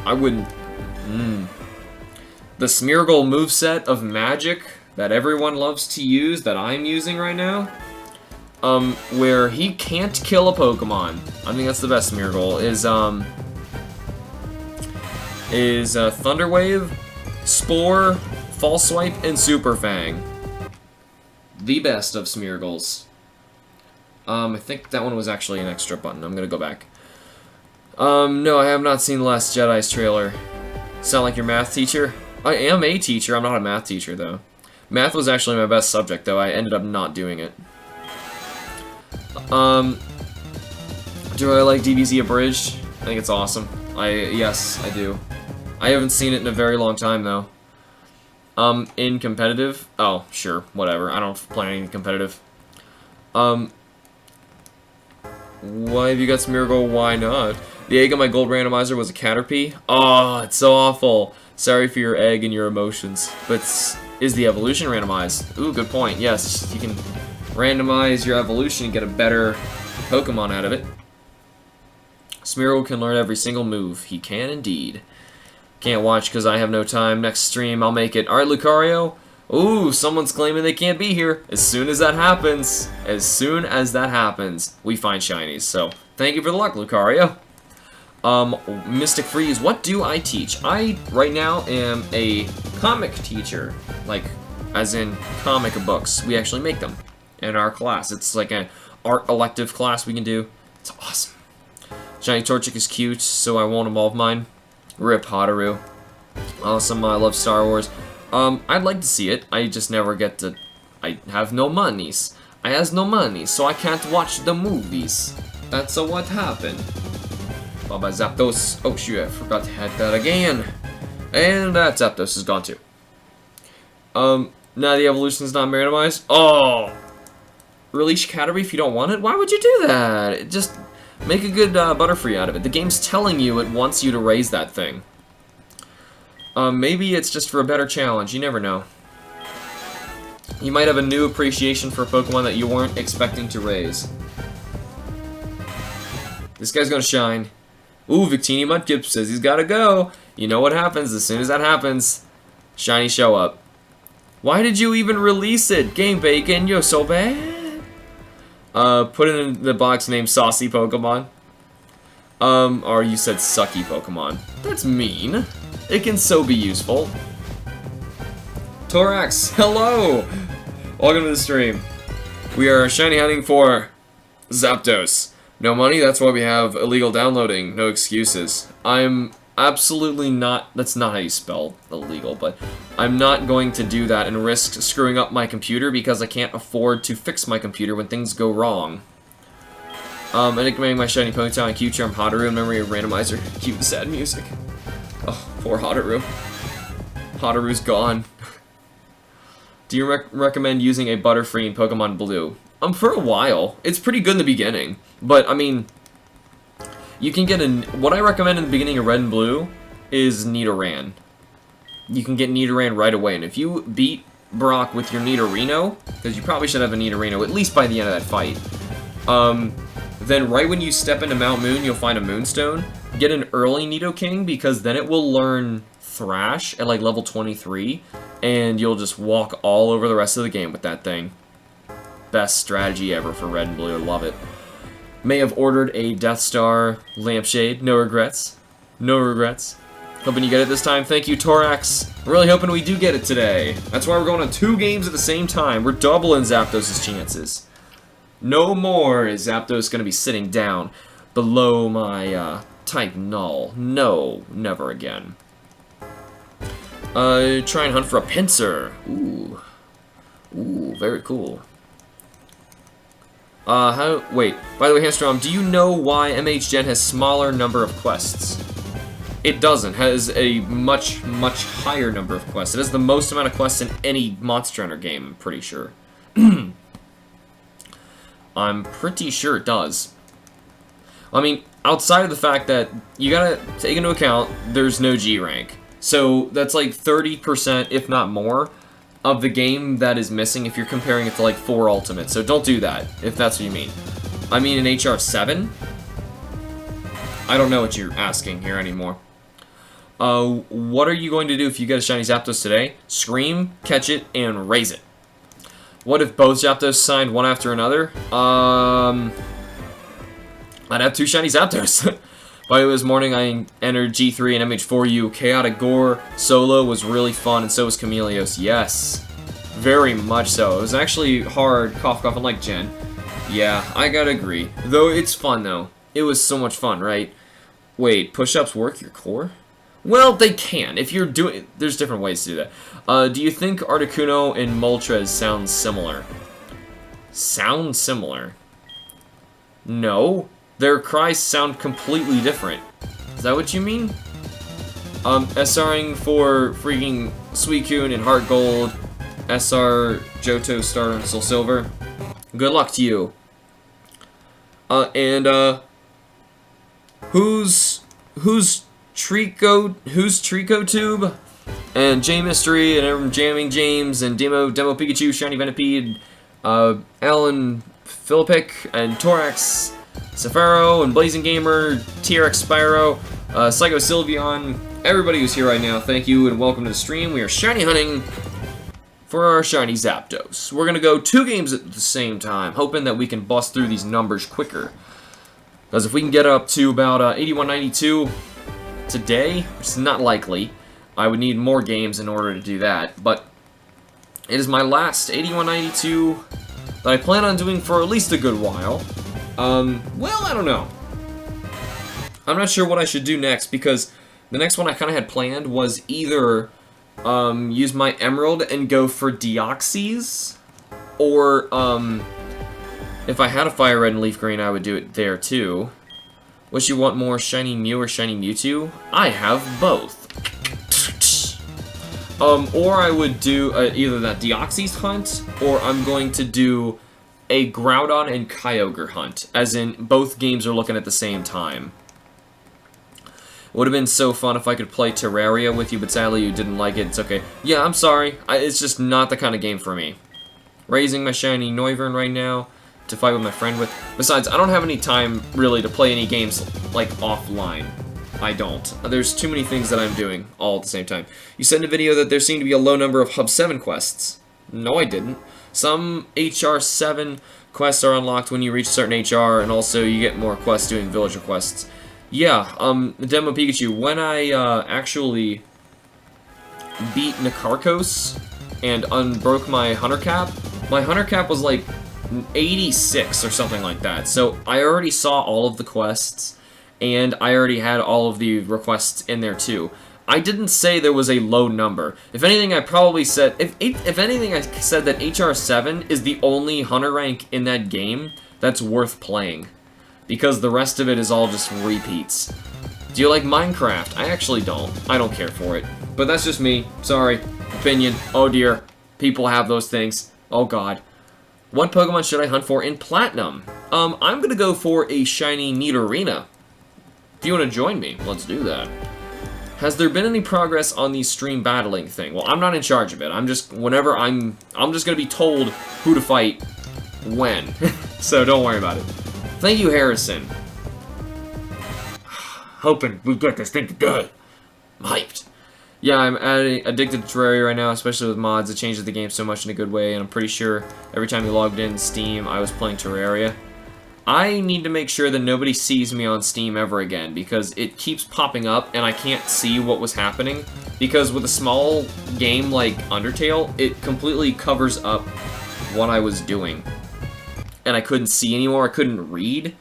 I wouldn't... The Smeargle moveset of Magic that everyone loves to use, that I'm using right now, where he can't kill a Pokemon. I think that's the best Smeargle, is Thunder Wave, Spore, False Swipe, and Super Fang. The best of Smeargles. I think that one was actually an extra button. I'm gonna go back. No, I have not seen The Last Jedi's trailer. Sound like your math teacher? I am a teacher, I'm not a math teacher, though. Math was actually my best subject, though. I ended up not doing it. Do I like DBZ Abridged? I think it's awesome. Yes, I do. I haven't seen it in a very long time, though. In competitive? Oh, sure, whatever. I don't play anything competitive. Why have you got Smeargle? Why not? The egg on my gold randomizer was a Caterpie? Oh, it's so awful. Sorry for your egg and your emotions. But is the evolution randomized? Ooh, good point. Yes, you can randomize your evolution and get a better Pokemon out of it. Smeargle can learn every single move. He can indeed. Can't watch because I have no time. Next stream, I'll make it. Alright, Lucario. Ooh, someone's claiming they can't be here. As soon as that happens, we find shinies. So, thank you for the luck, Lucario. Mystic Freeze, what do I teach? I, right now, am a comic teacher. Like, as in comic books. We actually make them in our class. It's like an art elective class we can do. It's awesome. Shiny Torchic is cute, so I won't evolve mine. Rip Hotaru. Awesome, I love Star Wars. I'd like to see it. I just never get to... I have no monies. I has no money, so I can't watch the movies. That's what happened. Bye-bye, Zapdos. Oh, shoot, I forgot to hit that again. And that Zapdos is gone, too. Now the evolution's not randomized. Oh! Release Caterpie if you don't want it? Why would you do that? Just make a good Butterfree out of it. The game's telling you it wants you to raise that thing. Maybe it's just for a better challenge. You never know. You might have a new appreciation for a Pokemon that you weren't expecting to raise. This guy's gonna shine. Ooh, Victini Mudkip says he's gotta go. You know what happens as soon as that happens. Shiny show up. Why did you even release it? Game Bacon, you're so bad. Put it in the box named Saucy Pokemon. Or you said Sucky Pokemon. That's mean. It can so be useful. Torax, hello! Welcome to the stream. We are shiny hunting for Zapdos. No money, that's why we have illegal downloading. No excuses. I'm absolutely not... That's not how you spell illegal, but I'm not going to do that and risk screwing up my computer because I can't afford to fix my computer when things go wrong. Nicknaming my shiny Ponytail and Q-Charm Hotaru in memory of randomizer. Cute and sad music. Oh, poor Hotaru. Hotaru's gone. Do you recommend using a Butterfree in Pokemon Blue? For a while. It's pretty good in the beginning. But, I mean, you can get what I recommend in the beginning of Red and Blue is Nidoran. You can get Nidoran right away. And if you beat Brock with your Nidorino, because you probably should have a Nidorino, at least by the end of that fight, then right when you step into Mount Moon, you'll find a Moonstone. Get an early Nidoking, because then it will learn Thrash at like level 23, and you'll just walk all over the rest of the game with that thing. Best strategy ever for Red and Blue, I love it. May have ordered a Death Star Lampshade, no regrets. No regrets. Hoping you get it this time. Thank you, Torax. I'm really hoping we do get it today. That's why we're going on 2 games at the same time. We're doubling Zapdos' chances. No more is Zapdos going to be sitting down below my type null. No, never again. Try and hunt for a pincer. Ooh. Ooh, very cool. Wait, by the way, HamsterBomb, do you know why MHGen has smaller number of quests? It doesn't. Has a much higher number of quests. It has the most amount of quests in any Monster Hunter game, I'm pretty sure. I'm pretty sure it does. I mean, outside of the fact that you gotta take into account there's no G rank. So that's like 30%, if not more, of the game that is missing if you're comparing it to like 4 Ultimate. So don't do that, if that's what you mean. I mean in HR 7? I don't know what you're asking here anymore. What are you going to do if you get a shiny Zapdos today? Scream, catch it, and raise it. What if both Zapdos signed one after another? I'd have 2 shiny Zapdos. By the way, this morning I entered G3 and MH4U. Chaotic Gore solo was really fun, and so was Chameleos. Yes, very much so. It was actually hard, cough cough, unlike Gen. Yeah, I gotta agree. Though it's fun though. It was so much fun, right? Wait, push-ups work your core? Well, they can. If you're doing... There's different ways to do that. Do you think Articuno and Moltres sound similar? Sound similar? No. Their cries sound completely different. Is that what you mean? SRing for freaking Suicune and Heart Gold. SR, Johto, Star, and Soul Silver. Good luck to you. Who's Trico Tube? And J Mystery, and Jamming James, and Demo Pikachu, Shiny Venipede, Alan Philippic, and Torax, Safaro, and Blazing Gamer, TRX Spyro, Psycho Sylveon, everybody who's here right now, thank you and welcome to the stream. We are shiny hunting for our shiny Zapdos. We're gonna go 2 games at the same time, hoping that we can bust through these numbers quicker. Because if we can get up to about 81, 92 today, which is not likely, I would need more games in order to do that, but it is my last 81, 92 that I plan on doing for at least a good while. Well, I don't know. I'm not sure what I should do next, because the next one I kind of had planned was either use my Emerald and go for Deoxys, or if I had a Fire Red and Leaf Green, I would do it there too. Wish you want more Shiny Mew or Shiny Mewtwo? I have both. Or I would do either that Deoxys hunt, or I'm going to do a Groudon and Kyogre hunt, as in both games are looking at the same time. It would have been so fun if I could play Terraria with you, but sadly you didn't like it. It's okay. Yeah, I'm sorry. It's just not the kind of game for me. Raising my shiny Noivern right now to fight with my friend with. Besides, I don't have any time really to play any games like offline. I don't. There's too many things that I'm doing all at the same time. You said in a video that there seemed to be a low number of Hub 7 quests. No, I didn't. Some HR 7 quests are unlocked when you reach a certain HR, and also you get more quests doing villager quests. Yeah, Demo Pikachu, when I actually beat Nikarkos and unbroke my Hunter Cap was like 86 or something like that. So I already saw all of the quests, and I already had all of the requests in there too. I didn't say there was a low number. If anything, I probably said, if anything, I said that HR 7 is the only Hunter rank in that game that's worth playing, because the rest of it is all just repeats. Do you like Minecraft? I actually don't. I don't care for it. But that's just me. Sorry. Opinion. Oh dear. People have those things. Oh god. What Pokemon should I hunt for in Platinum? I'm gonna go for a shiny Nidorina. If you want to join me, let's do that. Has there been any progress on the stream battling thing? Well, I'm not in charge of it. I'm just, whenever I'm just gonna be told who to fight when. So don't worry about it. Thank you, Harrison. Hoping we get this thing today. I'm hyped. Yeah, I'm addicted to Terraria right now, especially with mods. It changes the game so much in a good way, and I'm pretty sure every time you logged in Steam, I was playing Terraria. I need to make sure that nobody sees me on Steam ever again, because it keeps popping up and I can't see what was happening. Because with a small game like Undertale, it completely covers up what I was doing. And I couldn't see anymore, I couldn't read.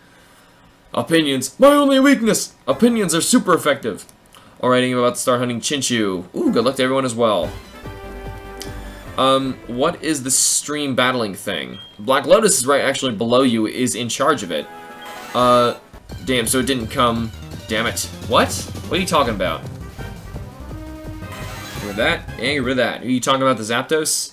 Opinions, my only weakness! Opinions are super effective. Alright, I'm about to start hunting Chinchu. Ooh, good luck to everyone as well. What is the stream battling thing? Black Lotus is right actually below you, is in charge of it. Damn, so it didn't come. Damn it. What? What are you talking about? Get rid of that, and get rid of that. Are you talking about the Zapdos?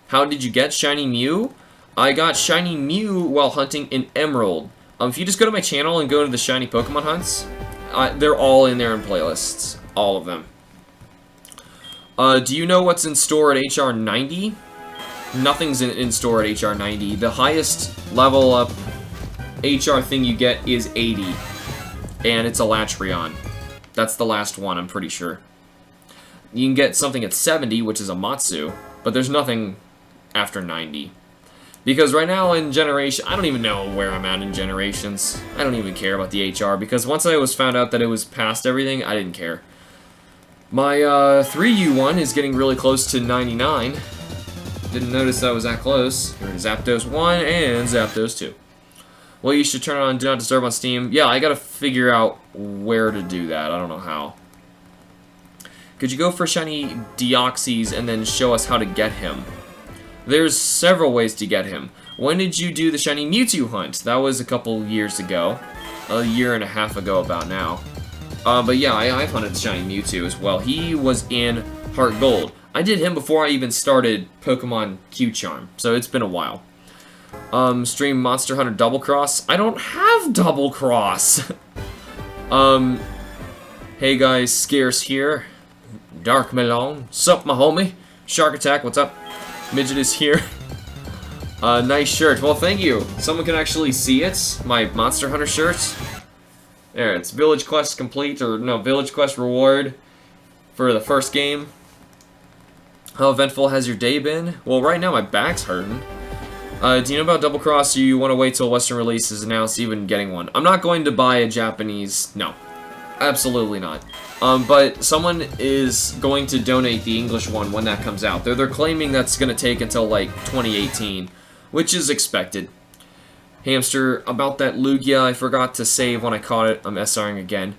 How did you get Shiny Mew? I got Shiny Mew while hunting in Emerald. If you just go to my channel and go to the Shiny Pokemon hunts, they're all in there in playlists. All of them. Do you know what's in store at HR 90? Nothing's in store at HR 90. The highest level up HR thing you get is 80. And it's a Latreon. That's the last one, I'm pretty sure. You can get something at 70, which is a Matsu, but there's nothing after 90. Because right now in Generation, I don't even know where I'm at in Generations. I don't even care about the HR, because once I found out that it was past everything, I didn't care. My 3U one is getting really close to 99. Didn't notice that was that close. Here is Zapdos 1 and Zapdos 2. Well, you should turn on Do Not Disturb on Steam. Yeah, I gotta figure out where to do that. I don't know how. Could you go for Shiny Deoxys and then show us how to get him? There's several ways to get him. When did you do the Shiny Mewtwo hunt? That was a couple years ago. A year and a half ago about now. But yeah, I've hunted Shiny Mewtwo as well. He was in Heart Gold. I did him before I even started Pokemon Q-Charm, so it's been a while. Stream Monster Hunter Double Cross. I don't have Double Cross! Hey guys, Scarce here. Dark Melon. Sup, my homie? Shark Attack, what's up? Midget is here. Nice shirt. Well, thank you. Someone can actually see it. My Monster Hunter shirt. There, it's Village Quest complete, or no, Village Quest reward for the first game. How eventful has your day been? Well, right now my back's hurting. Do you know about Double Cross, or you want to wait till Western release is announced, even getting one? I'm not going to buy a Japanese, no. Absolutely not. But someone is going to donate the English one when that comes out. They're claiming that's going to take until, like, 2018, which is expected. Hamster, about that Lugia, I forgot to save when I caught it. I'm SRing again.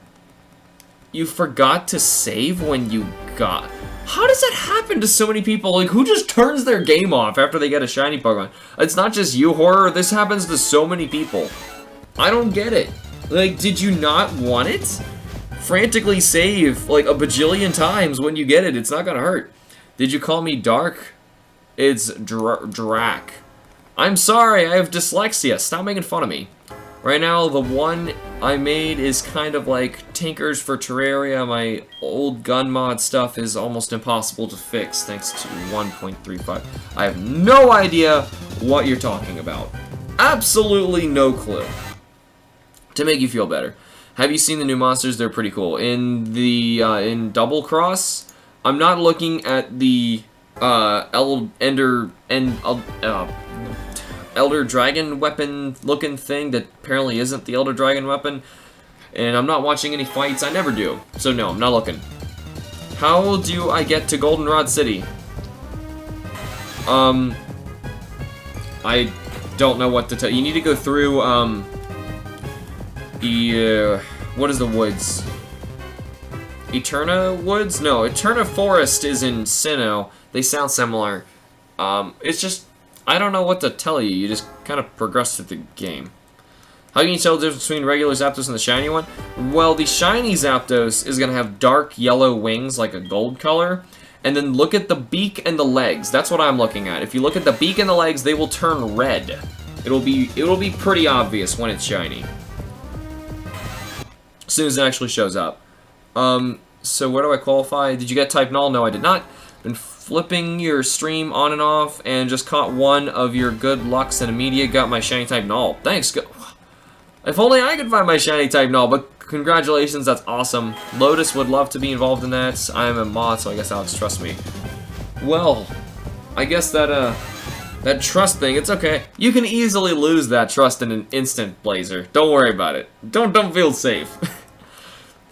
You forgot to save when you got... How does that happen to so many people? Like, who just turns their game off after they get a shiny Pokemon? It's not just you, Horror. This happens to so many people. I don't get it. Like, did you not want it? Frantically save, like, a bajillion times when you get it. It's not gonna hurt. Did you call me Dark? It's Drac. I'm sorry, I have dyslexia. Stop making fun of me. Right now, the one I made is kind of like Tinkers for Terraria. My old gun mod stuff is almost impossible to fix thanks to 1.35. I have no idea what you're talking about. Absolutely no clue. To make you feel better, have you seen the new monsters? They're pretty cool. In the in Double Cross, I'm not looking at the Elder Dragon weapon looking thing that apparently isn't the Elder Dragon weapon. And I'm not watching any fights. I never do. So no, I'm not looking. How do I get to Goldenrod City? I don't know what to tell you. You need to go through, what is the woods? Eterna Woods? No, Eterna Forest is in Sinnoh. They sound similar. It's just, I don't know what to tell you. You just kind of progress through the game. How can you tell the difference between regular Zapdos and the shiny one? Well, the shiny Zapdos is going to have dark yellow wings, like a gold color. And then look at the beak and the legs. That's what I'm looking at. If you look at the beak and the legs, they will turn red. It'll be pretty obvious when it's shiny. As soon as it actually shows up. So where do I qualify? Did you get type null? No, I did not. Been flipping your stream on and off and just caught one of your good lucks and immediate got my shiny type null. Thanks. If only I could find my shiny type null, but congratulations, that's awesome. Lotus would love to be involved in that. I am a mod, so I guess Alex trusts me. Well, I guess that That trust thing, it's okay. You can easily lose that trust in an instant, Blazer. Don't worry about it. Don't feel safe.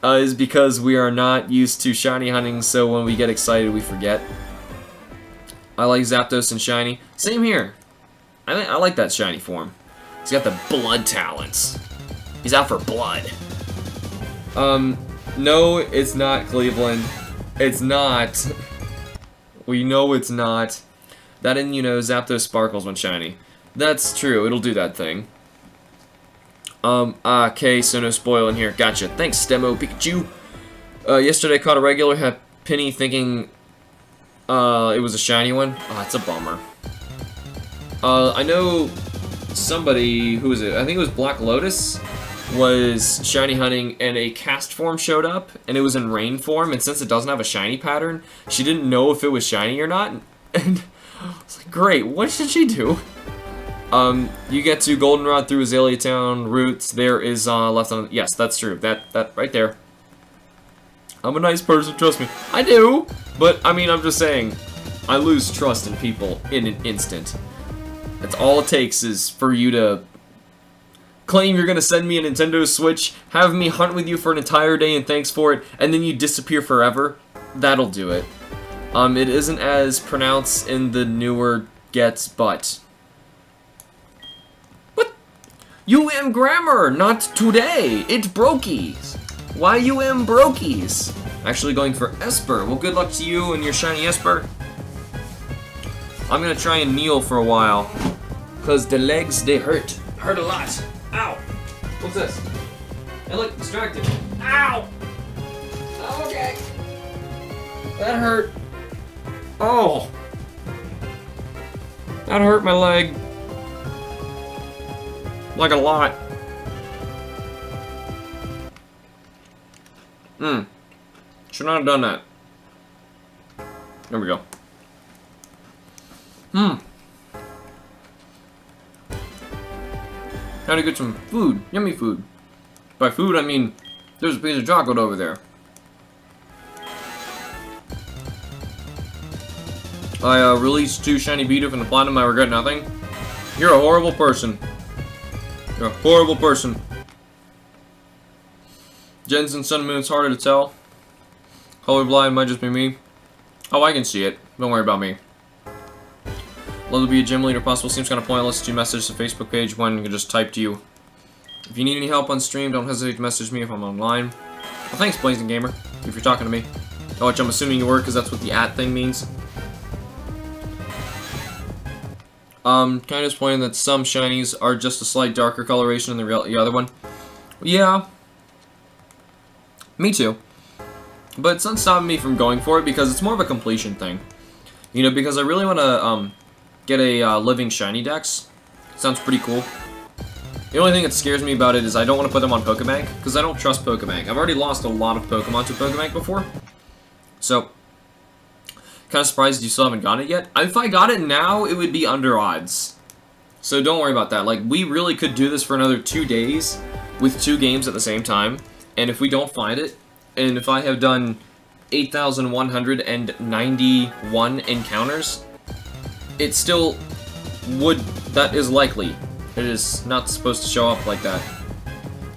Is because we are not used to shiny hunting, so when we get excited, we forget. I like Zapdos and shiny. Same here. I like that shiny form. He's got the blood talents. He's out for blood. No, it's not Cleveland. It's not. We know it's not. That and, you know, Zapdos sparkles when shiny. That's true, it'll do that thing. Okay, so no spoil in here. Gotcha. Thanks, Stemo Pikachu. Yesterday I caught a regular, had Penny thinking it was a shiny one. Oh, it's a bummer. I know somebody, who was it? I think it was Black Lotus, was shiny hunting and a cast form showed up and it was in rain form, and since it doesn't have a shiny pattern, she didn't know if it was shiny or not. And I was like, great, what should she do? You get to Goldenrod through Azalea Town routes. There is left on. Yes, that's true. That right there. I'm a nice person, trust me. I do, but I mean, I'm just saying, I lose trust in people in an instant. That's all it takes is for you to claim you're gonna send me a Nintendo Switch, have me hunt with you for an entire day and thanks for it, and then you disappear forever. That'll do it. It isn't as pronounced in the newer gets, but. What? UM grammar, not today. It's brokies. Why UM brokies? Actually going for Esper. Well, good luck to you and your shiny Esper. I'm gonna try and kneel for a while, cause the legs, they hurt. Hurt a lot. Ow. What's this? I look distracted. Ow. Okay. That hurt. Oh! That hurt my leg. Like a lot. Should not have done that. There we go. Had to get some food. Yummy food. By food, I mean, there's a piece of chocolate over there. I released 2 shiny Bidoof and a Platinum, I regret nothing. You're a horrible person. You're a horrible person. Jensen Sun and Moon, it's harder to tell. Colorblind might just be me. Oh, I can see it. Don't worry about me. Love to be a gym leader possible. Seems kind of pointless to message the Facebook page when you can just type to you. If you need any help on stream, don't hesitate to message me if I'm online. Well, thanks, Blazing Gamer, if you're talking to me. Oh, which I'm assuming you were, because that's what the @ thing means. Kind of disappointed that some shinies are just a slight darker coloration than the other one. Yeah. Me too. But it's not stopping me from going for it because it's more of a completion thing. You know, because I really want to get a living shiny dex. Sounds pretty cool. The only thing that scares me about it is I don't want to put them on Pokebank because I don't trust Pokebank. I've already lost a lot of Pokemon to Pokebank before. So, kind of surprised you still haven't gotten it yet. If I got it now, it would be under odds. So don't worry about that. Like, we really could do this for another 2 days with 2 games at the same time. And if we don't find it, and if I have done 8,191 encounters, it still would, that is likely. It is not supposed to show up like that.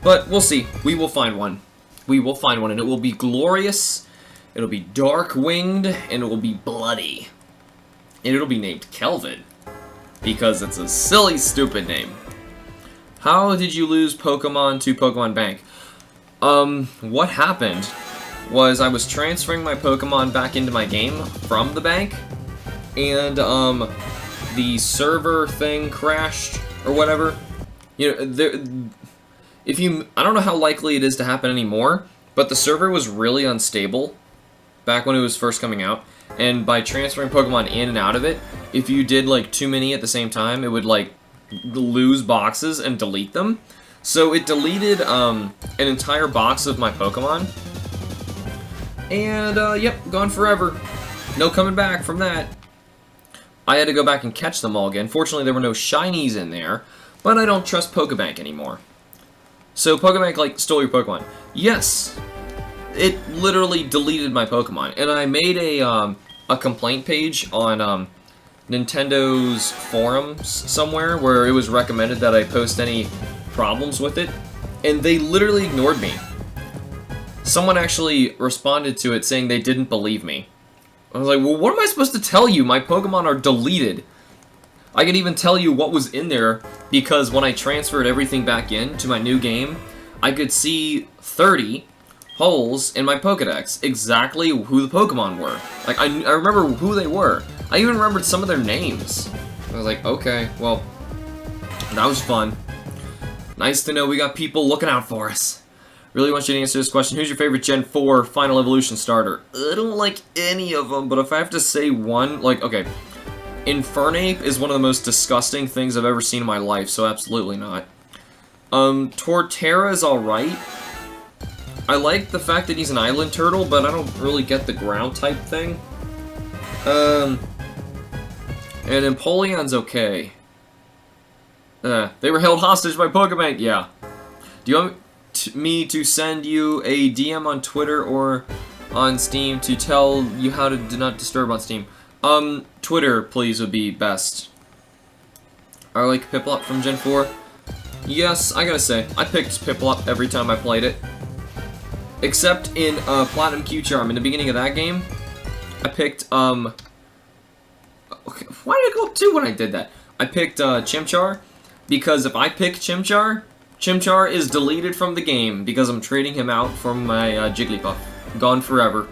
But we'll see. We will find one. We will find one, and it will be glorious. It'll be dark-winged, and it will be bloody. And it'll be named Kelvin. Because it's a silly, stupid name. How did you lose Pokemon to Pokemon Bank? What happened was I was transferring my Pokemon back into my game from the bank, and, the server thing crashed, or whatever. You know, I don't know how likely it is to happen anymore, but the server was really unstable back when it was first coming out, and by transferring Pokemon in and out of it, if you did, like, too many at the same time, it would, like, lose boxes and delete them. So it deleted an entire box of my Pokemon, and yep, gone forever. No coming back from that. I had to go back and catch them all again. Fortunately, there were no shinies in there, but I don't trust Pokebank anymore. So Pokebank, like, stole your Pokemon. Yes, it literally deleted my Pokemon, and I made a complaint page on Nintendo's forums somewhere where it was recommended that I post any problems with it, and they literally ignored me. Someone actually responded to it saying they didn't believe me. I was like, well, what am I supposed to tell you? My Pokemon are deleted. I can even tell you what was in there because when I transferred everything back in to my new game, I could see 30 holes in my Pokedex, exactly who the Pokemon were. Like, I remember who they were. I even remembered some of their names. I was like, okay, well, that was fun. Nice to know we got people looking out for us. Really want you to answer this question. Who's your favorite Gen 4 Final Evolution starter? I don't like any of them, but if I have to say one, like, okay. Infernape is one of the most disgusting things I've ever seen in my life, so absolutely not. Torterra is alright. I like the fact that he's an island turtle, but I don't really get the ground type thing. And Empoleon's okay. They were held hostage by Pokemon. Yeah. Do you want me to send you a DM on Twitter or on Steam to tell you how to do not disturb on Steam? Twitter, please, would be best. I like Piplup from Gen 4. Yes, I gotta say, I picked Piplup every time I played it. Except in Platinum Q-Charm. In the beginning of that game, I picked, okay, why did I go 2 when I did that? I picked Chimchar, because if I pick Chimchar, Chimchar is deleted from the game because I'm trading him out from my Jigglypuff. Gone forever.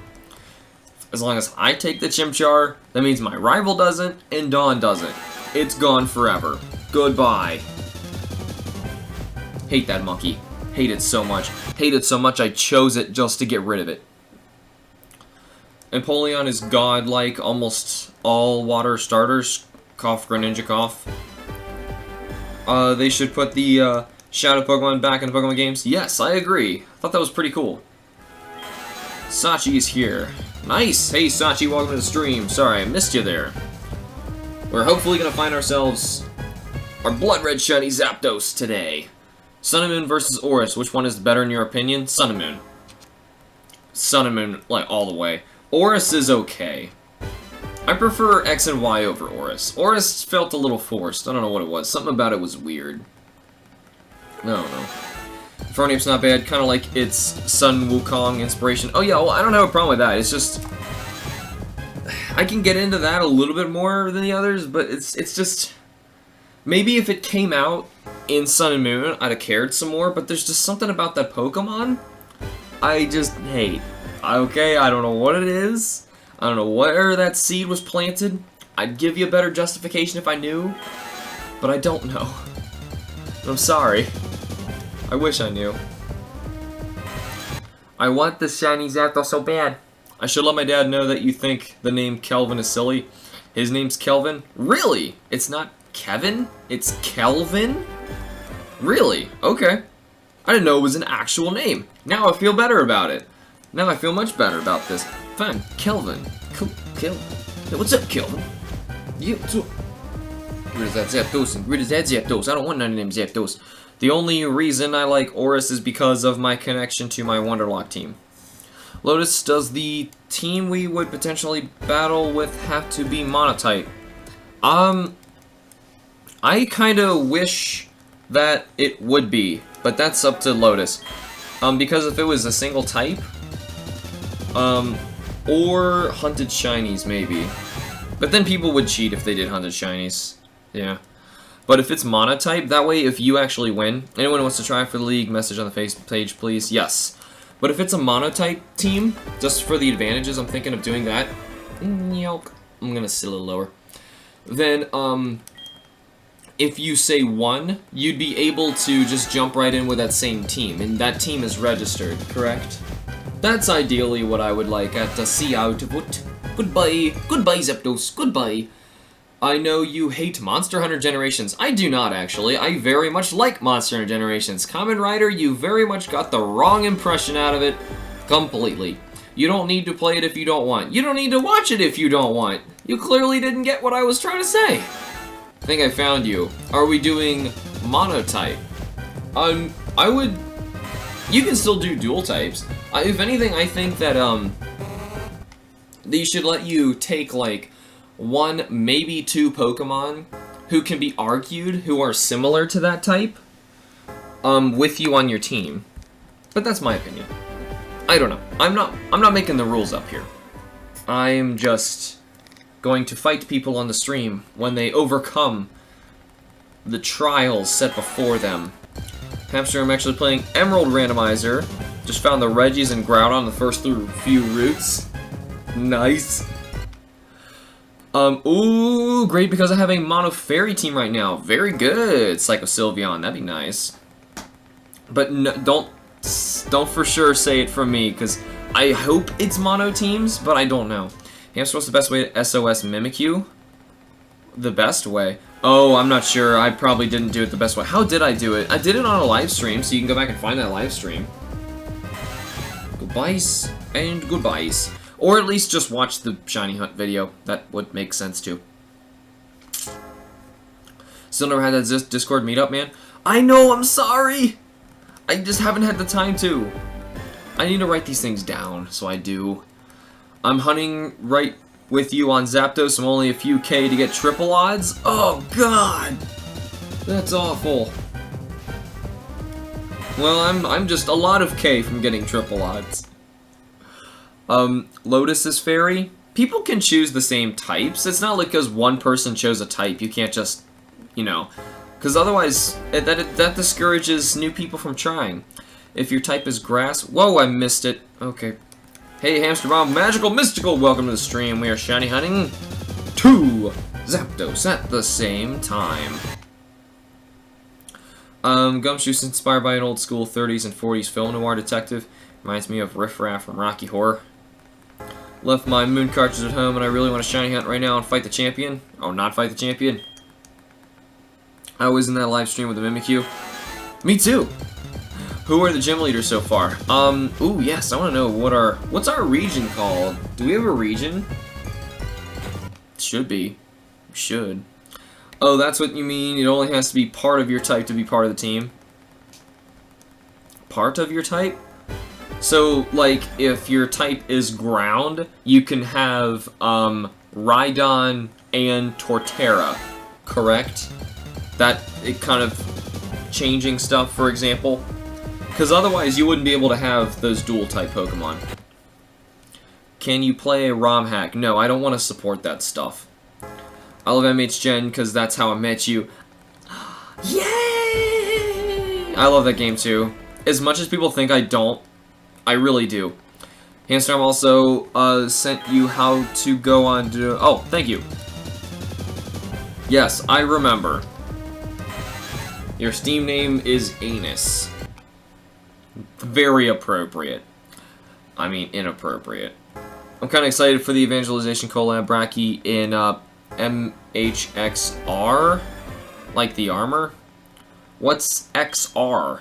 As long as I take the Chimchar, that means my rival doesn't, and Dawn doesn't. It's gone forever. Goodbye. Hate that monkey. Hate it so much. Hate it so much I chose it just to get rid of it. Empoleon is godlike almost all water starters. Cough, Greninja, cough. They should put the Shadow Pokemon back in the Pokemon games. Yes, I agree. I thought that was pretty cool. Sachi is here. Nice! Hey Sachi, welcome to the stream. Sorry, I missed you there. We're hopefully gonna find ourselves our Blood Red Shiny Zapdos today. Sun and Moon versus Oris. Which one is better in your opinion? Sun and Moon. Sun and Moon, like, all the way. Oris is okay. I prefer X and Y over Oris. Oris felt a little forced. I don't know what it was. Something about it was weird. I don't know. Infernape's not bad. Kind of like its Sun Wukong inspiration. Oh yeah, well, I don't have a problem with that. It's just... I can get into that a little bit more than the others, but it's just... Maybe if it came out in Sun and Moon, I'd have cared some more, but there's just something about that Pokemon I just hate. Okay, I don't know what it is. I don't know where that seed was planted. I'd give you a better justification if I knew, but I don't know. I'm sorry. I wish I knew. I want the shiny Zapdos so bad. I should let my dad know that you think the name Kelvin is silly. His name's Kelvin? Really? It's not Kevin? It's Kelvin? Really? Okay. I didn't know it was an actual name. Now I feel better about it. Now I feel much better about this. Fine. Kelvin. Cool. Kelvin. Hey, what's up, Kelvin? Yeah, what's up? Get rid of that Zapdos and get rid of that Zapdos. I don't want none of them Zapdos. The only reason I like Oris is because of my connection to my Wonderlock team. Lotus, does the team we would potentially battle with have to be monotype? I kind of wish that it would be, but that's up to Lotus. Because if it was a single type, or Hunted Shinies, maybe. But then people would cheat if they did Hunted Shinies. Yeah. But if it's monotype, that way if you actually win, anyone who wants to try for the league, message on the Facebook page, please. Yes. But if it's a monotype team, just for the advantages, I'm thinking of doing that. Yelp. I'm gonna sit a little lower. Then, if you say 1, you'd be able to just jump right in with that same team, and that team is registered, correct? That's ideally what I would like at the sea output. Goodbye. Goodbye, Zapdos. Goodbye. I know you hate Monster Hunter Generations. I do not, actually. I very much like Monster Hunter Generations. Kamen Rider, you very much got the wrong impression out of it completely. You don't need to play it if you don't want. You don't need to watch it if you don't want. You clearly didn't get what I was trying to say. I think I found you. Are we doing monotype? I would... You can still do dual types. If anything, I think that, they should let you take, like, one, maybe two Pokemon who can be argued who are similar to that type with you on your team. But that's my opinion. I don't know. I'm not making the rules up here. I'm just going to fight people on the stream when they overcome the trials set before them. Hamster, I'm actually playing Emerald Randomizer. Just found the Reggies and Groudon the first few routes. Nice. Ooh, great, because I have a Mono Fairy team right now. Very good, Psycho Sylveon. That'd be nice. But no, don't for sure say it from me, because I hope it's mono teams, but I don't know. Hamster, what's the best way to SOS Mimikyu? The best way? Oh, I'm not sure. I probably didn't do it the best way. How did I do it? I did it on a live stream, so you can go back and find that live stream. Goodbyes and goodbyes. Or at least just watch the Shiny Hunt video. That would make sense too. Still never had that Discord meetup, man. I know, I'm sorry! I just haven't had the time to. I need to write these things down, so I do. I'm hunting right with you on Zapdos. I'm only a few K to get triple odds. Oh, God! That's awful. Well, I'm just a lot of K from getting triple odds. Lotus is fairy. People can choose the same types. It's not like because one person chose a type, you can't just, you know, because otherwise that discourages new people from trying. If your type is grass, whoa, I missed it. Okay. Hey, HamsterBomb, magical, mystical, welcome to the stream. We are shiny hunting 2 Zapdos at the same time. Gumshoe's inspired by an old school 30s and 40s film noir detective. Reminds me of Riff Raff from Rocky Horror. Left my moon cartridge at home and I really want to shiny hunt right now and fight the champion. Oh, not fight the champion. I was in that live stream with the Mimikyu. Me too! Who are the gym leaders so far? Ooh, yes, I want to know what's our region called? Do we have a region? Should be. Should. Oh, that's what you mean? It only has to be part of your type to be part of the team? Part of your type? So, like, if your type is ground, you can have, Rhydon and Torterra, correct? That, it kind of changing stuff, for example? Because otherwise you wouldn't be able to have those dual-type Pokemon. Can you play a ROM hack? No, I don't want to support that stuff. I love MH Gen because that's how I met you. Yay! I love that game too. As much as people think I don't, I really do. Hamster also sent you how to go on to... Oh, thank you. Yes, I remember. Your Steam name is Anus. Very appropriate. I mean, inappropriate. I'm kind of excited for the Evangelization collab Bracky in MHXR. Like the armor. What's XR?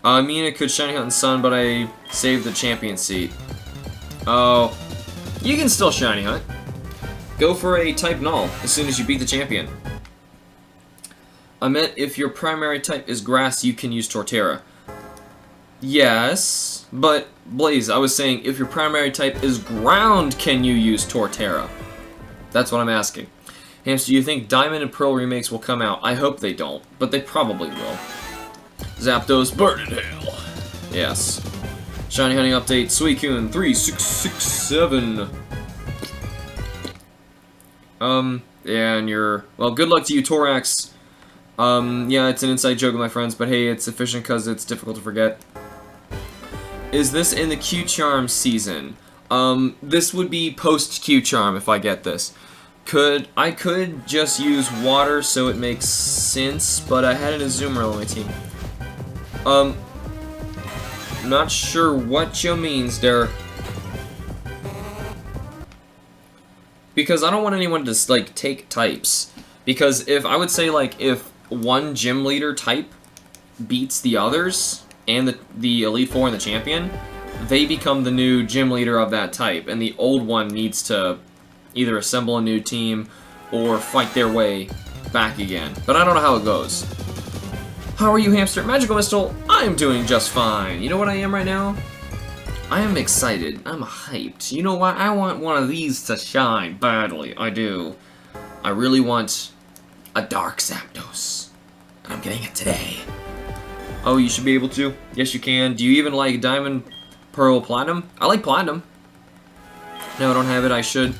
Mina could shiny hunt in sun, but I saved the champion seat. Oh. You can still shiny hunt. Go for a type null as soon as you beat the champion. I meant if your primary type is grass, you can use Torterra. Yes, but Blaze, I was saying if your primary type is ground, can you use Torterra? That's what I'm asking. Hamster, do you think Diamond and Pearl remakes will come out? I hope they don't, but they probably will. Zapdos, burn in hell. Yes. Shiny hunting update, Suicune 3667. Yeah, and you're... Well, good luck to you, Torax. Yeah, it's an inside joke with my friends, but hey, it's efficient because it's difficult to forget. Is this in the Q-Charm season? This would be post-Q-Charm if I get this. I could just use water so it makes sense, but I had an Azumarill on my team. Not sure what you means there. Because I don't want anyone to, like, take types. Because if, I would say, like, if one gym leader type beats the others, and the Elite Four and the champion, they become the new gym leader of that type, and the old one needs to either assemble a new team or fight their way back again. But I don't know how it goes. How are you, Hamster? Magical Mistle, I am doing just fine. You know what I am right now? I am excited. I'm hyped. You know what? I want one of these to shine badly. I do. I really want a Dark Zapdos. And I'm getting it today. Oh, you should be able to. Yes, you can. Do you even like Diamond, Pearl, Platinum? I like Platinum. No, I don't have it. I should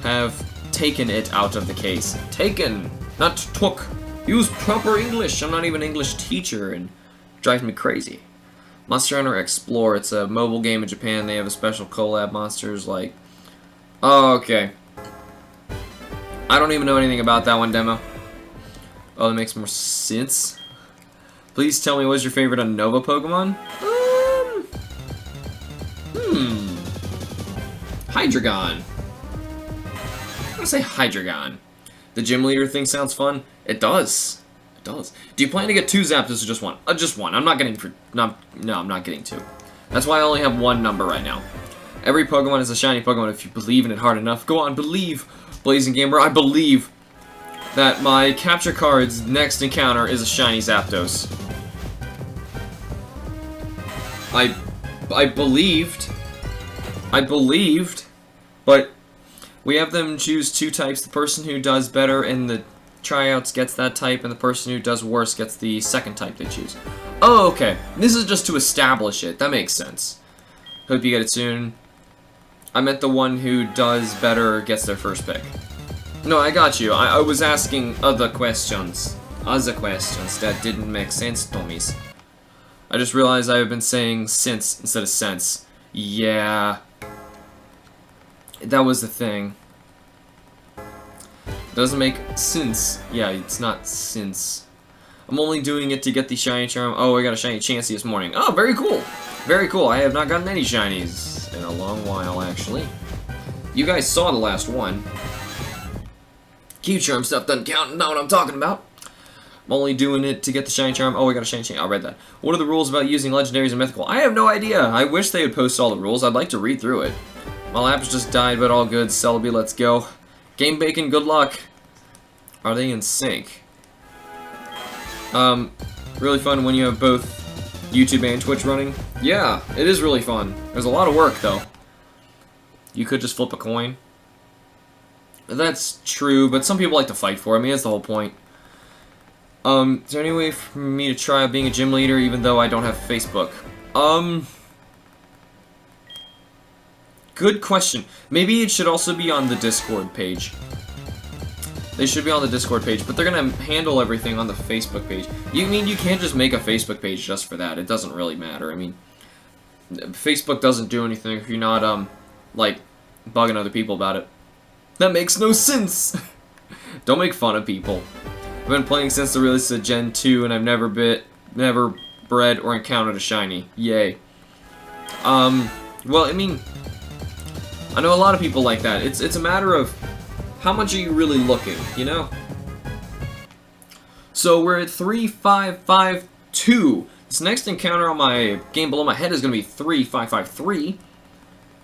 have taken it out of the case. Taken, not took. Use proper English. I'm not even an English teacher, and it drives me crazy. Monster Hunter Explore. It's a mobile game in Japan. They have a special collab monsters like... Oh, okay. I don't even know anything about that one demo. Oh, that makes more sense. Please tell me, what's your favorite Unova Pokemon? Hydreigon. I'm gonna say Hydreigon. The gym leader thing sounds fun. It does. It does. Do you plan to get 2 Zapdos or just 1? Just 1. I'm not getting no, I'm not getting 2. That's why I only have 1 number right now. Every Pokemon is a shiny Pokemon if you believe in it hard enough. Go on, believe. Blazing Gamer, I believe that my capture card's next encounter is a shiny Zapdos. I believed, but we have them choose 2 types. The person who does better in the tryouts gets that type, and the person who does worse gets the second type they choose. Oh, okay. This is just to establish it. That makes sense. Hope you get it soon. I meant the one who does better gets their first pick. No, I got you. I was asking other questions. Other questions that didn't make sense, dummies. I just realized I have been saying since instead of sense. Yeah. That was the thing. Doesn't make sense. Yeah, it's not since. I'm only doing it to get the shiny charm. Oh, I got a shiny Chansey this morning. Oh, very cool. Very cool. I have not gotten any shinies in a long while, actually. You guys saw the last one. Q-charm stuff doesn't count. Know what I'm talking about. I'm only doing it to get the shiny charm. Oh, I got a shiny chain. I read that. What are the rules about using legendaries and mythical? I have no idea. I wish they would post all the rules. I'd like to read through it. My lap's just died, but all good. Celebi, let's go. Game Bacon, good luck. Are they in sync? Really fun when you have both YouTube and Twitch running. Yeah, it is really fun. There's a lot of work, though. You could just flip a coin. That's true, but some people like to fight for it. I mean, that's the whole point. Is there any way for me to try being a gym leader even though I don't have Facebook? Good question. Maybe it should also be on the Discord page. They should be on the Discord page, but they're gonna handle everything on the Facebook page. You mean you can't just make a Facebook page just for that? It doesn't really matter. I mean, Facebook doesn't do anything if you're not, like, bugging other people about it. That makes no sense! Don't make fun of people. I've been playing since the release of Gen 2, and I've never bred or encountered a shiny. Yay. Well, I mean, I know a lot of people like that. It's a matter of how much are you really looking, you know? So we're at 3552. This next encounter on my game below my head is going to be 3553.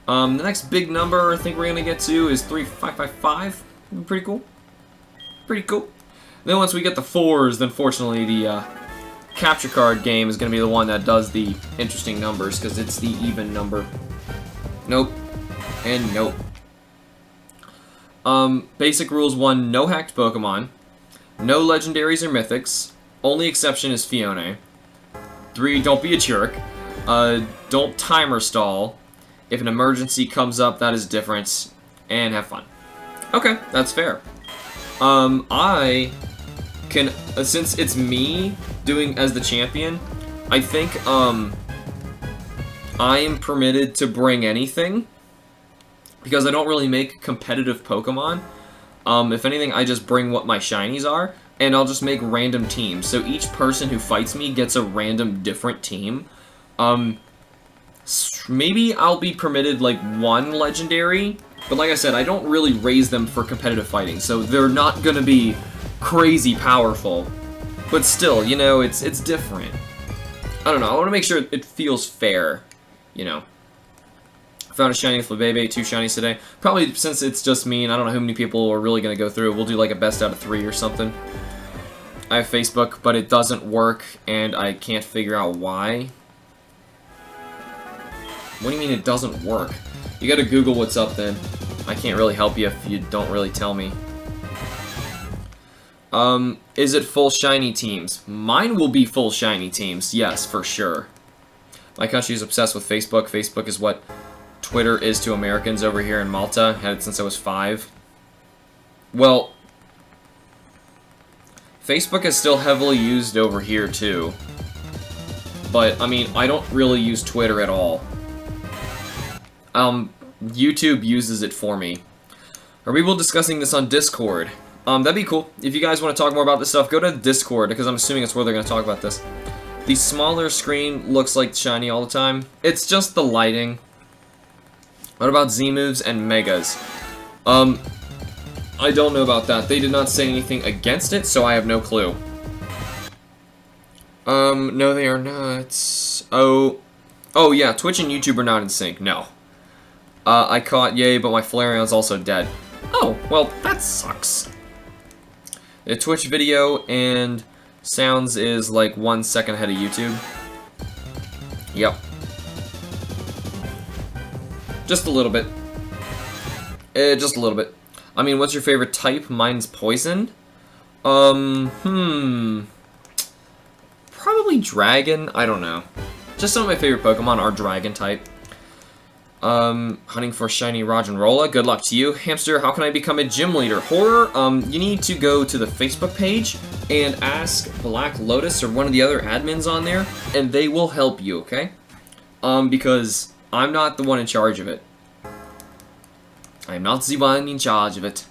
The next big number I think we're going to get to is 3555. Pretty cool. Pretty cool. Then once we get the 4s, then fortunately the capture card game is going to be the one that does the interesting numbers, because it's the even number. Nope. And nope. Basic rules 1, no hacked Pokemon. No legendaries or mythics. Only exception is Fiona. 3, don't be a jerk. Don't timer stall. If an emergency comes up, that is different. And have fun. Okay, that's fair. I can, since it's me doing as the champion, I think, I am permitted to bring anything. Because I don't really make competitive Pokemon. If anything, I just bring what my shinies are, and I'll just make random teams. So each person who fights me gets a random different team. Maybe I'll be permitted, like, 1 legendary, but like I said, I don't really raise them for competitive fighting, so they're not gonna be crazy powerful. But still, you know, it's different. I don't know, I want to make sure it feels fair, you know. Found a shiny Flabébé, 2 shinies today. Probably since it's just me and I don't know how many people are really going to go through, we'll do like a best out of 3 or something. I have Facebook, but it doesn't work and I can't figure out why. What do you mean it doesn't work? You gotta Google what's up then. I can't really help you if you don't really tell me. Is it full shiny teams? Mine will be full shiny teams, yes, for sure. My country is obsessed with Facebook. Facebook is what Twitter is to Americans over here in Malta. Had it since I was 5. Well, Facebook is still heavily used over here too. But, I mean, I don't really use Twitter at all. YouTube uses it for me. Are people discussing this on Discord? That'd be cool. If you guys want to talk more about this stuff, go to Discord, because I'm assuming it's where they're going to talk about this. The smaller screen looks like shiny all the time. It's just the lighting. What about Z-moves and Megas? I don't know about that. They did not say anything against it, so I have no clue. No, they are not. Oh, yeah, Twitch and YouTube are not in sync. No. I caught yay, but my Flareon's also dead. Oh, well, that sucks. The Twitch video and sounds is like 1 second ahead of YouTube. Yep. Just a little bit. Just a little bit. I mean, what's your favorite type? Mine's poison. Probably dragon? I don't know. Just some of my favorite Pokemon are dragon type. Hunting for shiny Roggenrola. Good luck to you. Hamster, how can I become a gym leader? Horror, you need to go to the Facebook page and ask Black Lotus or one of the other admins on there, and they will help you, okay? Because I'm not the one in charge of it. I'm not the one in charge of it.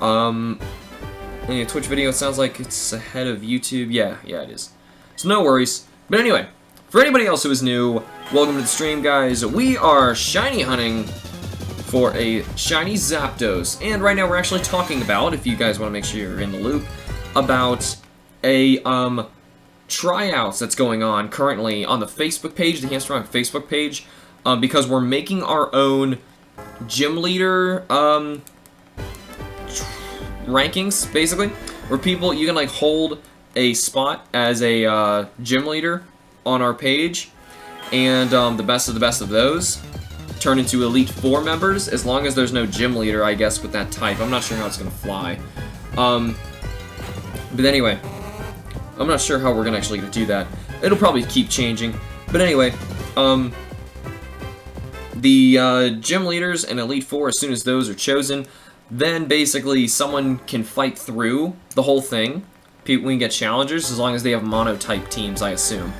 Anyway, Twitch video, it sounds like it's ahead of YouTube. Yeah, it is. So no worries. But anyway, for anybody else who is new, welcome to the stream, guys. We are shiny hunting for a shiny Zapdos. And right now we're actually talking about, if you guys want to make sure you're in the loop, about a, tryouts that's going on currently on the Facebook page, the HamsterBomb Facebook page, because we're making our own gym leader, rankings, basically, where people, you can, like, hold a spot as a, gym leader on our page, and, the best of those turn into Elite 4 members, as long as there's no gym leader, I guess, with that type. I'm not sure how it's gonna fly. But anyway, I'm not sure how we're gonna actually do that. It'll probably keep changing. But anyway, the gym leaders and Elite 4, as soon as those are chosen, then basically someone can fight through the whole thing. We can get challengers as long as they have mono-type teams, I assume.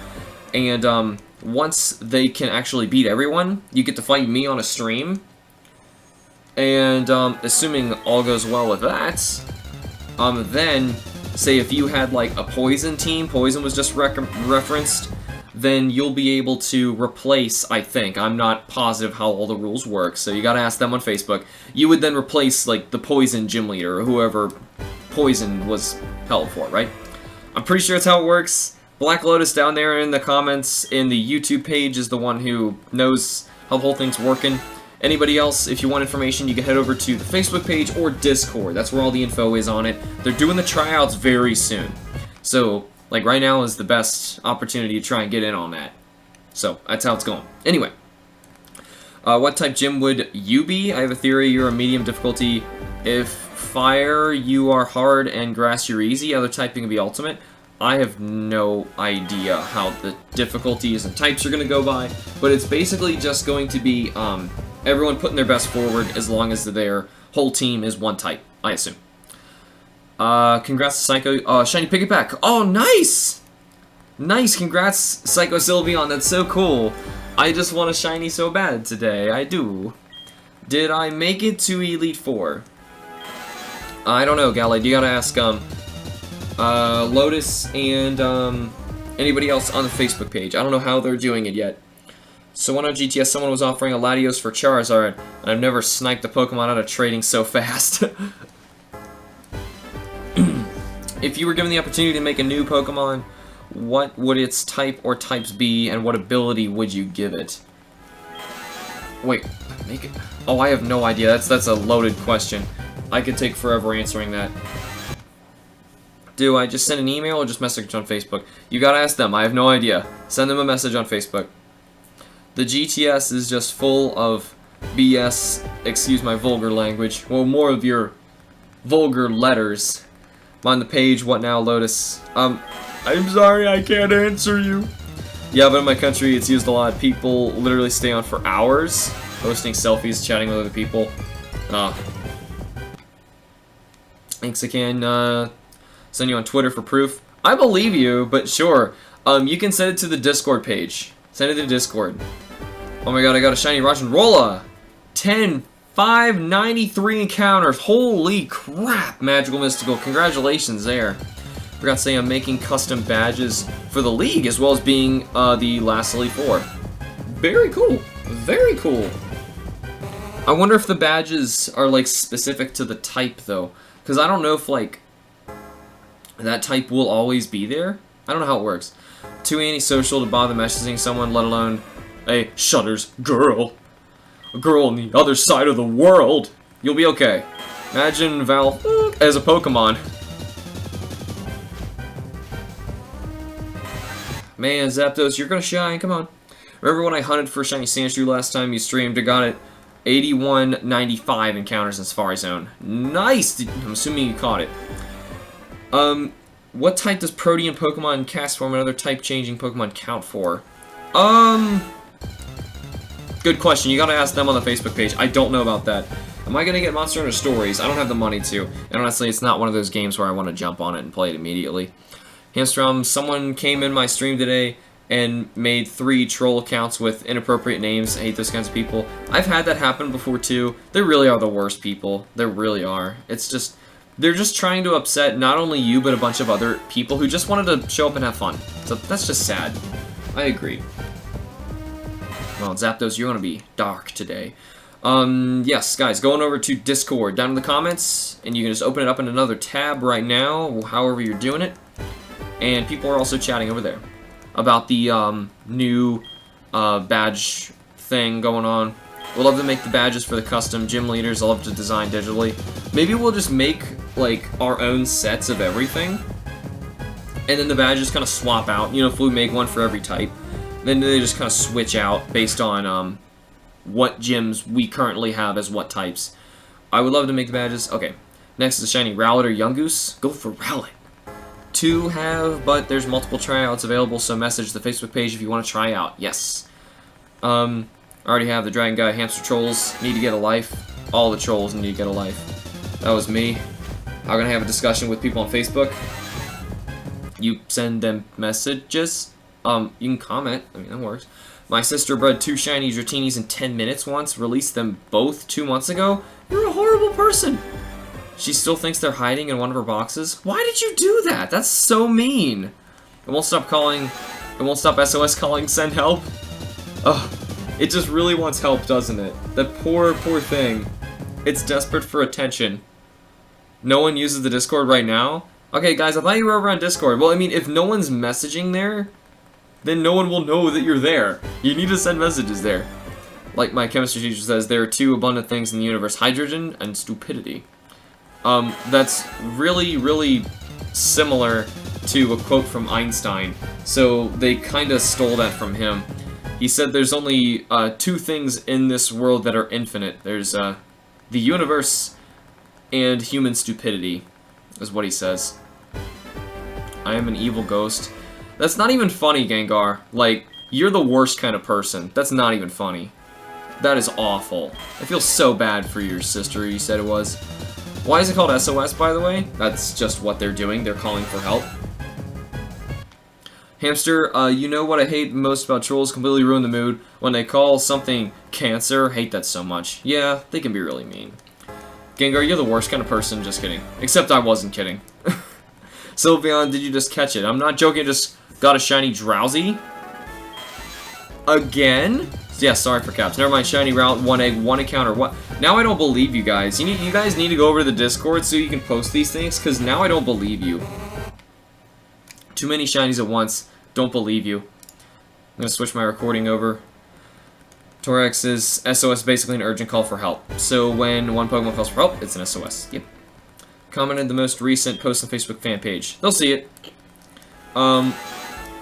And once they can actually beat everyone, you get to fight me on a stream. And assuming all goes well with that, then say if you had like a poison team, poison was just referenced, then you'll be able to replace, I think, I'm not positive how all the rules work, so you gotta ask them on Facebook. You would then replace, like, the poison gym leader, or whoever poison was held for, right? I'm pretty sure that's how it works. Black Lotus down there in the comments in the YouTube page is the one who knows how the whole thing's working. Anybody else, if you want information, you can head over to the Facebook page or Discord. That's where all the info is on it. They're doing the tryouts very soon. So, like, right now is the best opportunity to try and get in on that. So, that's how it's going. Anyway. What type gym would you be? I have a theory you're a medium difficulty. If fire, you are hard, and grass, you're easy. Other typing would be ultimate. I have no idea how the difficulties and types are going to go by. But it's basically just going to be everyone putting their best forward as long as their whole team is one type, I assume. Congrats to Psycho, shiny piggyback. Oh, nice! Nice, congrats, Psycho Sylveon, that's so cool. I just want a shiny so bad today, I do. Did I make it to Elite 4? I don't know, Galad, you gotta ask, Lotus and, anybody else on the Facebook page. I don't know how they're doing it yet. So on GTS, someone was offering a Latios for Charizard, and I've never sniped a Pokemon out of trading so fast. If you were given the opportunity to make a new Pokemon, what would its type or types be, and what ability would you give it? Wait, make it... Oh, I have no idea. That's a loaded question. I could take forever answering that. Do I just send an email or just message on Facebook? You gotta ask them. I have no idea. Send them a message on Facebook. The GTS is just full of BS, excuse my vulgar language, well, more of your vulgar letters. On the page, what now, Lotus? I'm sorry, I can't answer you. Yeah, but in my country, it's used a lot. People literally stay on for hours, posting selfies, chatting with other people. Thanks, I can send you on Twitter for proof. I believe you, but sure. You can send it to the Discord page. Send it to Discord. Oh my god, I got a shiny Rochenrola. 10, 5, 93 encounters. Holy crap, Magical Mystical. Congratulations there. Forgot to say I'm making custom badges for the league as well as being the last Elite Four. Very cool. Very cool. I wonder if the badges are like specific to the type though. Because I don't know if like that type will always be there. I don't know how it works. Too antisocial to bother messaging someone, let alone a Shutters girl. A girl on the other side of the world. You'll be okay. Imagine Val as a Pokemon. Man, Zapdos, you're gonna shine, come on. Remember when I hunted for shiny Sandshrew last time you streamed? I got it 8195 encounters in Safari Zone. Nice! I'm assuming you caught it. What type does Protean Pokemon cast form and other type-changing Pokemon count for? Good question. You gotta ask them on the Facebook page. I don't know about that. Am I gonna get Monster Hunter Stories? I don't have the money to. And honestly, it's not one of those games where I want to jump on it and play it immediately. HamsterBomb, someone came in my stream today and made 3 troll accounts with inappropriate names. I hate those kinds of people. I've had that happen before too. They really are the worst people. They really are. It's just... they're just trying to upset not only you, but a bunch of other people who just wanted to show up and have fun. So that's just sad. I agree. Well, Zapdos, you're going to be dark today. Yes, guys, going over to Discord, down in the comments, and you can just open it up in another tab right now, however you're doing it. And people are also chatting over there about the new badge thing going on. We'll love to make the badges for the custom gym leaders. I'll love to design digitally. Maybe we'll just make, like, our own sets of everything. And then the badges kind of swap out. You know, if we make one for every type. Then they just kind of switch out based on what gyms we currently have as what types. I would love to make the badges. Okay. Next is a shiny Rowlet or Yungoos. Go for Rowlet. 2 have, but there's multiple tryouts available, so message the Facebook page if you want to try out. Yes. I already have the Dragon Guy Hamster Trolls need to get a life. All the trolls need to get a life. That was me. I'm gonna have a discussion with people on Facebook. You send them messages. You can comment. I mean, that works. My sister bred 2 shiny Dratinis in 10 minutes once. Released them both 2 months ago. You're a horrible person. She still thinks they're hiding in one of her boxes. Why did you do that? That's so mean. It won't stop calling. It won't stop SOS calling. Send help. Ugh. It just really wants help, doesn't it? That poor, poor thing. It's desperate for attention. No one uses the Discord right now? Okay, guys, I thought you were over on Discord. Well, I mean, if no one's messaging there, then no one will know that you're there. You need to send messages there. Like my chemistry teacher says, there are 2 abundant things in the universe, hydrogen and stupidity. That's really, really similar to a quote from Einstein. So they kind of stole that from him. He said there's only 2 things in this world that are infinite. There's the universe and human stupidity, is what he says. I am an evil ghost. That's not even funny, Gengar. Like, you're the worst kind of person. That's not even funny. That is awful. I feel so bad for your sister, you said it was. Why is it called SOS, by the way? That's just what they're doing. They're calling for help. Hamster, you know what I hate most about trolls? Completely ruin the mood. When they call something cancer, hate that so much. Yeah, they can be really mean. Gengar, you're the worst kind of person. Just kidding. Except I wasn't kidding. Sylveon, did you just catch it? I'm not joking, I just got a shiny Drowsy. Again? Yeah, sorry for caps. Never mind, shiny Rowlet, 1 egg, 1 encounter. What? Now I don't believe you guys. You guys need to go over to the Discord so you can post these things, because now I don't believe you. Too many shinies at once. Don't believe you. I'm going to switch my recording over. Torax is SOS, basically an urgent call for help. So when one Pokemon calls for help, it's an SOS. Yep. Commented the most recent post on Facebook fan page. They'll see it.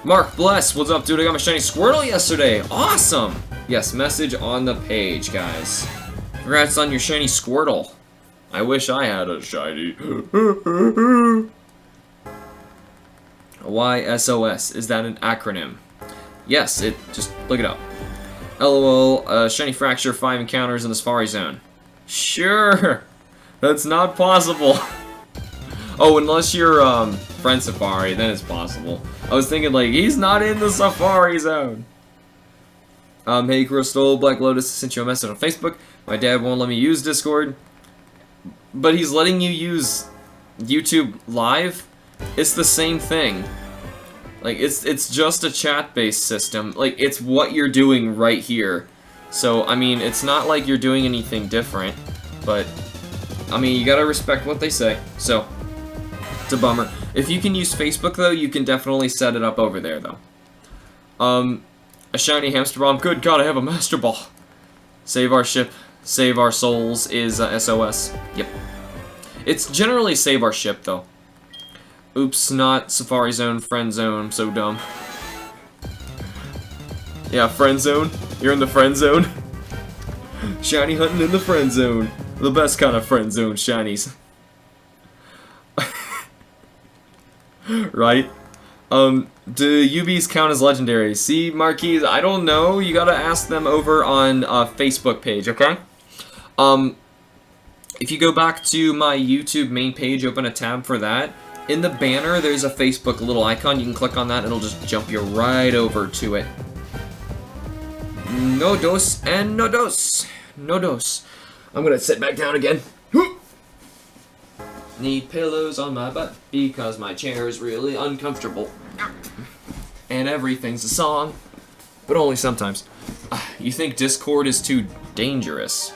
Mark Bless, what's up, dude? I got my shiny Squirtle yesterday. Awesome. Yes, message on the page, guys. Congrats on your shiny Squirtle. I wish I had a shiny. YSOS, is that an acronym? Yes, just look it up. LOL, shiny Fracture, 5 encounters in the Safari Zone. Sure, that's not possible. Oh, unless you're, Friend Safari, then it's possible. I was thinking, like, he's not in the Safari Zone. Hey Crystal, Black Lotus sent you a message on Facebook. My dad won't let me use Discord, but he's letting you use YouTube Live. It's the same thing. Like, it's just a chat-based system. Like, it's what you're doing right here. So, I mean, it's not like you're doing anything different, but, I mean, you gotta respect what they say. So, it's a bummer. If you can use Facebook, though, you can definitely set it up over there, though. A shiny hamster bomb. Good God, I have a master ball. Save our ship, save our souls is SOS. Yep. It's generally save our ship, though. Oops, not Safari Zone, Friend Zone. I'm so dumb. Yeah, Friend Zone. You're in the Friend Zone. Shiny hunting in the Friend Zone. The best kind of Friend Zone shinies. Right? Do UBs count as legendaries? See, Marquise, I don't know. You gotta ask them over on Facebook page, okay? If you go back to my YouTube main page, open a tab for that. In the banner, there's a Facebook little icon. You can click on that, it'll just jump you right over to it. No dos and no dos. No dos. I'm gonna sit back down again. Need pillows on my butt because my chair is really uncomfortable. And everything's a song, but only sometimes. You think Discord is too dangerous?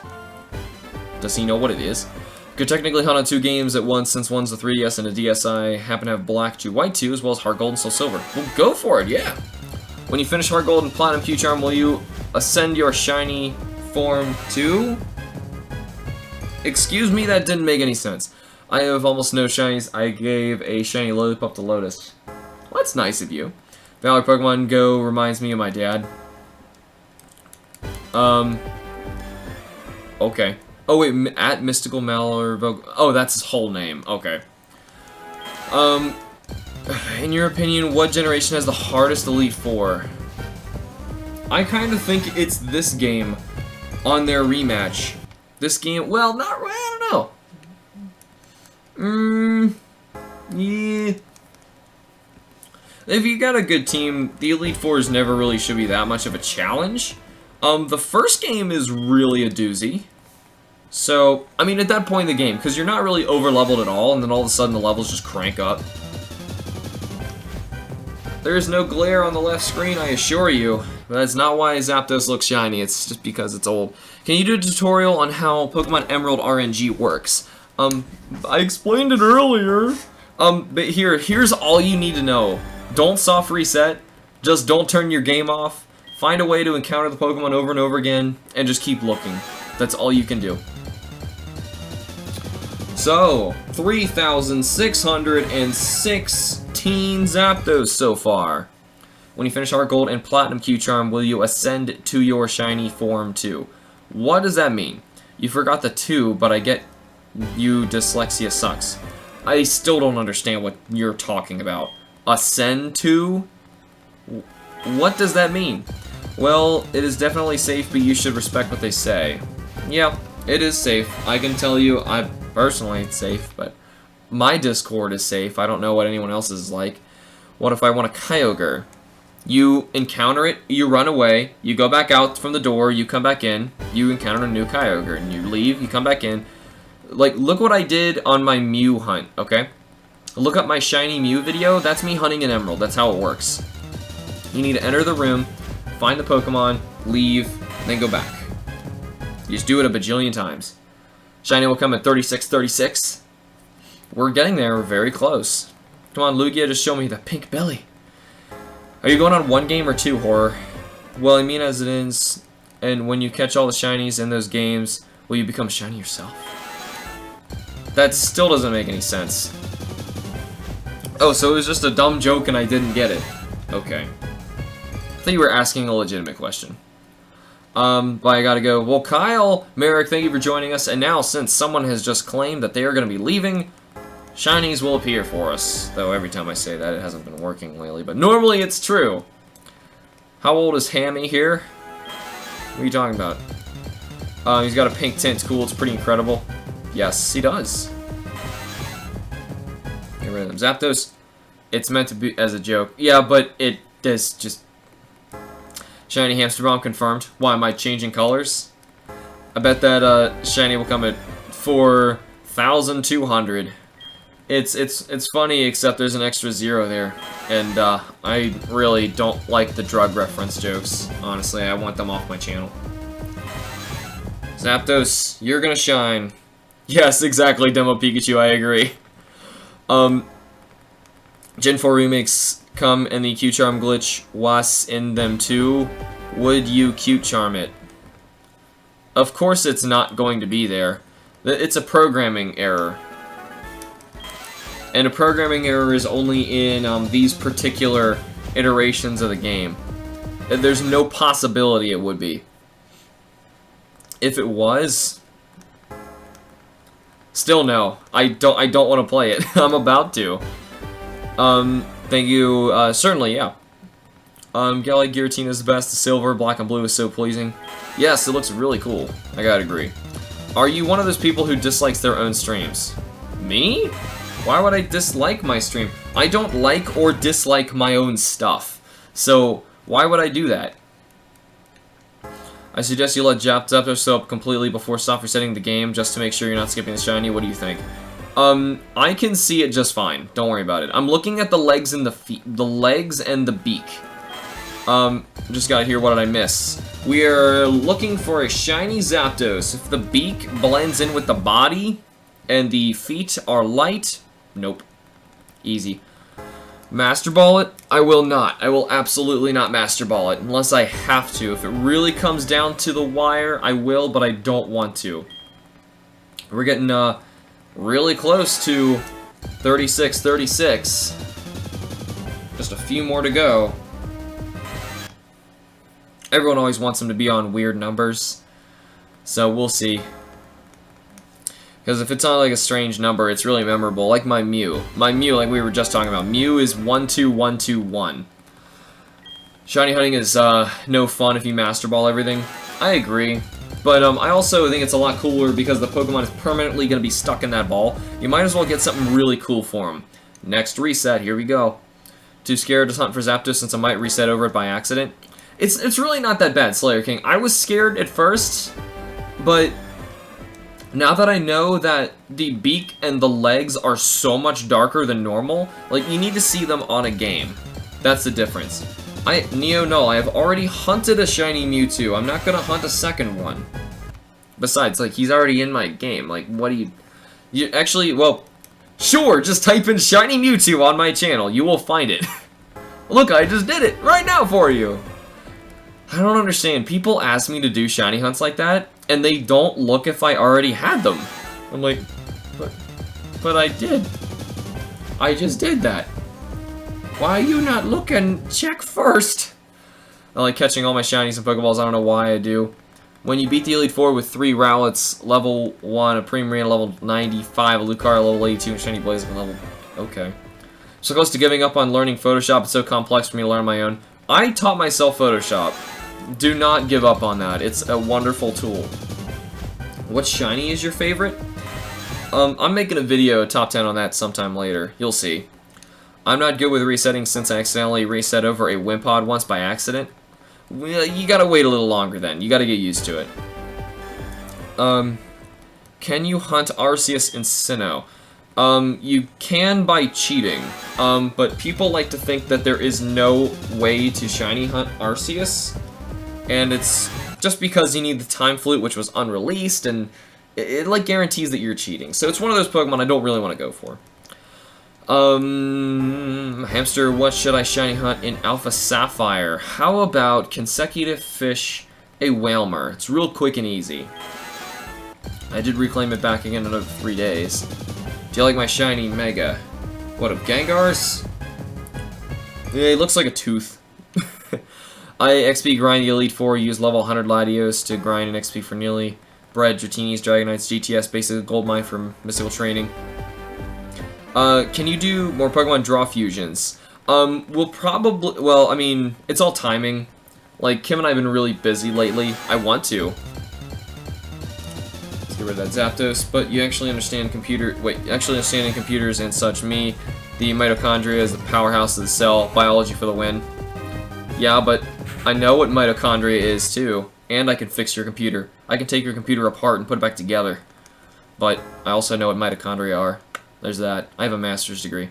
Does he know what it is? Could technically hunt on 2 games at once since one's a 3DS and a DSi. Happen to have Black 2, White 2, as well as Heart Gold and Soul Silver. Well, go for it, yeah! When you finish Heart Gold and Platinum Q-Charm, will you ascend your shiny form to? Excuse me, that didn't make any sense. I have almost no shinies. I gave a shiny Lollipop to Lotus. Well, that's nice of you. Valor Pokemon Go reminds me of my dad. Okay. Oh wait, at Mystical Malor. Oh, that's his whole name. Okay. In your opinion, what generation has the hardest Elite Four? I kind of think it's this game on their rematch. This game, well, not right. I don't know. Yeah. If you got a good team, the Elite Fours never really should be that much of a challenge. The first game is really a doozy. So, I mean, at that point in the game, because you're not really over-leveled at all, and then all of a sudden the levels just crank up. There is no glare on the left screen, I assure you. But that's not why Zapdos looks shiny, it's just because it's old. Can you do a tutorial on how Pokemon Emerald RNG works? I explained it earlier. But here's all you need to know. Don't soft reset, just don't turn your game off. Find a way to encounter the Pokemon over and over again, and just keep looking. That's all you can do. So, 3,616 Zapdos so far. When you finish Heart Gold and Platinum Q-Charm, will you ascend to your shiny form 2? What does that mean? You forgot the 2, but I get you dyslexia sucks. I still don't understand what you're talking about. Ascend to? What does that mean? Well, it is definitely safe, but you should respect what they say. Yeah, it is safe. I can tell you, personally, it's safe, but my Discord is safe. I don't know what anyone else's is like. What if I want a Kyogre? You encounter it, you run away, you go back out from the door, you come back in, you encounter a new Kyogre, and you leave, you come back in. Like, look what I did on my Mew hunt, okay? Look up my shiny Mew video, that's me hunting an Emerald, that's how it works. You need to enter the room, find the Pokemon, leave, then go back. You just do it a bajillion times. Shiny will come at 3636. We're getting there, we're very close. Come on, Lugia, just show me the pink belly. Are you going on 1 game or 2, Horror? Well, I mean as it is, and when you catch all the shinies in those games, will you become shiny yourself? That still doesn't make any sense. Oh, so it was just a dumb joke and I didn't get it. Okay. I thought you were asking a legitimate question. But I gotta go. Well, Kyle, Merrick, thank you for joining us. And now, since someone has just claimed that they are going to be leaving, shinies will appear for us. Though every time I say that, it hasn't been working lately. But normally it's true. How old is Hammy here? What are you talking about? He's got a pink tint. It's cool. It's pretty incredible. Yes, he does. Get rid of them. Zapdos, it's meant to be as a joke. Yeah, but it is just... Shiny HamsterBomb confirmed. Why am I changing colors? I bet that shiny will come at 4,200. It's funny, except there's an extra 0 there, and I really don't like the drug reference jokes. Honestly, I want them off my channel. Zapdos, you're gonna shine. Yes, exactly, Demo Pikachu. I agree. Gen 4 remakes come and the Q-Charm glitch was in them too. Would you Q-Charm it? Of course it's not going to be there. It's a programming error. And a programming error is only in these particular iterations of the game. There's no possibility it would be. If it was, still no. I don't want to play it. I'm about to. Thank you. Certainly, yeah. Galley Giratina is the best. The silver, black, and blue is so pleasing. Yes, it looks really cool. I gotta agree. Are you one of those people who dislikes their own streams? Me? Why would I dislike my stream? I don't like or dislike my own stuff. So, why would I do that? I suggest you let Zapdos sew up completely before stop resetting the game just to make sure you're not skipping the shiny. What do you think? I can see it just fine. Don't worry about it. I'm looking at the legs and the feet, the legs and the beak. Just gotta hear what did I miss. We are looking for a shiny Zapdos. If the beak blends in with the body and the feet are light, nope. Easy. Master Ball it? I will not. I will absolutely not Master Ball it unless I have to. If it really comes down to the wire, I will, but I don't want to. We're getting, really close to 36. Just a few more to go. Everyone always wants them to be on weird numbers, so we'll see. Because if it's on like a strange number, it's really memorable. Like my Mew. My Mew, like we were just talking about. Mew is 12121. Shiny hunting is no fun if you Master Ball everything. I agree. But I also think it's a lot cooler because the Pokemon is permanently going to be stuck in that ball. You might as well get something really cool for him. Next reset, here we go. Too scared to hunt for Zapdos since I might reset over it by accident. It's really not that bad, Slayer King. I was scared at first, but now that I know that the beak and the legs are so much darker than normal, like, you need to see them on a game. That's the difference. Neo, no, I have already hunted a shiny Mewtwo. I'm not gonna hunt a second one. Besides, like, he's already in my game. Like, what do you actually, well, sure, just type in shiny Mewtwo on my channel. You will find it. Look, I just did it right now for you. I don't understand. People ask me to do shiny hunts like that, and they don't look if I already had them. I'm like, but I did. I just did that. Why are you not looking? Check first. I like catching all my shinies and Pokeballs. I don't know why I do. When you beat the Elite Four with 3 Rowlets, level 1, a Primarina level 95, a Lucario level 82, and Shiny Blaziken level... Okay. So close to giving up on learning Photoshop. It's so complex for me to learn on my own. I taught myself Photoshop. Do not give up on that. It's a wonderful tool. What shiny is your favorite? I'm making a video, top 10 on that sometime later. You'll see. I'm not good with resetting since I accidentally reset over a Wimpod once by accident. Well, you gotta wait a little longer then. You gotta get used to it. Can you hunt Arceus in Sinnoh? You can by cheating. But people like to think that there is no way to shiny hunt Arceus. And it's just because you need the Time Flute, which was unreleased, and it like guarantees that you're cheating. So it's one of those Pokemon I don't really want to go for. Hamster, what should I shiny hunt in Alpha Sapphire? How about consecutive fish a Whalmer? It's real quick and easy. I did reclaim it back again in another 3 days. Do you like my shiny Mega? What, of Gengars? Yeah, it looks like a tooth. I XP grind the Elite Four, use level 100 Latios to grind an XP for Nearly, Bread, Dratini's, Dragonites, GTS, basically gold mine from mystical training. Can you do more Pokemon draw fusions? We'll probably, well, I mean, it's all timing. Like, Kim and I have been really busy lately. I want to. Let's get rid of that Zapdos, but you actually understand understanding computers and such. Me, the mitochondria is the powerhouse of the cell, biology for the win. Yeah, but I know what mitochondria is too, and I can fix your computer. I can take your computer apart and put it back together. But I also know what mitochondria are. There's that. I have a master's degree.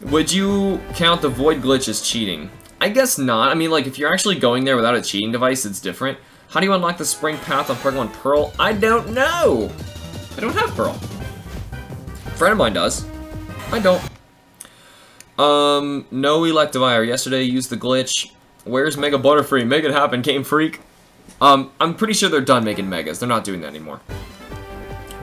Would you count the void glitch as cheating? I guess not. I mean, like, if you're actually going there without a cheating device, it's different. How do you unlock the spring path on Pokemon Pearl? I don't know! I don't have Pearl. A friend of mine does. I don't. No Electivire. Yesterday, used the glitch. Where's Mega Butterfree? Make it happen, Game Freak. I'm pretty sure they're done making Megas. They're not doing that anymore.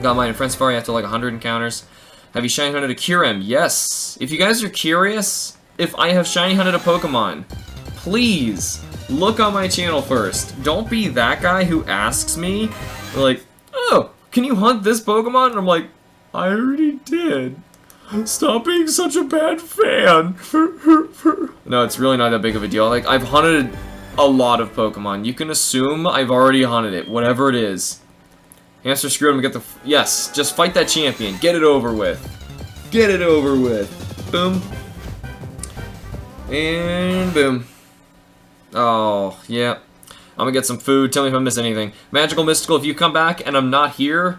Got mine in Friend Safari after like 100 encounters. Have you shiny hunted a Kyurem? Yes. If you guys are curious, if I have shiny hunted a Pokemon, please look on my channel first. Don't be that guy who asks me, like, oh, can you hunt this Pokemon? And I'm like, I already did. Stop being such a bad fan. No, it's really not that big of a deal. Like, I've hunted a lot of Pokemon. You can assume I've already hunted it, whatever it is. Hamster screwed him to get the... Yes, just fight that champion. Get it over with. Get it over with. Boom. And boom. Oh, yeah. I'm gonna get some food. Tell me if I miss anything. Magical Mystical, if you come back and I'm not here,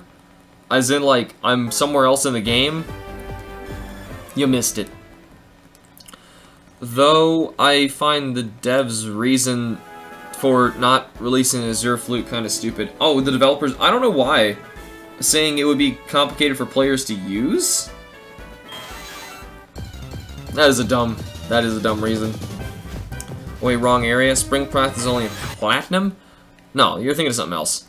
as in, like, I'm somewhere else in the game, you missed it. Though I find the devs' reason for not releasing the Azure Flute kind of stupid. Oh, the developers, I don't know why, saying it would be complicated for players to use? That is a dumb reason. Wait, wrong area. Spring Path is only platinum? No, you're thinking of something else.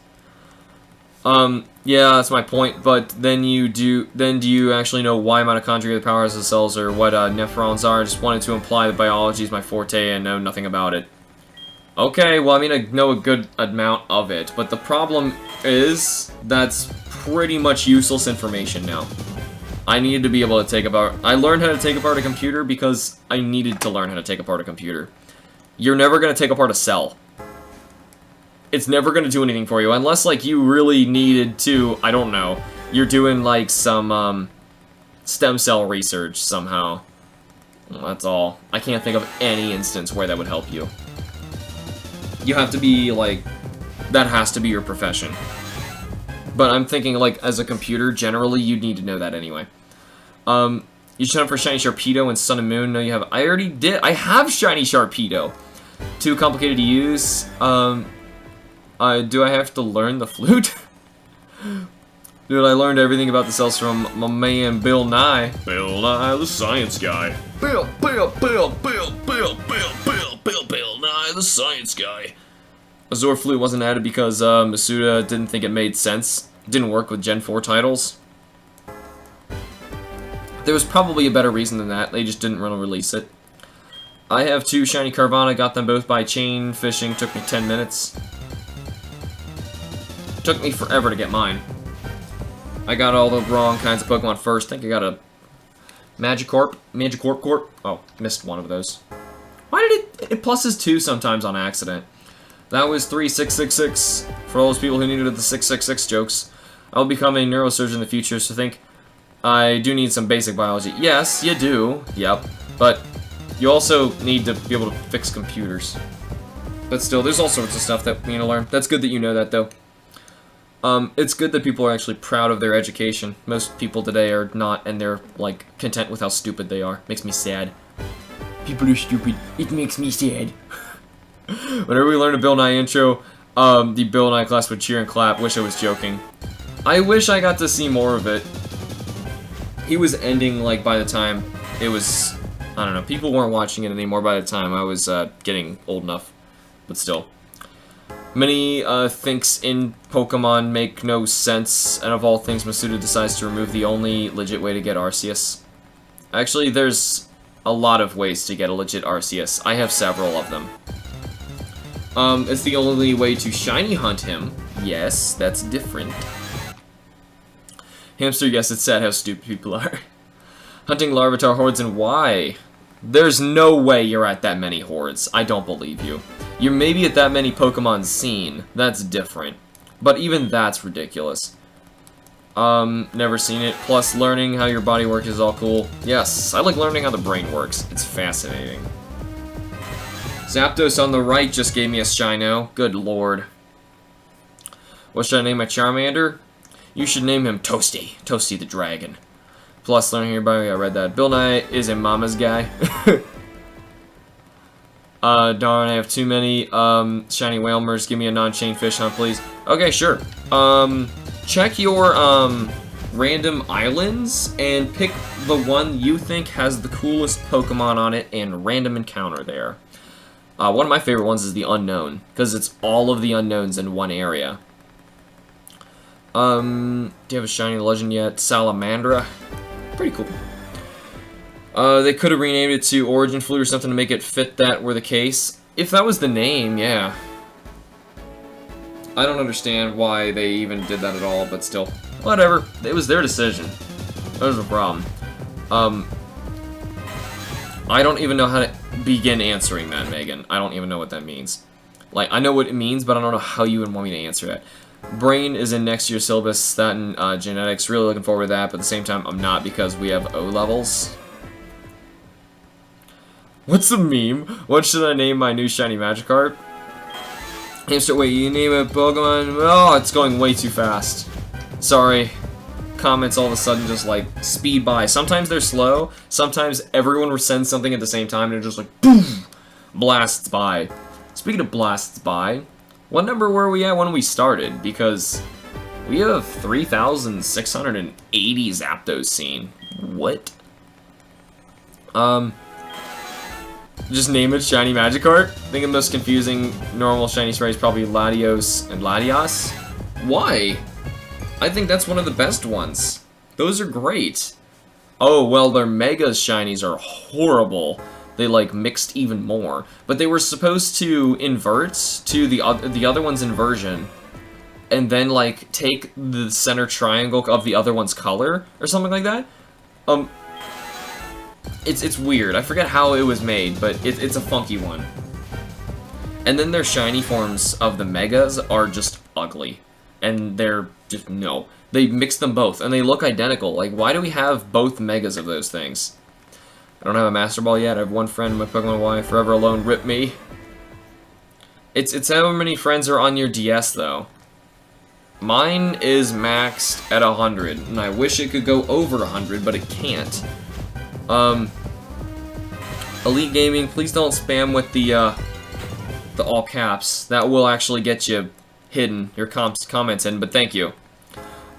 Yeah, that's my point, but then do you actually know why mitochondria are the powerhouse of cells or what nephrons are? I just wanted to imply that biology is my forte and know nothing about it. Okay, well, I mean, I know a good amount of it, but the problem is that's pretty much useless information now. I needed to be able to take apart... I learned how to take apart a computer because I needed to learn how to take apart a computer. You're never going to take apart a cell. It's never going to do anything for you, unless, like, you really needed to, I don't know, you're doing, like, some, stem cell research somehow. Well, that's all. I can't think of any instance where that would help you. You have to be, like, that has to be your profession. But I'm thinking, like, as a computer, generally, you'd need to know that anyway. You should hunt for Shiny Sharpedo and Sun and Moon. No, you have. I already did. I have Shiny Sharpedo. Too complicated to use. Do I have to learn the flute? Dude, I learned everything about the cells from my man Bill Nye. Bill Nye, the science guy. Bill Nye, the science guy. Azure Flute wasn't added because Masuda didn't think it made sense. It didn't work with Gen 4 titles. There was probably a better reason than that. They just didn't want to release it. I have 2 Shiny Carvana. Got them both by chain fishing. Took me 10 minutes. Took me forever to get mine. I got all the wrong kinds of Pokemon first. I think I got a Magikarp. Oh, missed one of those. Why did it pluses 2 sometimes on accident? That was 3666 for all those people who needed the 666 jokes. I'll become a neurosurgeon in the future, so think I do need some basic biology. Yes, you do. Yep. But you also need to be able to fix computers. But still, there's all sorts of stuff that we need to learn. That's good that you know that, though. It's good that people are actually proud of their education. Most people today are not, and they're, like, content with how stupid they are. Makes me sad. People are stupid. It makes me sad. Whenever we learn a Bill Nye intro, the Bill Nye class would cheer and clap. Wish I was joking. I wish I got to see more of it. He was ending, like, by the time it was... I don't know. People weren't watching it anymore by the time I was, getting old enough. But still. Many thinks in Pokemon make no sense, and of all things, Masuda decides to remove the only legit way to get Arceus. Actually, there's a lot of ways to get a legit Arceus. I have several of them. It's the only way to shiny hunt him. Yes, that's different. Hamster, yes, it's sad how stupid people are. Hunting Larvitar hordes and why? There's no way you're at that many hordes. I don't believe you. You're maybe at that many Pokemon seen. That's different. But even that's ridiculous. Never seen it. Plus, learning how your body works is all cool. Yes, I like learning how the brain works. It's fascinating. Zapdos on the right just gave me a Shino. Good lord. What should I name my Charmander? You should name him Toasty. Toasty the Dragon. Plus, learning your body, I read that. Bill Nye is a mama's guy. Darn, I have too many, shiny Whalmers. Give me a non-chain fish hunt, please. Okay, sure. Check your, random islands, and pick the one you think has the coolest Pokemon on it, and random encounter there. One of my favorite ones is the Unknown, because it's all of the unknowns in one area. Do you have a shiny legend yet? Salamandra. Pretty cool. They could have renamed it to Origin Flute or something to make it fit that were the case. If that was the name, yeah. I don't understand why they even did that at all, but still. Whatever. It was their decision. That was a problem. I don't even know how to begin answering that, Megan. I don't even know what that means. Like, I know what it means, but I don't know how you would want me to answer that. Brain is in next year's syllabus, that and genetics. Really looking forward to that, but at the same time, I'm not because we have O levels. What's the meme? What should I name my new shiny Magikarp? Hamster, wait, you name a Pokemon? Oh, it's going way too fast. Sorry. Comments all of a sudden just like speed by. Sometimes they're slow. Sometimes everyone sends something at the same time and it just like boom, blasts by. Speaking of blasts by, what number were we at when we started? Because we have 3,680 Zapdos seen. What? Just name it Shiny Magikarp. I think the most confusing normal shiny sprite is probably Latios and Latias. Why? I think that's one of the best ones. Those are great. Oh, well, their Mega Shinies are horrible. They, like, mixed even more. But they were supposed to invert to the other one's inversion. And then, like, take the center triangle of the other one's color. Or something like that. It's weird. I forget how it was made, but it's a funky one. And then their shiny forms of the Megas are just ugly. And they're just, no. They mix them both, and they look identical. Like, why do we have both Megas of those things? I don't have a Master Ball yet. I have one friend in my Pokemon Y. Forever Alone, rip me. It's how many friends are on your DS, though. Mine is maxed at 100, and I wish it could go over 100, but it can't. Elite Gaming, please don't spam with the all caps. That will actually get you hidden, your comments in, but thank you.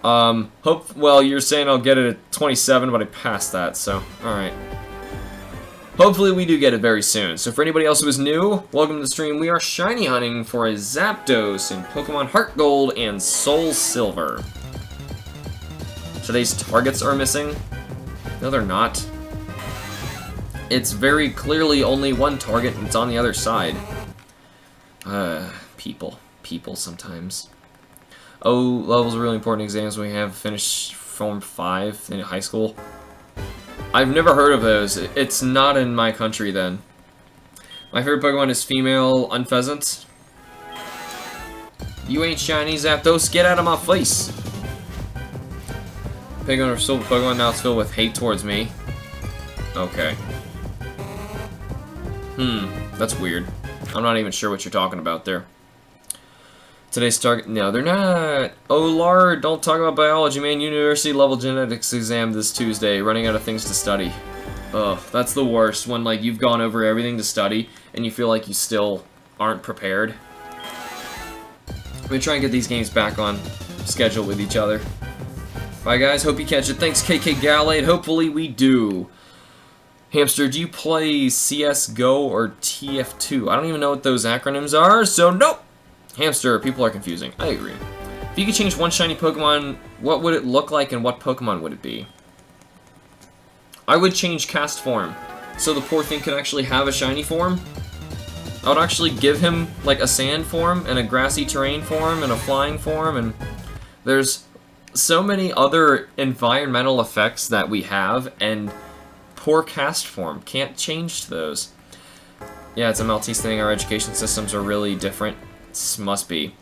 Well, you're saying I'll get it at 27, but I passed that, so, alright. Hopefully we do get it very soon. So for anybody else who is new, welcome to the stream. We are shiny hunting for a Zapdos in Pokemon Heart Gold and Soul Silver. Today's targets are missing. No, they're not. It's very clearly only one target, and it's on the other side. People sometimes. O levels are really important exams we have finished Form 5 in high school. I've never heard of those. It's not in my country then. My favorite Pokemon is female Unpheasant. You ain't shiny, Zapdos. Get out of my face. Pokemon are still Pokemon, now it's filled with hate towards me. Okay. That's weird. I'm not even sure what you're talking about there. Today's target... No, they're not. Oh, Lord, don't talk about biology, man. University level genetics exam this Tuesday. Running out of things to study. Ugh, that's the worst. When, like, you've gone over everything to study, and you feel like you still aren't prepared. I'm gonna try and get these games back on schedule with each other. Bye, guys. Hope you catch it. Thanks, KK Galade. Hopefully we do. Hamster, do you play CSGO or TF2? I don't even know what those acronyms are, so nope! Hamster, people are confusing. I agree. If you could change one shiny Pokemon, what would it look like and what Pokemon would it be? I would change cast form. so the poor thing could actually have a shiny form. I would actually give him like a sand form and a grassy terrain form and a flying form, and there's so many other environmental effects that we have, and poor cast form can't change those. Yeah, it's a Maltese thing. Our education systems are really different. Must be.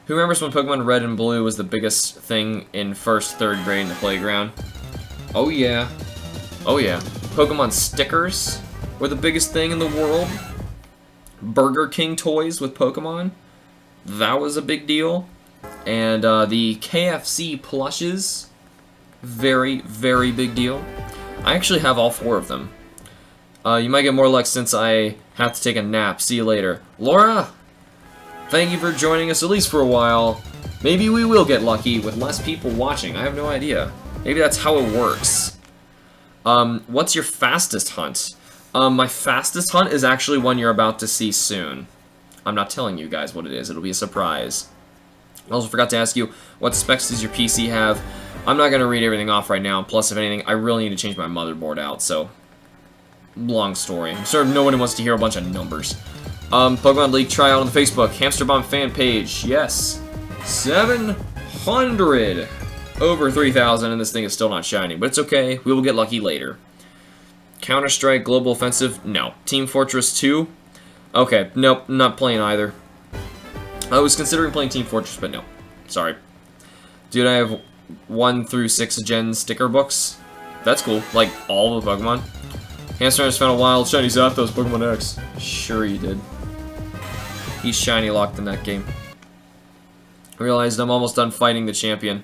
Who remembers when Pokemon Red and Blue was the biggest thing in 1st, 3rd grade in the playground? Oh yeah. Oh yeah. Pokemon stickers were the biggest thing in the world. Burger King toys with Pokemon. That was a big deal. And the KFC plushes. Very, very big deal. I actually have all 4 of them. You might get more luck since I have to take a nap. See you later. Laura! Thank you for joining us, at least for a while. Maybe we will get lucky with less people watching. I have no idea. Maybe that's how it works. What's your fastest hunt? My fastest hunt is actually one you're about to see soon. I'm not telling you guys what it is. It'll be a surprise. I also forgot to ask you, what specs does your PC have? I'm not going to read everything off right now. Plus, if anything, I really need to change my motherboard out, so... long story. I'm sure nobody wants to hear a bunch of numbers. Pokemon League tryout on the Facebook. HamsterBomb fan page. Yes. 700! Over 3,000, and this thing is still not shiny. But it's okay. We will get lucky later. Counter-Strike Global Offensive? No. Team Fortress 2? Okay. Nope. Not playing either. I was considering playing Team Fortress, but no. Sorry. Dude, I have 1 through 6 gen sticker books. That's cool. Like, all of the Pokemon. Hamster has found a wild shiny Zapdos Pokemon X. Sure you did. He's shiny locked in that game. I realized I'm almost done fighting the champion.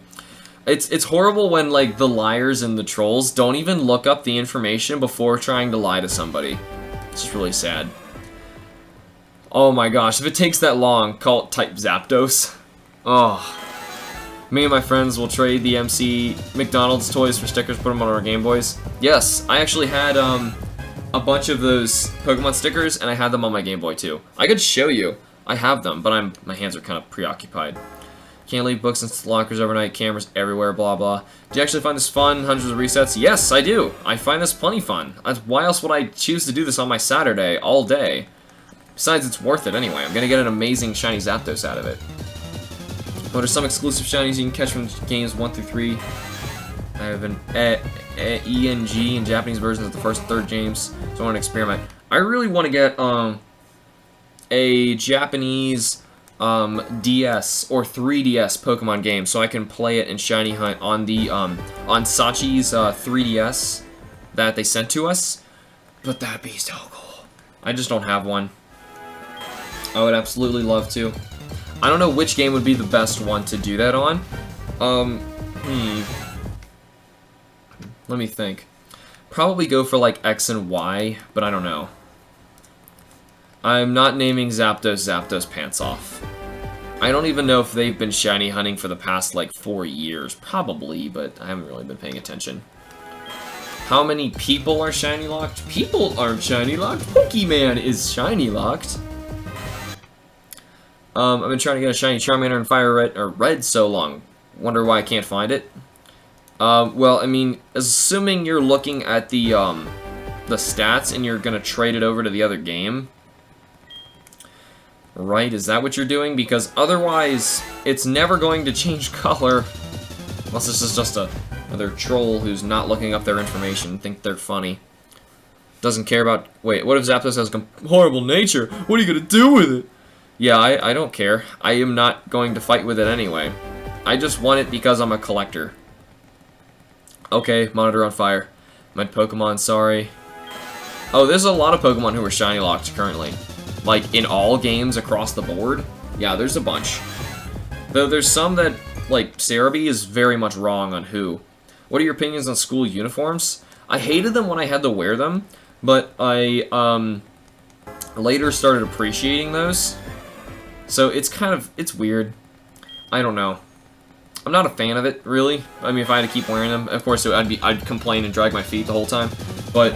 It's horrible when, like, the liars and the trolls don't even look up the information before trying to lie to somebody. It's just really sad. Oh my gosh, if it takes that long, call it type Zapdos. Oh. Me and my friends will trade the MC McDonald's toys for stickers, put them on our Game Boys. Yes, I actually had a bunch of those Pokemon stickers, and I had them on my Game Boy too. I could show you. I have them, but my hands are kind of preoccupied. Can't leave books in lockers overnight, cameras everywhere, blah blah. Do you actually find this fun? Hundreds of resets? Yes, I do. I find this plenty fun. Why else would I choose to do this on my Saturday, all day? Besides, it's worth it anyway. I'm gonna get an amazing shiny Zapdos out of it. What are some exclusive shinies you can catch from games 1 through 3? I have an E and G in Japanese versions of the 1st and 3rd games, so I want to experiment. I really want to get a Japanese DS or 3DS Pokemon game, so I can play it in Shiny Hunt on the on Sachi's 3DS that they sent to us. But that'd be so cool. I just don't have one. I would absolutely love to. I don't know which game would be the best one to do that on. Let me think. Probably go for like X and Y, but I don't know. I'm not naming Zapdos Pants Off. I don't even know if they've been shiny hunting for the past like 4 years. Probably, but I haven't really been paying attention. How many people are shiny locked? People aren't shiny locked. Pokemon is shiny locked. I've been trying to get a shiny Charmander in Fire Red or Red so long. Wonder why I can't find it. Well, I mean, assuming you're looking at the stats and you're gonna trade it over to the other game, right? Is that what you're doing? Because otherwise, it's never going to change color, unless this is just another troll who's not looking up their information and think they're funny. Doesn't care about. Wait, what if Zapdos has horrible nature? What are you gonna do with it? Yeah, I don't care. I am not going to fight with it anyway. I just want it because I'm a collector. Okay, monitor on fire. My Pokemon, sorry. Oh, there's a lot of Pokemon who are shiny locked currently. Like, in all games across the board. Yeah, there's a bunch. Though there's some that, like, Cerebi is very much wrong on who. What are your opinions on school uniforms? I hated them when I had to wear them, but I, later started appreciating those. So it's kind of, it's weird. I don't know. I'm not a fan of it, really. I mean, if I had to keep wearing them, of course, I'd complain and drag my feet the whole time. But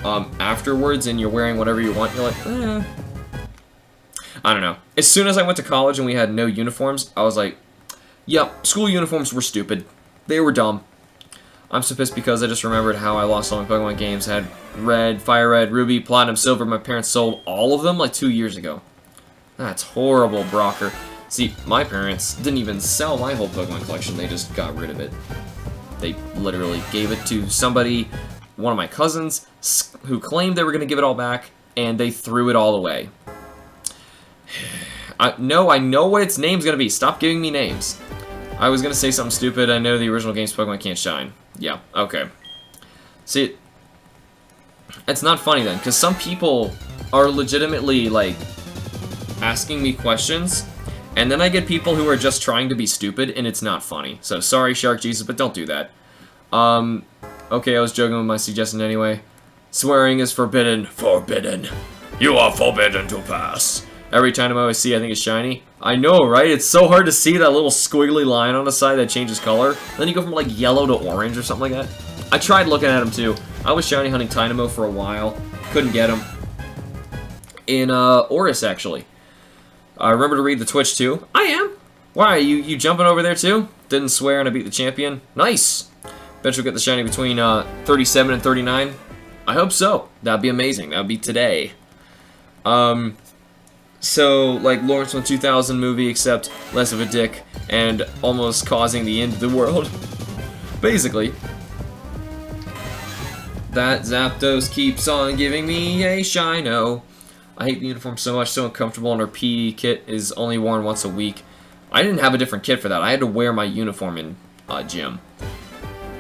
afterwards, and you're wearing whatever you want, you're like, eh. I don't know. As soon as I went to college and we had no uniforms, I was like, yep, school uniforms were stupid. They were dumb. I'm so pissed because I just remembered how I lost all my Pokemon games. I had Red, Fire Red, Ruby, Platinum, Silver. My parents sold all of them like 2 years ago. That's horrible, Brocker. See, my parents didn't even sell my whole Pokemon collection. They just got rid of it. They literally gave it to somebody, one of my cousins, who claimed they were going to give it all back, and they threw it all away. No, I know what its name's going to be. Stop giving me names. I was going to say something stupid. I know the original game's Pokemon can't shine. Yeah, okay. See, it's not funny then, because some people are legitimately, like, asking me questions, and then I get people who are just trying to be stupid, and it's not funny. So, sorry, Shark Jesus, but don't do that. Okay, I was joking with my suggestion anyway. Swearing is forbidden. Forbidden. You are forbidden to pass. Every Dynamo I see, I think it's shiny. I know, right? It's so hard to see that little squiggly line on the side that changes color. Then you go from, like, yellow to orange or something like that. I tried looking at him, too. I was shiny hunting Dynamo for a while. Couldn't get him. In, Oris, actually. I remember to read the Twitch, too. I am. Why, you jumping over there, too? Didn't swear and I beat the champion. Nice. Bet you'll get the shiny between, 37 and 39. I hope so. That'd be amazing. That'd be today. So, like Lawrence from 2000 movie, except less of a dick, and almost causing the end of the world. Basically. That Zapdos keeps on giving me a shino. I hate the uniform so much, so uncomfortable, and our PE kit is only worn once a week. I didn't have a different kit for that. I had to wear my uniform in gym.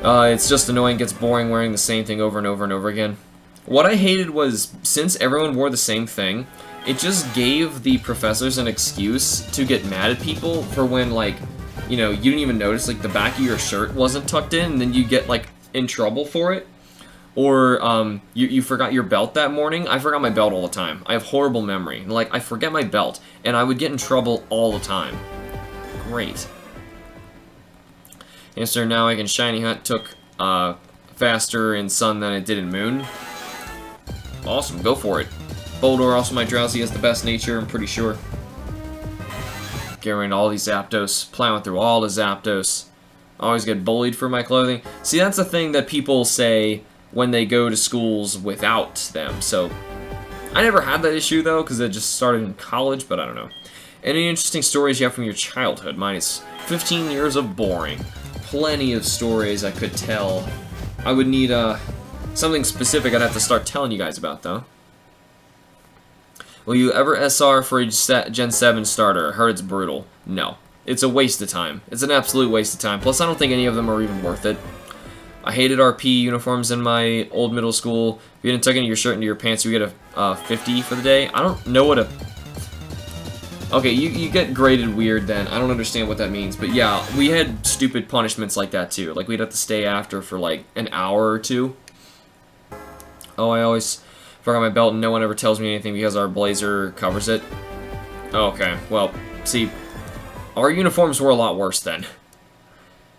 It's just annoying, gets boring wearing the same thing over and over and over again. What I hated was, since everyone wore the same thing, it just gave the professors an excuse to get mad at people for when, like, you know, you didn't even notice, like, the back of your shirt wasn't tucked in, and then you get, like, in trouble for it. Or, you forgot your belt that morning. I forgot my belt all the time. I have horrible memory. Like, I forget my belt, and I would get in trouble all the time. Great. Yes, sir, now I can shiny hunt. Took, faster in Sun than it did in Moon. Awesome, go for it. Boldor, also my Drowsy, has the best nature, I'm pretty sure. Getting rid of all these Zapdos, plowing through all the Zapdos. I always get bullied for my clothing. See, that's the thing that people say when they go to schools without them, so... I never had that issue, though, because it just started in college, but I don't know. Any interesting stories you have from your childhood? Mine is 15 years of boring. Plenty of stories I could tell. I would need, something specific I'd have to start telling you guys about, though. Will you ever SR for a Gen 7 starter? I heard it's brutal. No. It's a waste of time. It's an absolute waste of time. Plus, I don't think any of them are even worth it. I hated RP uniforms in my old middle school. If you didn't tuck into your shirt into your pants, you get a 50 for the day. I don't know what a... Okay, you get graded weird then. I don't understand what that means. But yeah, we had stupid punishments like that too. Like, we'd have to stay after for like an hour or two. Oh, I always... forgot my belt and no one ever tells me anything because our blazer covers it. Okay, well, see, our uniforms were a lot worse then.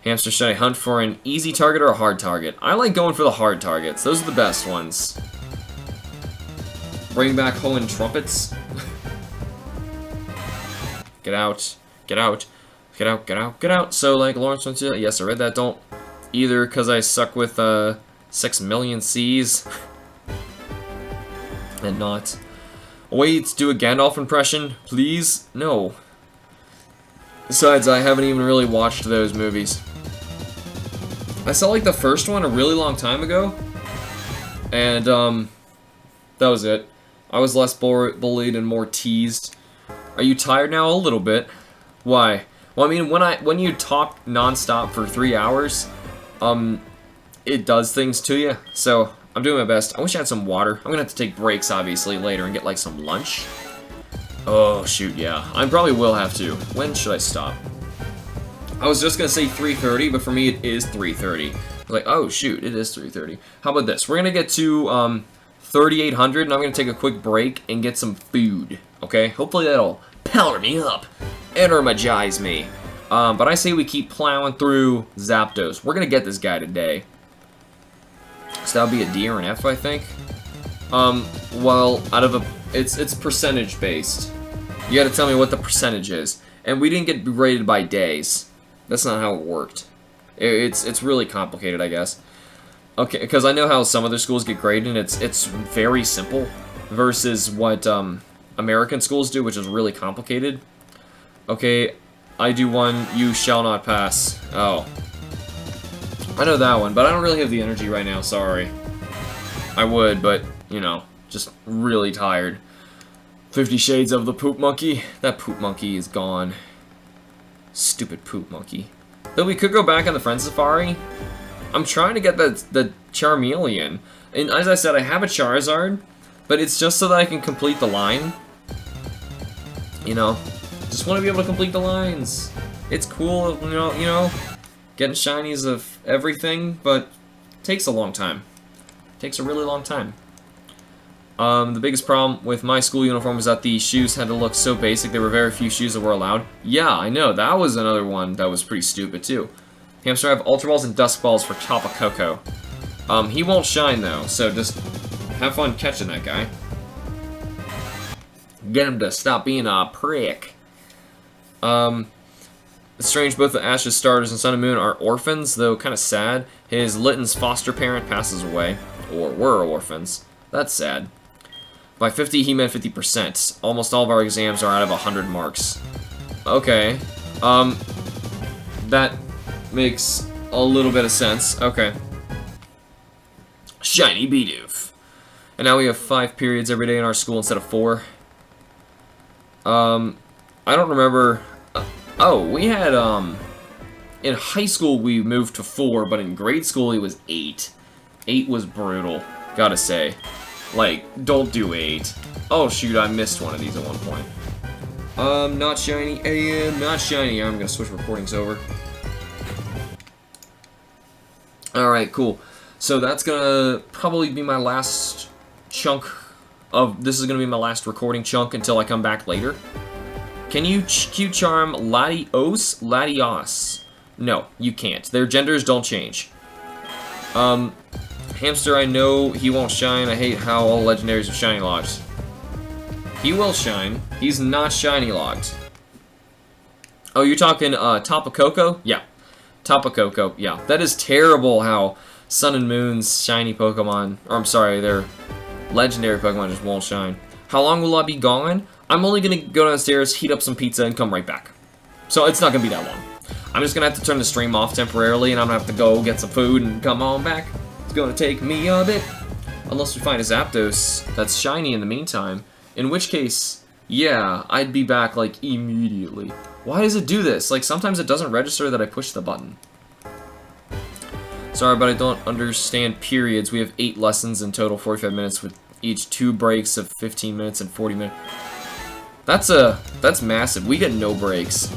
Hamster, should I hunt for an easy target or a hard target? I like going for the hard targets. Those are the best ones. Bring back Hoenn trumpets. Get out. Get out. Get out, get out, get out. So, like, Lawrence went to... Yes, I read that. Don't either, because I suck with, 6 million C's. And not. Wait, do a Gandalf impression, please? No. Besides, I haven't even really watched those movies. I saw, like, the first one a really long time ago. And, that was it. I was less bullied and more teased. Are you tired now? A little bit. Why? Well, I mean, when you talk non-stop for 3 hours, it does things to you. So, I'm doing my best. I wish I had some water. I'm gonna have to take breaks, obviously, later and get, like, some lunch. Oh, shoot, yeah. I probably will have to. When should I stop? I was just gonna say 3:30, but for me it is 3:30. Like, oh, shoot, it is 3:30. How about this? We're gonna get to, 3,800, and I'm gonna take a quick break and get some food, okay? Hopefully that'll power me up, energize me. But I say we keep plowing through Zapdos. We're gonna get this guy today. So that'll be a D or an F, I think. Well, out of a... It's percentage based. You gotta tell me what the percentage is. And we didn't get rated by days. That's not how it worked. It's really complicated, I guess. Okay, because I know how some other schools get graded, and it's very simple versus what American schools do, which is really complicated. Okay, I do one, you shall not pass. Oh. I know that one, but I don't really have the energy right now, sorry. I would, but, you know, just really tired. 50 Shades of the Poop Monkey? That Poop Monkey is gone. Stupid Poop Monkey. Though we could go back on the Friend Safari. I'm trying to get the Charmeleon. And as I said, I have a Charizard, but it's just so that I can complete the line. You know, just want to be able to complete the lines. It's cool, you know, getting shinies of everything, but it takes a long time. It takes a really long time. The biggest problem with my school uniform was that the shoes had to look so basic. There were very few shoes that were allowed. Yeah, I know. That was another one that was pretty stupid, too. Hamster, I have Ultra Balls and Dust Balls for Tapu Koko. He won't shine, though, so just have fun catching that guy. Get him to stop being a prick. It's strange, both the Ash's starters and Sun and Moon are orphans, though kind of sad. His Litten's foster parent passes away, or were orphans. That's sad. By 50, he meant 50%. Almost all of our exams are out of 100 marks. Okay. That makes a little bit of sense. Okay. Shiny Bidoof. And now we have 5 periods every day in our school instead of 4. I don't remember... oh, we had, in high school we moved to 4, but in grade school it was 8. 8 was brutal, gotta say. Like, don't do 8. Oh shoot, I missed one of these at one point. Not shiny, AM, not shiny. I'm gonna switch recordings over. Alright, cool. So that's gonna probably be my last chunk of... this is gonna be my last recording chunk until I come back later. Can you Q-Charm Latios? Latios? No, you can't. Their genders don't change. Hamster, I know he won't shine. I hate how all legendaries are shiny locked. He will shine. He's not shiny locked. Oh, you're talking Tapu Koko? Yeah. Tapu Koko, yeah. That is terrible how Sun and Moon's shiny Pokemon, or I'm sorry, their legendary Pokemon just won't shine. How long will I be gone? I'm only going to go downstairs, heat up some pizza, and come right back. So it's not going to be that long. I'm just going to have to turn the stream off temporarily, and I'm going to have to go get some food and come on back. It's going to take me a bit. Unless we find a Zapdos that's shiny in the meantime. In which case, yeah, I'd be back, like, immediately. Why does it do this? Like, sometimes it doesn't register that I pushed the button. Sorry, but I don't understand periods. We have 8 lessons in total, 45 minutes, with each 2 breaks of 15 minutes and 40 minutes. That's massive. We get no breaks.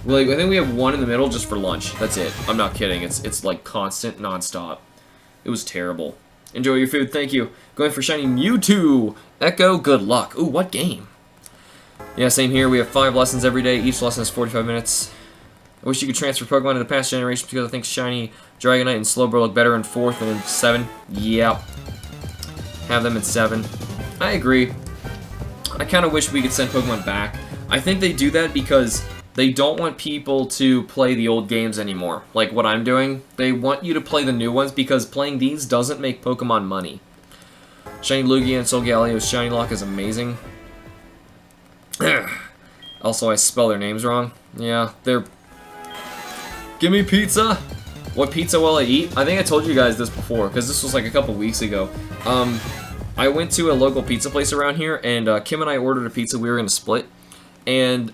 Like, I think we have 1 in the middle just for lunch. That's it. I'm not kidding. It's like constant, non-stop. It was terrible. Enjoy your food, thank you. Going for shiny Mewtwo. Echo, good luck. Ooh, what game? Yeah, same here. We have 5 lessons every day. Each lesson is 45 minutes. I wish you could transfer Pokemon to the past generation because I think shiny Dragonite and Slowbro look better in 4th than in 7. Yep. Have them in 7. I agree. I kind of wish we could send Pokemon back. I think they do that because they don't want people to play the old games anymore, like what I'm doing. They want you to play the new ones because playing these doesn't make Pokemon money. Shiny Lugia and Solgaleo's Shiny Lock is amazing. Also, I spell their names wrong. Yeah, they're... Give me pizza! What pizza will I eat? I think I told you guys this before, because this was like a couple weeks ago. I went to a local pizza place around here, and Kim and I ordered a pizza we were going to split. And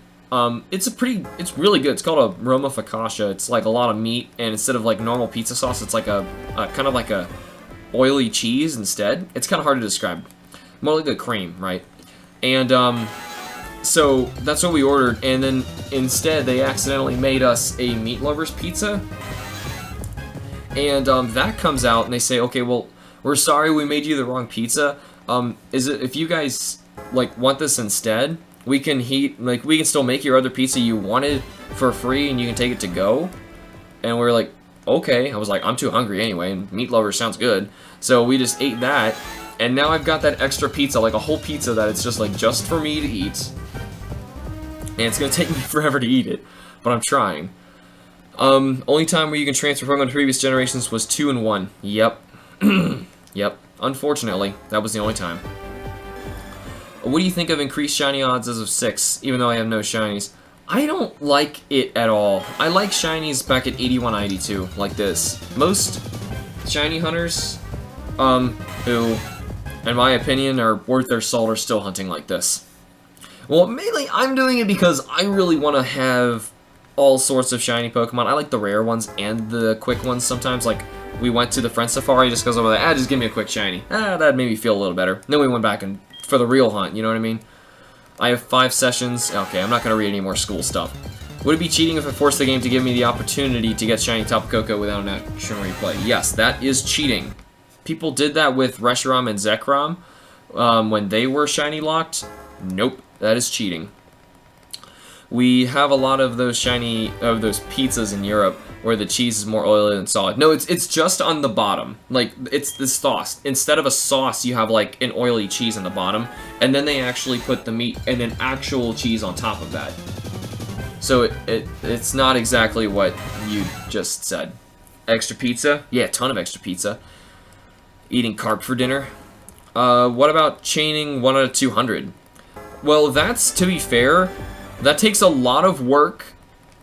it's really good. It's called a Roma Focaccia. It's like a lot of meat, and instead of like normal pizza sauce, it's like a kind of like a oily cheese instead. It's kind of hard to describe. More like a cream, right? And so that's what we ordered, and then instead they accidentally made us a meat lovers pizza. And that comes out, and they say, okay, well, we're sorry we made you the wrong pizza. If you guys like want this instead, we can still make your other pizza you wanted for free, and you can take it to go. And we're like, okay. I was like, I'm too hungry anyway, and meat lovers sounds good. So we just ate that, and now I've got that extra pizza, like a whole pizza that it's just like just for me to eat. And it's gonna take me forever to eat it, but I'm trying. Only time where you can transfer Pokemon to previous generations was 2 and 1. Yep. Yep. Unfortunately, that was the only time. What do you think of increased shiny odds as of 6, even though I have no shinies? I don't like it at all. I like shinies back at 81, 82, like this. Most shiny hunters, who, in my opinion, are worth their salt are still hunting like this. Well, mainly I'm doing it because I really want to have all sorts of shiny Pokemon. I like the rare ones and the quick ones sometimes. Like, we went to the Friend Safari just because I was like, just give me a quick shiny. That made me feel a little better. And then we went back and for the real hunt, you know what I mean? I have 5 sessions. Okay, I'm not going to read any more school stuff. Would it be cheating if I forced the game to give me the opportunity to get shiny Tapu Koko without an action replay? Yes, that is cheating. People did that with Reshiram and Zekrom when they were shiny locked. Nope, that is cheating. We have a lot of those those pizzas in Europe where the cheese is more oily than solid. No, it's just on the bottom. Like, it's the sauce. Instead of a sauce, you have like an oily cheese on the bottom, and then they actually put the meat and an actual cheese on top of that. So it's not exactly what you just said. Extra pizza? Yeah, a ton of extra pizza. Eating carb for dinner. What about chaining 1 out of 200? Well, that's, to be fair, that takes a lot of work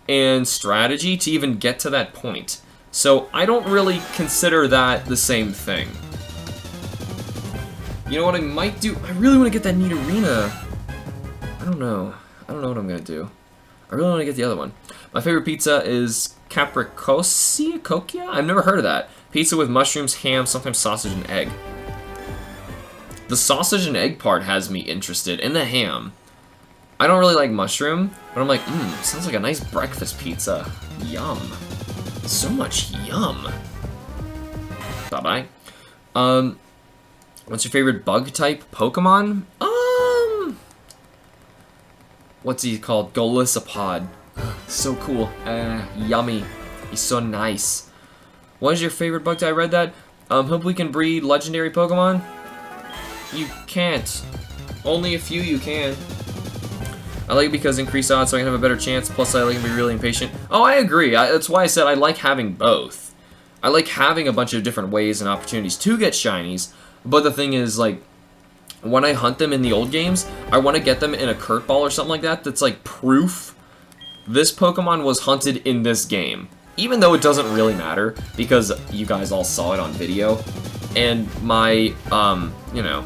and strategy to even get to that point. So I don't really consider that the same thing. You know what I might do? I really want to get that neat arena. I don't know what I'm going to do. I really want to get the other one. My favorite pizza is Capricosia? I've never heard of that. Pizza with mushrooms, ham, sometimes sausage and egg. The sausage and egg part has me interested, and the ham. I don't really like mushroom, but I'm like, sounds like a nice breakfast pizza. Yum. So much yum. Bye-bye. What's your favorite bug type Pokemon? What's he called? Golisopod. So cool. Yummy. He's so nice. What is your favorite bug type? I read that. Hope we can breed legendary Pokemon? You can't. Only a few you can. I like it because increased odds so I can have a better chance, plus I like to be really impatient. Oh, I agree. That's why I said I like having both. I like having a bunch of different ways and opportunities to get shinies, but the thing is, like, when I hunt them in the old games, I want to get them in a Kurt Ball or something like that that's like proof this Pokemon was hunted in this game. Even though it doesn't really matter, because you guys all saw it on video, and my, you know,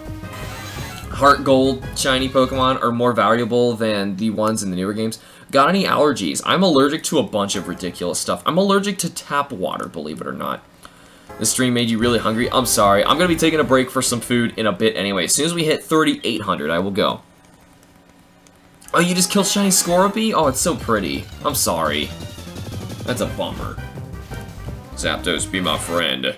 Heart Gold shiny Pokemon are more valuable than the ones in the newer games. Got any allergies? I'm allergic to a bunch of ridiculous stuff. I'm allergic to tap water, believe it or not. This stream made you really hungry? I'm sorry. I'm going to be taking a break for some food in a bit anyway. As soon as we hit 3,800, I will go. Oh, you just killed shiny Scorpy? Oh, it's so pretty. I'm sorry. That's a bummer. Zapdos, be my friend.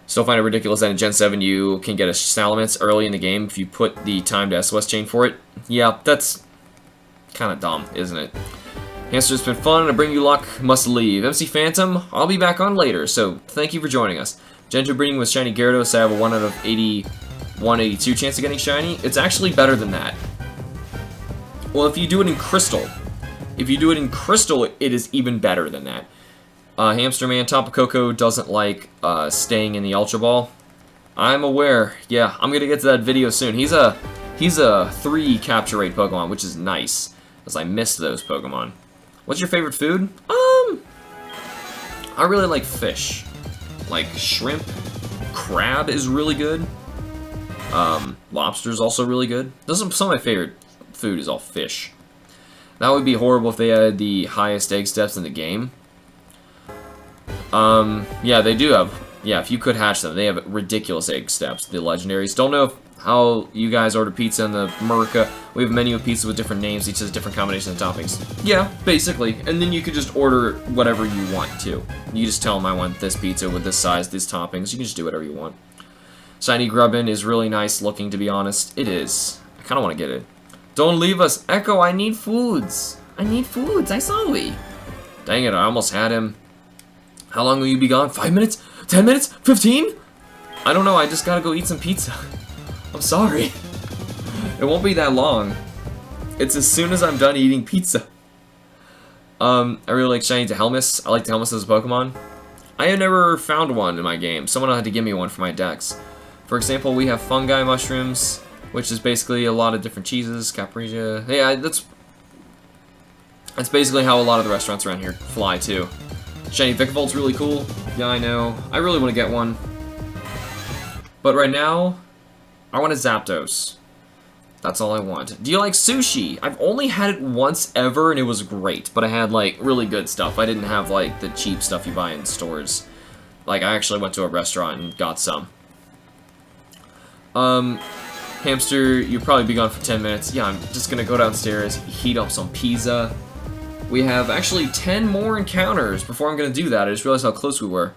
Still find it ridiculous that in Gen 7 you can get a Salamence early in the game if you put the timed SOS chain for it. Yeah, that's kind of dumb, isn't it? Hamster, it's been fun, and I bring you luck, must leave. MC Phantom, I'll be back on later, so thank you for joining us. Gentle breeding with shiny Gyarados, I have a 1 out of 81, 82 chance of getting shiny. It's actually better than that. Well, if you do it in Crystal, it is even better than that. Hamster Man, Tapu Koko doesn't like staying in the Ultra Ball. I'm aware. Yeah, I'm gonna get to that video soon. He's a 3 capture rate Pokemon, which is nice, because I missed those Pokemon. What's your favorite food? I really like fish. Like shrimp, crab is really good. Lobster is also really good. Some of my favorite food is all fish. That would be horrible if they had the highest egg steps in the game. Yeah, they do have. Yeah, if you could hatch them, they have ridiculous egg steps. The legendaries. Don't know how you guys order pizza in the America. We have a menu of pizza with different names. Each has different combinations of toppings. Yeah, basically. And then you could just order whatever you want to. You just tell them I want this pizza with this size, these toppings. You can just do whatever you want. Shiny Grubbin is really nice looking, to be honest. It is. I kind of want to get it. Don't leave us. Echo, I need foods. I need foods. I saw we. Dang it, I almost had him. How long will you be gone? 5 minutes? 10 minutes? 15? I don't know, I just gotta go eat some pizza. I'm sorry. It won't be that long. It's as soon as I'm done eating pizza. I really like shiny Helmus. I like Helmus as a Pokemon. I have never found one in my game. Someone had to give me one for my decks. For example, we have fungi mushrooms, which is basically a lot of different cheeses. Capriccia. Yeah, that's basically how a lot of the restaurants around here fly too. Shiny Vikavolt really cool. Yeah, I know. I really want to get one. But right now, I want a Zapdos. That's all I want. Do you like sushi? I've only had it once ever, and it was great. But I had, like, really good stuff. I didn't have, like, the cheap stuff you buy in stores. Like, I actually went to a restaurant and got some. Hamster, you'll probably be gone for 10 minutes. Yeah, I'm just gonna go downstairs, heat up some pizza. We have actually 10 more encounters before I'm gonna do that. I just realized how close we were.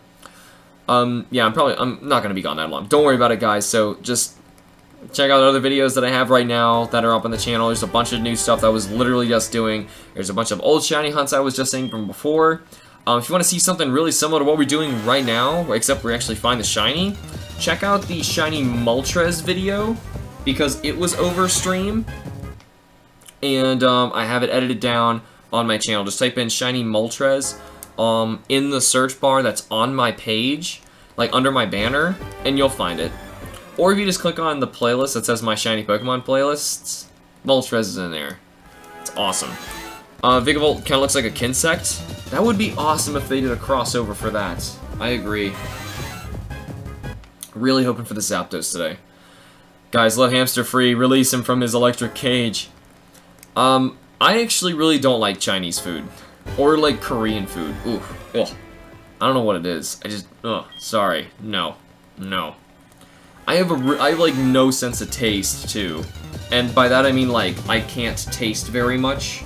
Yeah, I'm not gonna be gone that long. Don't worry about it, guys. So just check out the other videos that I have right now that are up on the channel. There's a bunch of new stuff that I was literally just doing. There's a bunch of old shiny hunts I was just saying from before. If you want to see something really similar to what we're doing right now, except we actually find the shiny, check out the shiny Moltres video, because it was over stream, and I have it edited down on my channel. Just type in shiny Moltres in the search bar that's on my page, like under my banner, and you'll find it. Or if you just click on the playlist that says My Shiny Pokemon Playlists, Moltres is in there. It's awesome. Vikavolt kind of looks like a Kinsect. That would be awesome if they did a crossover for that. I agree. Really hoping for the Zapdos today. Guys, let Hamster free. Release him from his electric cage. I actually really don't like Chinese food. Or like Korean food. Ooh. Ugh. I don't know what it is. I just... Ugh. Sorry. No. No. I have like no sense of taste too, and by that I mean like I can't taste very much.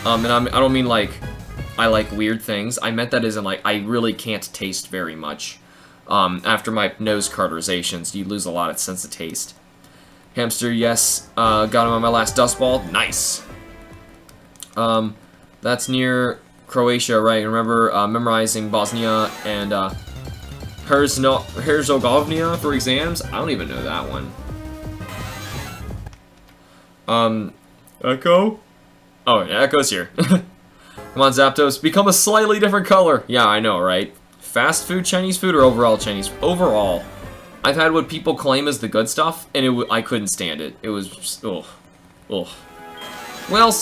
And I don't mean like I like weird things. I meant that as in like I really can't taste very much. After my nose cauterizations, you lose a lot of sense of taste. Hamster, yes, got him on my last dust ball. Nice. That's near Croatia, right? Remember memorizing Bosnia and Herzegovina for exams? I don't even know that one. Echo? Oh, yeah, Echo's here. Come on, Zapdos. Become a slightly different color. Yeah, I know, right? Fast food Chinese food or overall Chinese? Overall. I've had what people claim is the good stuff, and I couldn't stand it. It was just, ugh. Ugh. Well,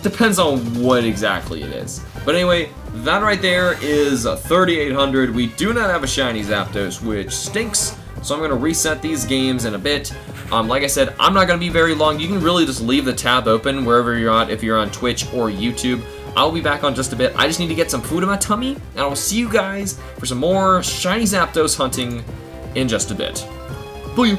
depends on what exactly it is. But anyway, that right there is 3,800. We do not have a shiny Zapdos, which stinks. So I'm going to reset these games in a bit. Like I said, I'm not going to be very long. You can really just leave the tab open wherever you're at, if you're on Twitch or YouTube. I'll be back on just a bit. I just need to get some food in my tummy, and I will see you guys for some more shiny Zapdos hunting in just a bit. Bye!